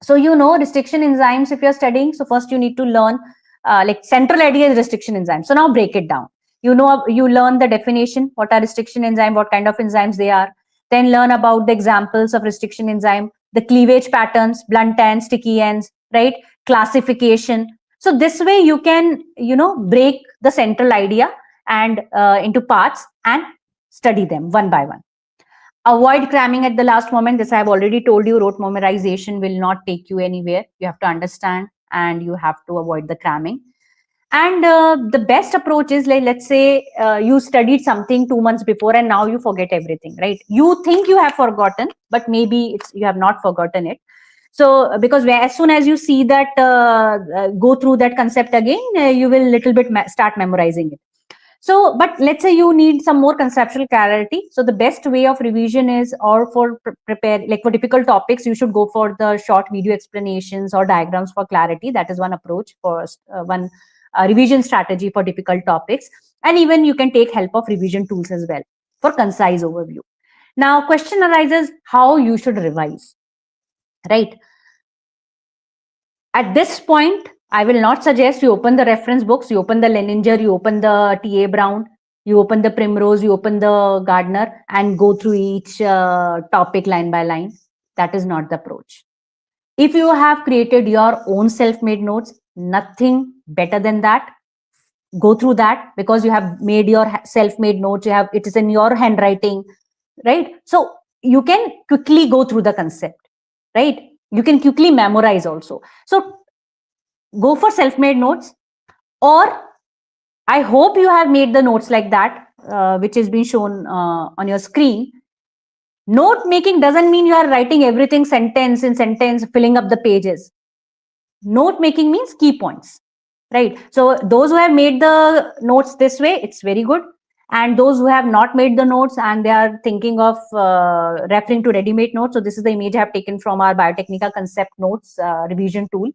So restriction enzymes, if you're studying, so first you need to learn like central idea is restriction enzymes. So now break it down. You learn the definition, what are restriction enzyme, what kind of enzymes they are. Then learn about the examples of restriction enzyme, the cleavage patterns, blunt ends, sticky ends, right? Classification. So this way you can, break the central idea and into parts and study them one by one. Avoid cramming at the last moment. This I have already told you, rote memorization will not take you anywhere. You have to understand and you have to avoid the cramming. And the best approach is, like, let's say you studied something 2 months before and now you forget everything, right? You think you have forgotten, but maybe you have not forgotten it. So because as soon as you see that, go through that concept again, you will little bit start memorizing it. So, but let's say you need some more conceptual clarity. So the best way of revision is, or for prepare, like for difficult topics, you should go for the short video explanations or diagrams for clarity. That is one approach for one revision strategy for difficult topics. And even you can take help of revision tools as well for concise overview. Now, question arises how you should revise, right? At this point, I will not suggest you open the reference books, you open the Leninger, you open the T.A. Brown, you open the Primrose, you open the Gardner and go through each topic line by line. That is not the approach. If you have created your own self-made notes, nothing better than that. Go through that because you have made your self-made notes. It is in your handwriting, right? So you can quickly go through the concept, right? You can quickly memorize also. So go for self-made notes, or I hope you have made the notes like that, which is being shown on your screen. Note making doesn't mean you are writing everything sentence in sentence, filling up the pages. Note making means key points, right? So those who have made the notes this way, it's very good. And those who have not made the notes and they are thinking of referring to ready-made notes. So this is the image I have taken from our Biotechnica Koncept notes revision tool,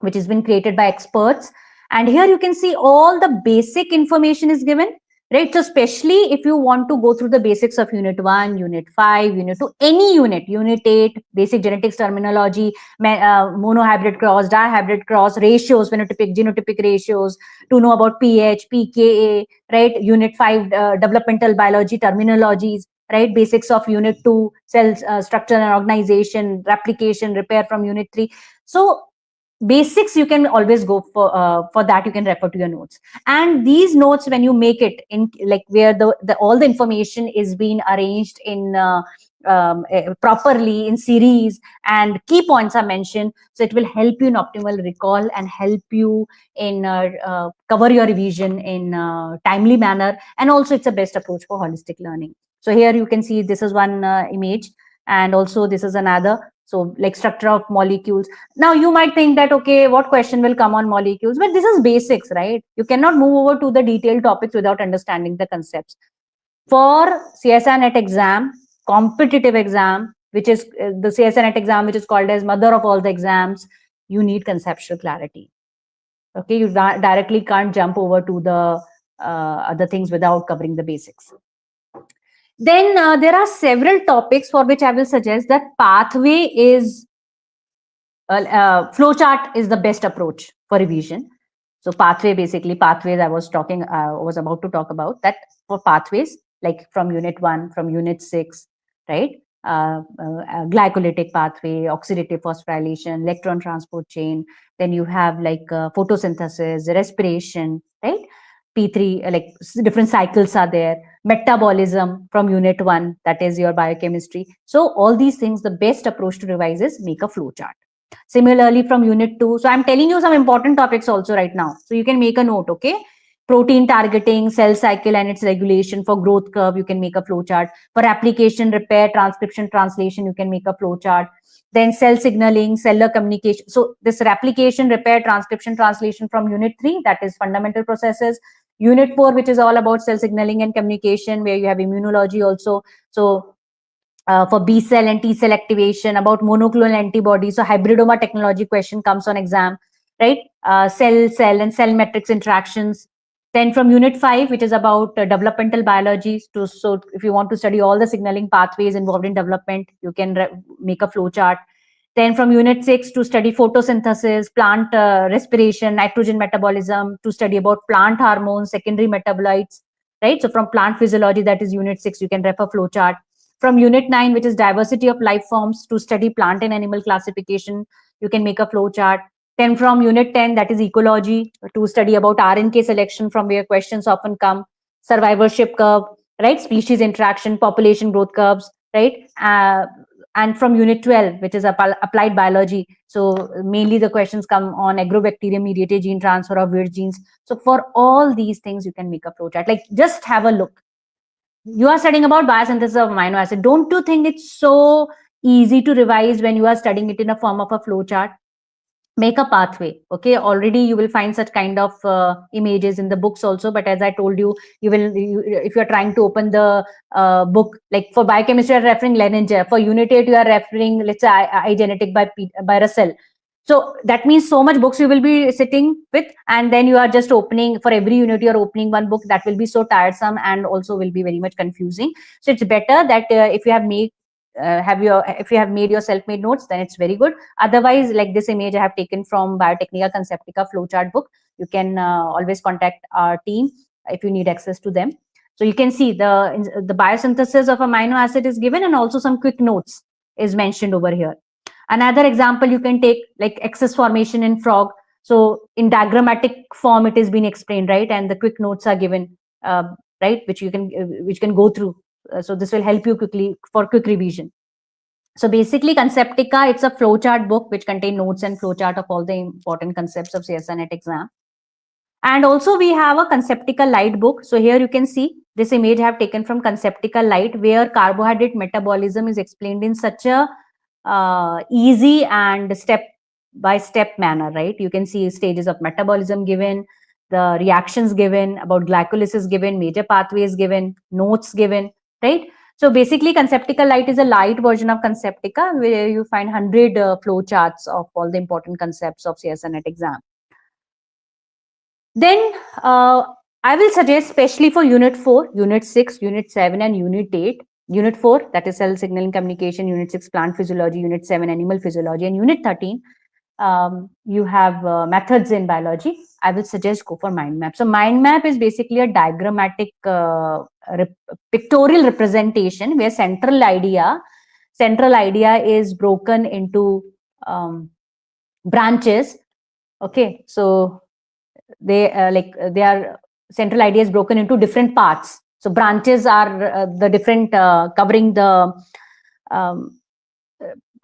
which has been created by experts. And here you can see all the basic information is given, right? So especially if you want to go through the basics of unit 1, unit 5, unit 2, any unit 8, basic genetics terminology, monohybrid cross, dihybrid cross, ratios, phenotypic, genotypic ratios, to know about pH, pKa, right? Unit 5, developmental biology terminologies, right? Basics of unit 2, cell structure and organization, replication, repair from unit 3. So basics you can always go for that. You can refer to your notes, and these notes, when you make it in, like where the all the information is being arranged in properly in series, and key points are mentioned, so it will help you in optimal recall and help you in cover your revision in timely manner. And also it's a best approach for holistic learning. So here you can see this is one image, and also this is another. So like structure of molecules. Now you might think that, okay, what question will come on molecules? But this is basics, right? You cannot move over to the detailed topics without understanding the concepts. For CSIR NET exam, competitive exam, which is the CSIR NET exam, which is called as mother of all the exams, you need conceptual clarity. Okay, you directly can't jump over to the other things without covering the basics. Then there are several topics for which I will suggest that pathway is flowchart is the best approach for revision. So pathway, basically pathways I was about to talk about that. For pathways, like from unit 1, from unit 6, right? Glycolytic pathway, oxidative phosphorylation, electron transport chain. Then you have like photosynthesis, respiration, right? P3, like different cycles are there. Metabolism from unit 1, that is your biochemistry. So all these things, the best approach to revise is make a flowchart. Similarly, from unit 2, so I'm telling you some important topics also right now, so you can make a note. Okay, protein targeting, cell cycle and its regulation. For growth curve, you can make a flowchart. For application, repair, transcription, translation, you can make a flowchart. Then cell signaling, cellular communication. So this replication, repair, transcription, translation from unit 3, that is fundamental processes. Unit 4, which is all about cell signaling and communication, where you have immunology also. So for B cell and T cell activation, about monoclonal antibodies. So hybridoma technology question comes on exam, right? Cell and cell matrix interactions. Then from unit 5, which is about developmental biology. So if you want to study all the signaling pathways involved in development, you can make a flow chart. Then from unit 6 to study photosynthesis, plant respiration, nitrogen metabolism, to study about plant hormones, secondary metabolites, right? So from plant physiology, that is unit 6, you can refer flow chart. From unit 9, which is diversity of life forms, to study plant and animal classification, you can make a flow chart. Then from unit 10, that is ecology, to study about RNK selection, from where questions often come. Survivorship curve, right? Species interaction, population growth curves, right? And from unit 12, which is applied biology, so mainly the questions come on agrobacterium mediated gene transfer of weird genes. So for all these things, you can make a flow chart. Like, just have a look. You are studying about biosynthesis of amino acid. Don't you think it's so easy to revise when you are studying it in a form of a flow chart? Make a pathway. Okay, already you will find such kind of images in the books also, but as I told you, if you are trying to open the book, like for biochemistry you are referring Leninger, for unit 8 you are referring, let's say, iGenetic by Russell. So that means so much books you will be sitting with, and then you are just opening, for every unit you are opening one book. That will be so tiresome and also will be very much confusing. So it's better that if you have made your self-made notes, then it's very good. Otherwise, like this image I have taken from Biotechnica Konceptika flowchart book. You can always contact our team if you need access to them. So you can see the biosynthesis of amino acid is given, and also some quick notes is mentioned over here. Another example you can take, like excess formation in frog. So in diagrammatic form it is being explained, right? And the quick notes are given, right, which can go through. So this will help you quickly for quick revision. So basically, Konceptika, it's a flowchart book which contain notes and flowchart of all the important concepts of CSIR NET exam. And also we have a Konceptika Lite book. So here you can see this image I have taken from Konceptika Lite, where carbohydrate metabolism is explained in such a easy and step-by-step manner, right? You can see stages of metabolism given, the reactions given, about glycolysis given, major pathways given, notes given, right? So basically, Konceptika Lite is a light version of Konceptika, where you find 100 flow charts of all the important concepts of CSIR NET exam. Then I will suggest, especially for Unit 4, Unit 6, Unit 7, and Unit 8. Unit 4, that is cell signaling communication. Unit 6, plant physiology. Unit 7, animal physiology. And Unit 13, you have methods in biology. I will suggest go for mind map. So mind map is basically a diagrammatic pictorial representation where central idea is broken into branches. Okay, so they are central idea is broken into different parts. So branches are the different covering um,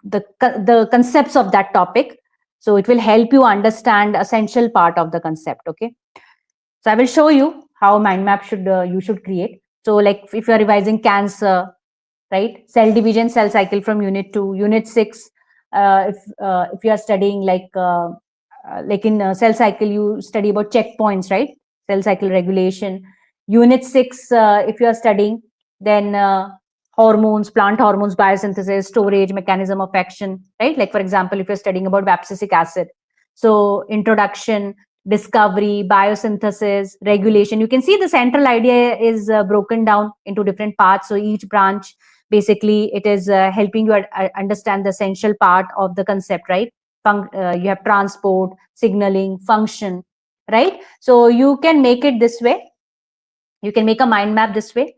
the concepts of that topic. So it will help you understand essential part of the concept. Okay, so I will show you how mind map should you should create. So like if you are revising cancer, right, cell division, cell cycle from Unit 2, Unit 6, if you are studying like in cell cycle, you study about checkpoints, right, cell cycle regulation. Unit 6, if you are studying, then hormones, plant hormones, biosynthesis, storage, mechanism of action, right, like for example, if you're studying about abscisic acid, so introduction, discovery, biosynthesis, regulation. You can see the central idea is broken down into different parts. So each branch, basically, it is helping you understand the essential part of the concept, right? You have transport, signaling, function, right? So you can make it this way. You can make a mind map this way.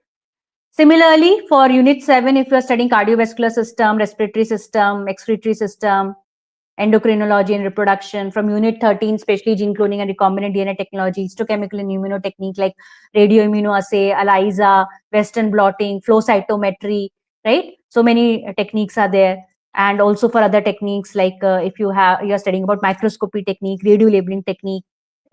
Similarly, for Unit 7, if you are studying cardiovascular system, respiratory system, excretory system, endocrinology and reproduction, from Unit 13, especially gene cloning and recombinant DNA technology, histochemical and immunotechnique like radioimmunoassay, ELISA, Western blotting, flow cytometry, right? So many techniques are there. And also for other techniques, like if you are studying about microscopy technique, radio labeling technique,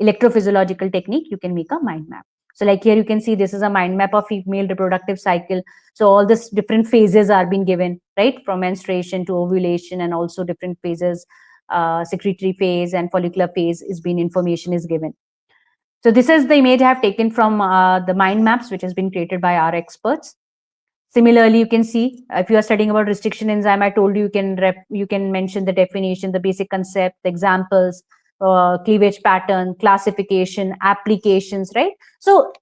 electrophysiological technique, you can make a mind map. So like here you can see this is a mind map of female reproductive cycle. So all these different phases are being given, right, from menstruation to ovulation, and also different phases, secretory phase and follicular phase is being information is given. So this is the image I have taken from the mind maps, which has been created by our experts. Similarly, you can see if you are studying about restriction enzyme, I told you you can mention the definition, the basic concept, the examples, cleavage pattern, classification, applications, right? So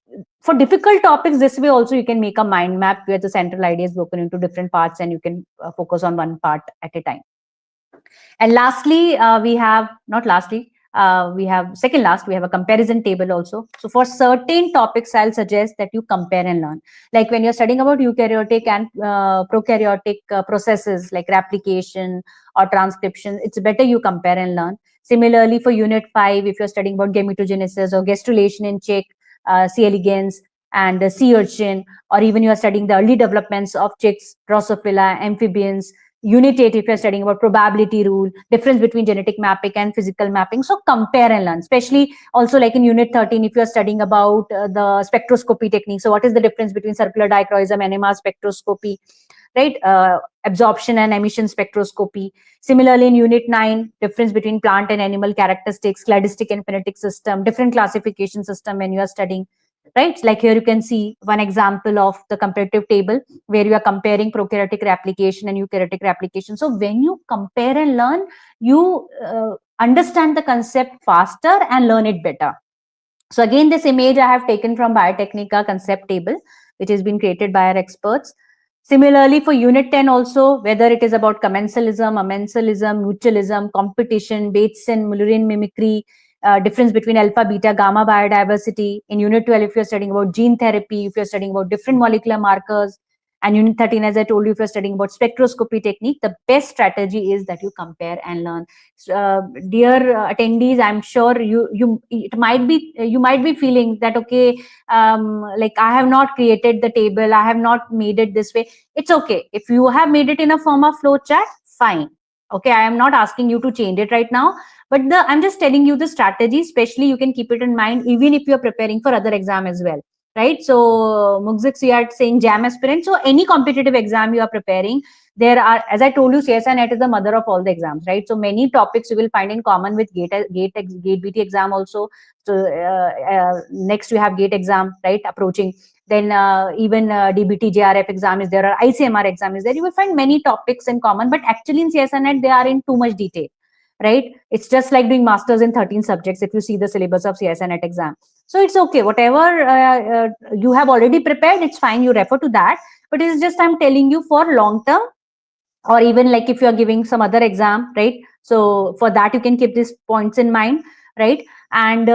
for difficult topics, this way also you can make a mind map where the central idea is broken into different parts and you can focus on one part at a time. And lastly, we have second last, we have a comparison table also. So for certain topics, I'll suggest that you compare and learn. Like when you're studying about eukaryotic and prokaryotic processes like replication or transcription, it's better you compare and learn. Similarly, for Unit 5, if you're studying about gametogenesis or gastrulation in chick, C. elegans, and sea urchin, or even you are studying the early developments of chicks, Drosophila, amphibians. Unit 8, if you're studying about probability rule, difference between genetic mapping and physical mapping. So compare and learn, especially also like in Unit 13, if you're studying about the spectroscopy technique. So what is the difference between circular dichroism, NMR spectroscopy, right? Absorption and emission spectroscopy. Similarly, in Unit 9, difference between plant and animal characteristics, cladistic and phenetic system, different classification system when you are studying, right? Like here you can see one example of the comparative table where you are comparing prokaryotic replication and eukaryotic replication. So when you compare and learn, you understand the concept faster and learn it better. So again, this image I have taken from Biotechnica concept table, which has been created by our experts. Similarly, for Unit 10 also, whether it is about commensalism, amensalism, mutualism, competition, Batesian, Mullerian mimicry, difference between alpha, beta, gamma biodiversity. In Unit 12, if you're studying about gene therapy, if you're studying about different molecular markers, and Unit 13, as I told you, if you're studying about spectroscopy technique, the best strategy is that you compare and learn. Dear attendees, I'm sure you might be feeling that, okay, like I have not created the table, I have not made it this way. It's okay. If you have made it in a form of flow chart, fine. Okay, I am not asking you to change it right now, but I'm just telling you the strategy, especially you can keep it in mind even if you're preparing for other exam as well. Right. So Mugzik, you are saying JAM aspirant. So any competitive exam you are preparing, there are, as I told you, CSIR NET is the mother of all the exams, right? So many topics you will find in common with GATE BT exam also. So next you have GATE exam, right, approaching. Then even DBT JRF exam is there, or ICMR exam is there. You will find many topics in common, but actually in CSIR NET they are in too much detail. right? It's just like doing masters in 13 subjects if you see the syllabus of CSIR NET exam. So it's okay, whatever you have already prepared, it's fine, you refer to that. But it's just I'm telling you for long term, or even like if you are giving some other exam, right? So for that you can keep these points in mind, right? And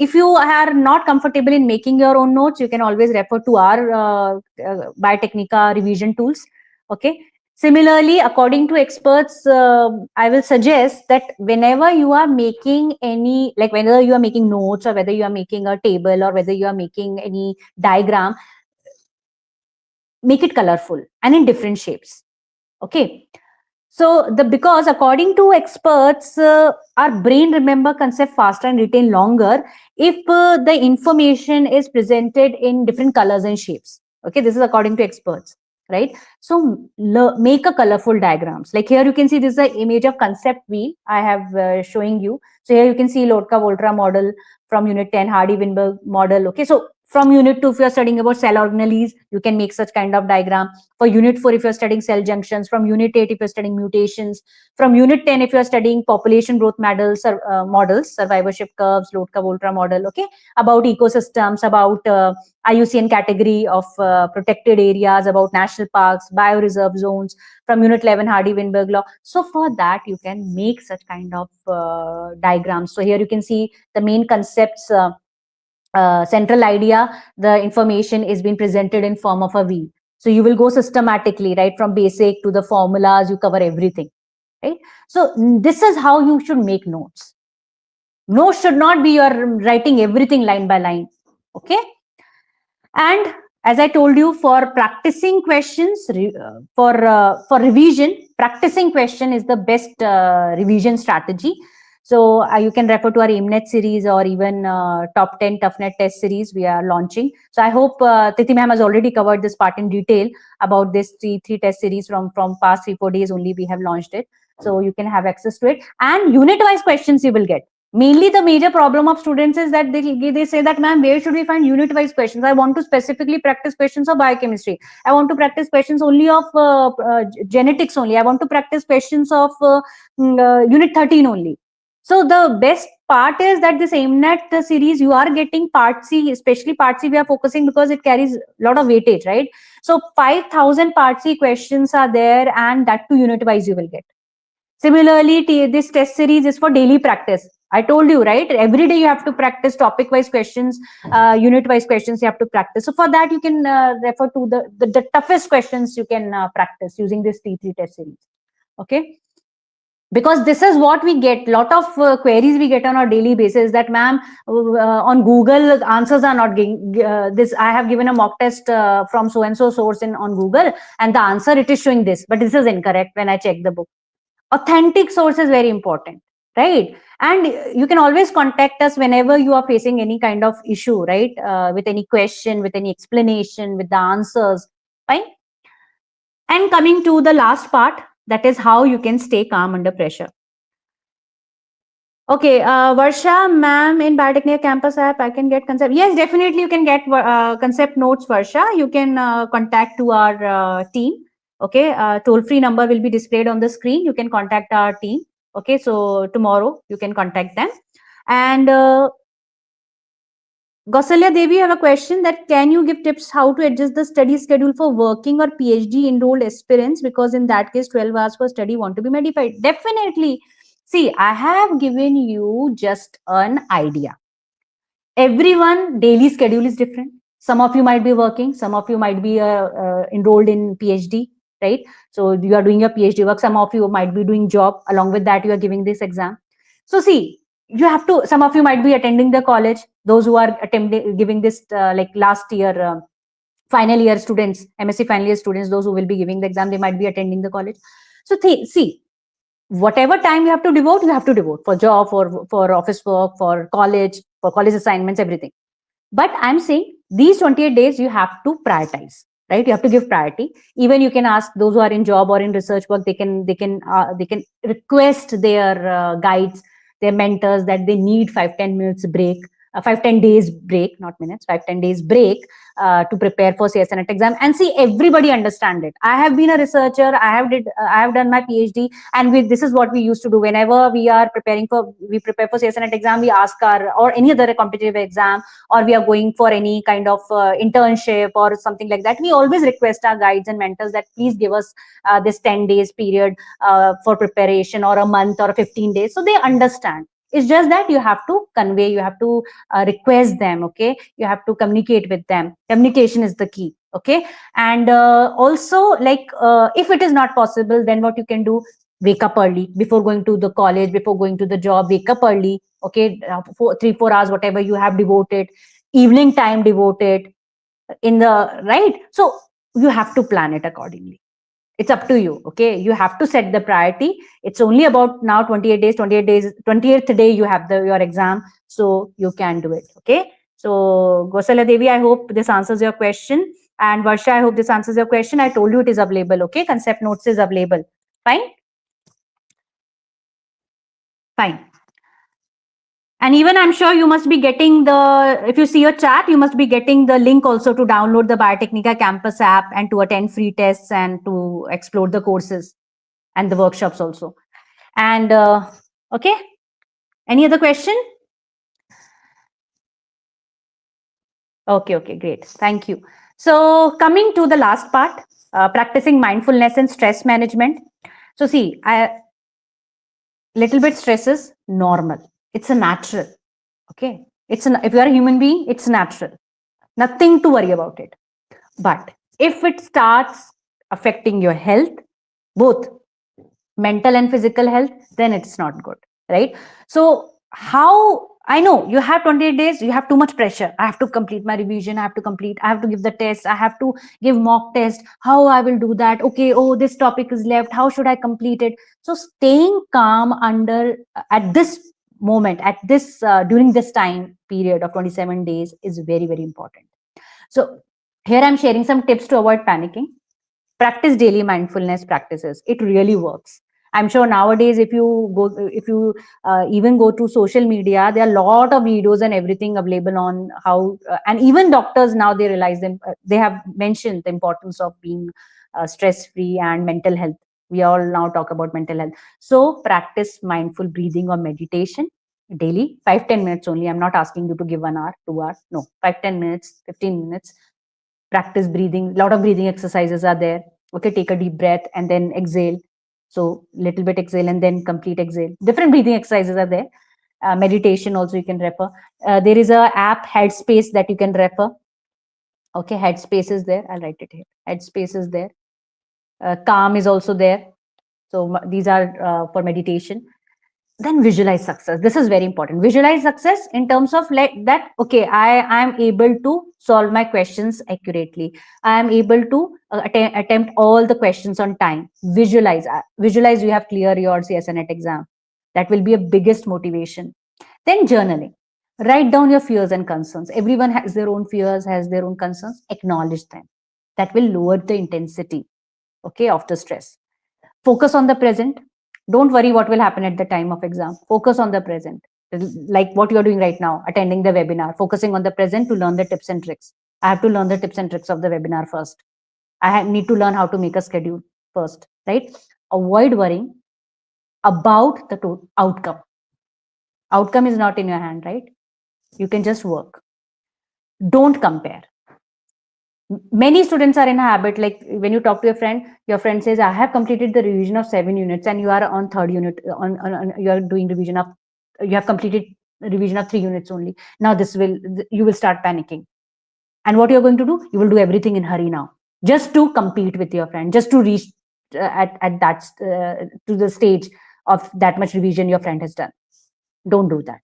if you are not comfortable in making your own notes, you can always refer to our Biotechnica revision tools. Okay. Similarly, according to experts, I will suggest that whenever you are making any, like whether you are making notes or whether you are making a table or whether you are making any diagram, make it colorful and in different shapes. Okay. So because according to experts, our brain remember concept faster and retain longer if the information is presented in different colors and shapes. Okay, this is according to experts, right? So make a colorful diagrams. Like here you can see this is the image of concept wheel I have showing you. So here you can see Lotka-Volterra model from unit 10, Hardy-Weinberg model. Okay, so from unit 2, if you're studying about cell organelles, you can make such kind of diagram. For unit 4, if you're studying cell junctions. From unit 8, if you're studying mutations. From unit 10, if you're studying population growth models, survivorship curves, Lotka-Volterra model, okay, about ecosystems, about IUCN category of protected areas, about national parks, bioreserve zones. From unit 11, Hardy-Weinberg law. So for that, you can make such kind of diagrams. So here you can see the main concepts, central idea, the information is being presented in form of a wheel. So you will go systematically, right? From basic to the formulas, you cover everything, right? So this is how you should make notes. Notes should not be your writing everything line by line, okay? And as I told you, for practicing questions, for revision, practicing question is the best revision strategy. So you can refer to our AIMNet series or even top 10 ToughNet test series we are launching. So I hope Titi ma'am has already covered this part in detail about this three test series from past 3-4 days only we have launched it. So you can have access to it, and unit wise questions you will get. Mainly the major problem of students is that they say that, ma'am, where should we find unit wise questions? I want to specifically practice questions of biochemistry. I want to practice questions only of genetics only. I want to practice questions of unit 13 only. So the best part is that this AIMNet series, you are getting part C, especially part C we are focusing because it carries a lot of weightage, right? So 5,000 part C questions are there, and that too unit wise you will get. Similarly, this test series is for daily practice. I told you, right? Every day you have to practice topic-wise questions, unit-wise questions you have to practice. So for that, you can refer to the toughest questions you can practice using this T3 test series. Okay? Because this is what we get. Lot of queries we get on a daily basis that, ma'am, on Google answers are not getting this. I have given a mock test from so-and-so source on Google, and the answer it is showing this, but this is incorrect when I check the book. Authentic source is very important, right? And you can always contact us whenever you are facing any kind of issue, right? With any question, with any explanation, with the answers, fine. And coming to the last part, that is how you can stay calm under pressure. Okay, Varsha, ma'am, in Biotechnica Campus app, I can get Koncept. Yes, definitely you can get Koncept notes, Varsha. You can contact to our team. Okay, toll-free number will be displayed on the screen. You can contact our team. Okay, so tomorrow you can contact them. And Gausalya Devi, have a question that can you give tips how to adjust the study schedule for working or PhD enrolled aspirants? Because in that case, 12 hours for study want to be modified. Definitely. See, I have given you just an idea. Everyone daily schedule is different. Some of you might be working, some of you might be enrolled in PhD, right? So you are doing your PhD work. Some of you might be doing job. Along with that, you are giving this exam. So see, you have to, some of you might be attending the college. Those who are attending, giving this like last year, final year students, MSc final year students, those who will be giving the exam, they might be attending the college. So see, whatever time you have to devote for job, for office work, for college assignments, everything. But I'm saying these 28 days you have to prioritize, right? You have to give priority. Even you can ask those who are in job or in research work, they can request their guides, their mentors, that they need 5-10 minutes break 5-10 days break, not minutes, 5-10 days break to prepare for CSIR NET exam, and see everybody understand it. I have been a researcher, I have done my PhD, and this is what we used to do whenever we prepare for CSIR NET exam. We ask or any other competitive exam, or we are going for any kind of internship or something like that, we always request our guides and mentors that please give us this 10 days period for preparation, or a month, or 15 days, so they understand. It's just that you have to convey, you have to request them, okay? You have to communicate with them. Communication is the key, okay? And also, like, if it is not possible, then what you can do, wake up early before going to the college, before going to the job. Wake up early, okay? 3-4 hours, whatever you have devoted, evening time devoted in the right. So you have to plan it accordingly. It's up to you, okay? You have to set the priority. It's only about now 28 days, 28th day you have your exam, so you can do it, okay? So Gosala Devi, I hope this answers your question. And Varsha, I hope this answers your question. I told you it is available, okay? Concept notes is available. Fine? Fine. And even I'm sure you must be getting if you see your chat, you must be getting the link also to download the Biotechnica Campus app and to attend free tests and to explore the courses and the workshops also. And okay, any other question? Okay, great. Thank you. So coming to the last part, practicing mindfulness and stress management. So see, little bit stress is normal. It's a natural. Okay, if you are a human being, it's natural. Nothing to worry about it. But if it starts affecting your health, both mental and physical health, then it's not good, right? So how I know you have 28 days, you have too much pressure. I have to complete my revision, I have to give the test, I have to give mock test. How I will do that? Okay, oh, this topic is left, how should I complete it? So staying calm at this moment, during this time period of 27 days is very, very important. So here I'm sharing some tips to avoid panicking. Practice daily mindfulness practices. It really works. I'm sure nowadays, if you even go to social media, there are a lot of videos and everything available on how, and even doctors now, they realize they have mentioned the importance of being stress-free and mental health. We all now talk about mental health. So practice mindful breathing or meditation daily, 5-10 minutes only. I'm not asking you to give 1 hour, 2 hours. No, 5-10 minutes, 15 minutes. Practice breathing. A lot of breathing exercises are there. Okay, take a deep breath and then exhale. So little bit exhale and then complete exhale. Different breathing exercises are there. Meditation also you can refer. There is a app, Headspace, that you can refer. Okay, Headspace is there. I'll write it here. Headspace is there. Calm is also there. So these are for meditation. Then visualize success. This is very important. Visualize success in terms of that, okay, I am able to solve my questions accurately. I am able to attempt all the questions on time. Visualize you have cleared your CSIR NET exam. That will be a biggest motivation. Then journaling. Write down your fears and concerns. Everyone has their own fears, has their own concerns. Acknowledge them. That will lower the intensity, okay, of the stress. Focus on the present. Don't worry what will happen at the time of exam. Focus on the present, like what you're doing right now, attending the webinar, focusing on the present to learn the tips and tricks. I have to learn the tips and tricks of the webinar first. Need to learn how to make a schedule first, right? Avoid worrying about the outcome. Outcome is not in your hand, right? You can just work. Don't compare. Many students are in a habit, like when you talk to your friend says, I have completed the revision of 7 units and you are on 3rd unit, you are doing revision of, you have completed revision of 3 units only. Now you will start panicking. And what you're going to do? You will do everything in hurry now, just to compete with your friend, just to reach at that to the stage of that much revision your friend has done. Don't do that.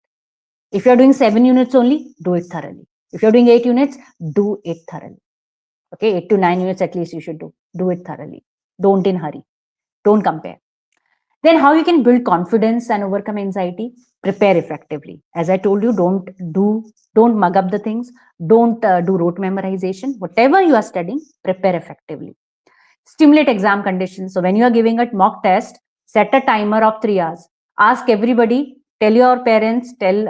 If you're doing 7 units only, do it thoroughly. If you're doing 8 units, do it thoroughly. Okay, 8 to 9 units at least you should do it thoroughly. Don't in hurry. Don't compare. Then how you can build confidence and overcome anxiety? Prepare effectively. As I told you, don't mug up the things. Don't do rote memorization. Whatever you are studying, prepare effectively. Stimulate exam conditions. So when you are giving a mock test, set a timer of 3 hours. Ask everybody tell your parents, tell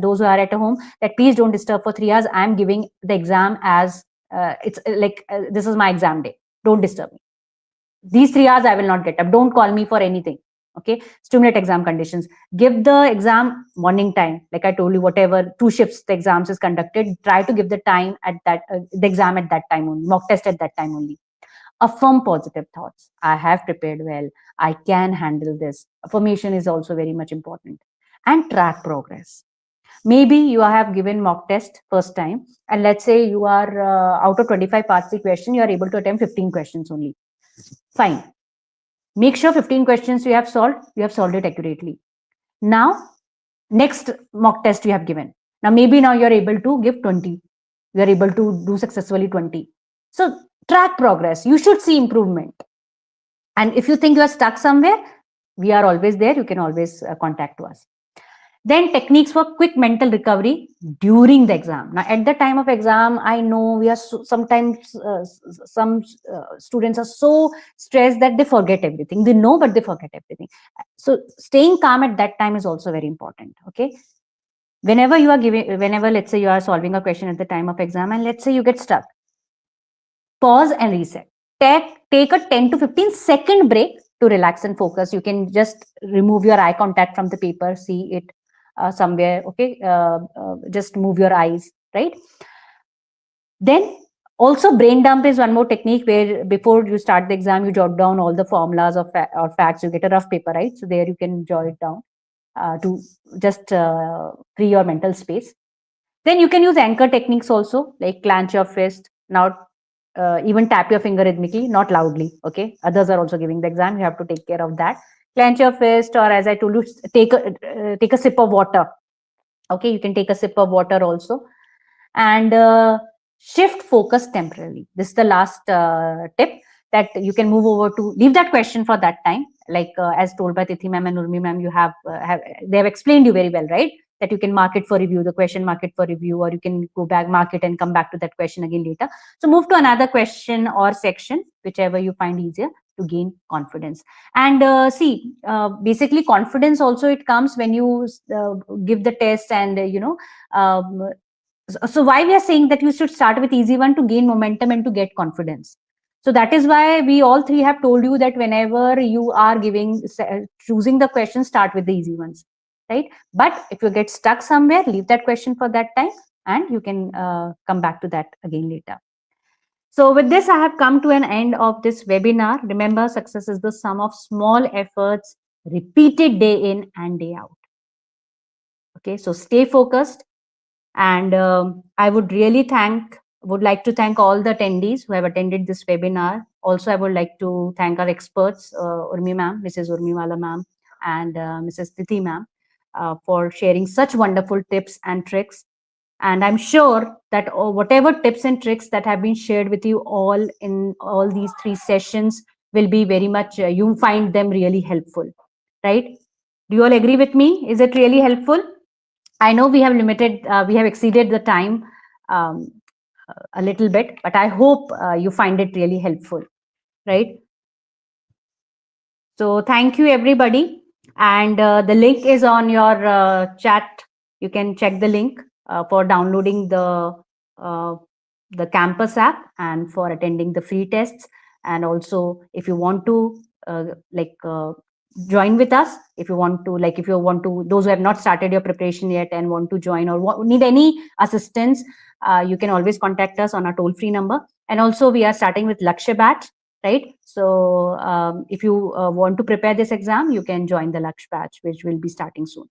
those who are at home that please don't disturb for 3 hours. I'm giving the exam as it's like this is my exam day. Don't disturb me. These 3 hours I will not get up. Don't call me for anything. Okay, stimulate exam conditions. Give the exam morning time. Like I told you, whatever 2 shifts the exams is conducted, try to give the time at that the exam at that time only, mock test at that time only. Affirm positive thoughts. I have prepared well. I can handle this. Affirmation is also very much important. And track progress. Maybe you have given mock test first time, and let's say you are out of 25 parts the question, you are able to attempt 15 questions only. Fine. Make sure 15 questions you have solved it accurately. Now, next mock test you have given. Now, maybe now you're able to give 20. You're able to do successfully 20. So, track progress. You should see improvement. And if you think you are stuck somewhere, we are always there. You can always contact us. Then techniques for quick mental recovery during the exam. Now, at the time of exam, I know we are sometimes some students are so stressed that they forget everything. They know, but they forget everything. So staying calm at that time is also very important. Okay. Whenever let's say you are solving a question at the time of exam, and let's say you get stuck, pause and reset. Take a 10 to 15-second break to relax and focus. You can just remove your eye contact from the paper, see it somewhere. Okay, just move your eyes, right? Then also brain dump is one more technique where before you start the exam, you jot down all the formulas or facts. You get a rough paper, right? So there you can jot it down to just free your mental space. Then you can use anchor techniques also, like clench your fist. Now, even tap your finger rhythmically, not loudly. Okay, others are also giving the exam. You have to take care of that. Clench your fist, or as I told you, take a sip of water. Okay, you can take a sip of water also, and shift focus temporarily. This is the last tip, that you can move over to leave that question for that time. Like as told by Tithi ma'am and Urmi ma'am, you have they have explained you very well, right? That you can mark it for review, the question mark it for review, or you can go back, mark it, and come back to that question again later. So move to another question or section, whichever you find easier, to gain confidence. And basically confidence also, it comes when you give the test, and so why we are saying that you should start with easy one to gain momentum and to get confidence. So that is why we all three have told you that whenever you are choosing the question, start with the easy ones, right? But if you get stuck somewhere, leave that question for that time, and you can come back to that again later. So with this, I have come to an end of this webinar. Remember, success is the sum of small efforts repeated day in and day out. Okay, so stay focused. And I would like to thank all the attendees who have attended this webinar. Also, I would like to thank our experts, Urmi ma'am, Mrs. Urmiwala ma'am, and Mrs. Tithi ma'am, for sharing such wonderful tips and tricks. And I'm sure that whatever tips and tricks that have been shared with you all in all these 3 sessions will be very much, you find them really helpful, right? Do you all agree with me? Is it really helpful? I know we have exceeded the time a little bit, but I hope you find it really helpful, right? So thank you, everybody. And the link is on your chat. You can check the link for downloading the campus app and for attending the free tests. And also, if you want to join with us, if you want to, those who have not started your preparation yet and want to join or need any assistance, you can always contact us on our toll-free number. And also, we are starting with Lakshya batch, right? So if you want to prepare this exam, you can join the Lakshya batch, which will be starting soon.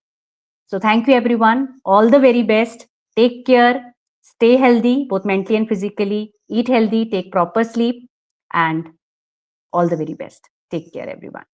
So thank you, everyone. All the very best. Take care. Stay healthy, both mentally and physically. Eat healthy, take proper sleep, and all the very best. Take care, everyone.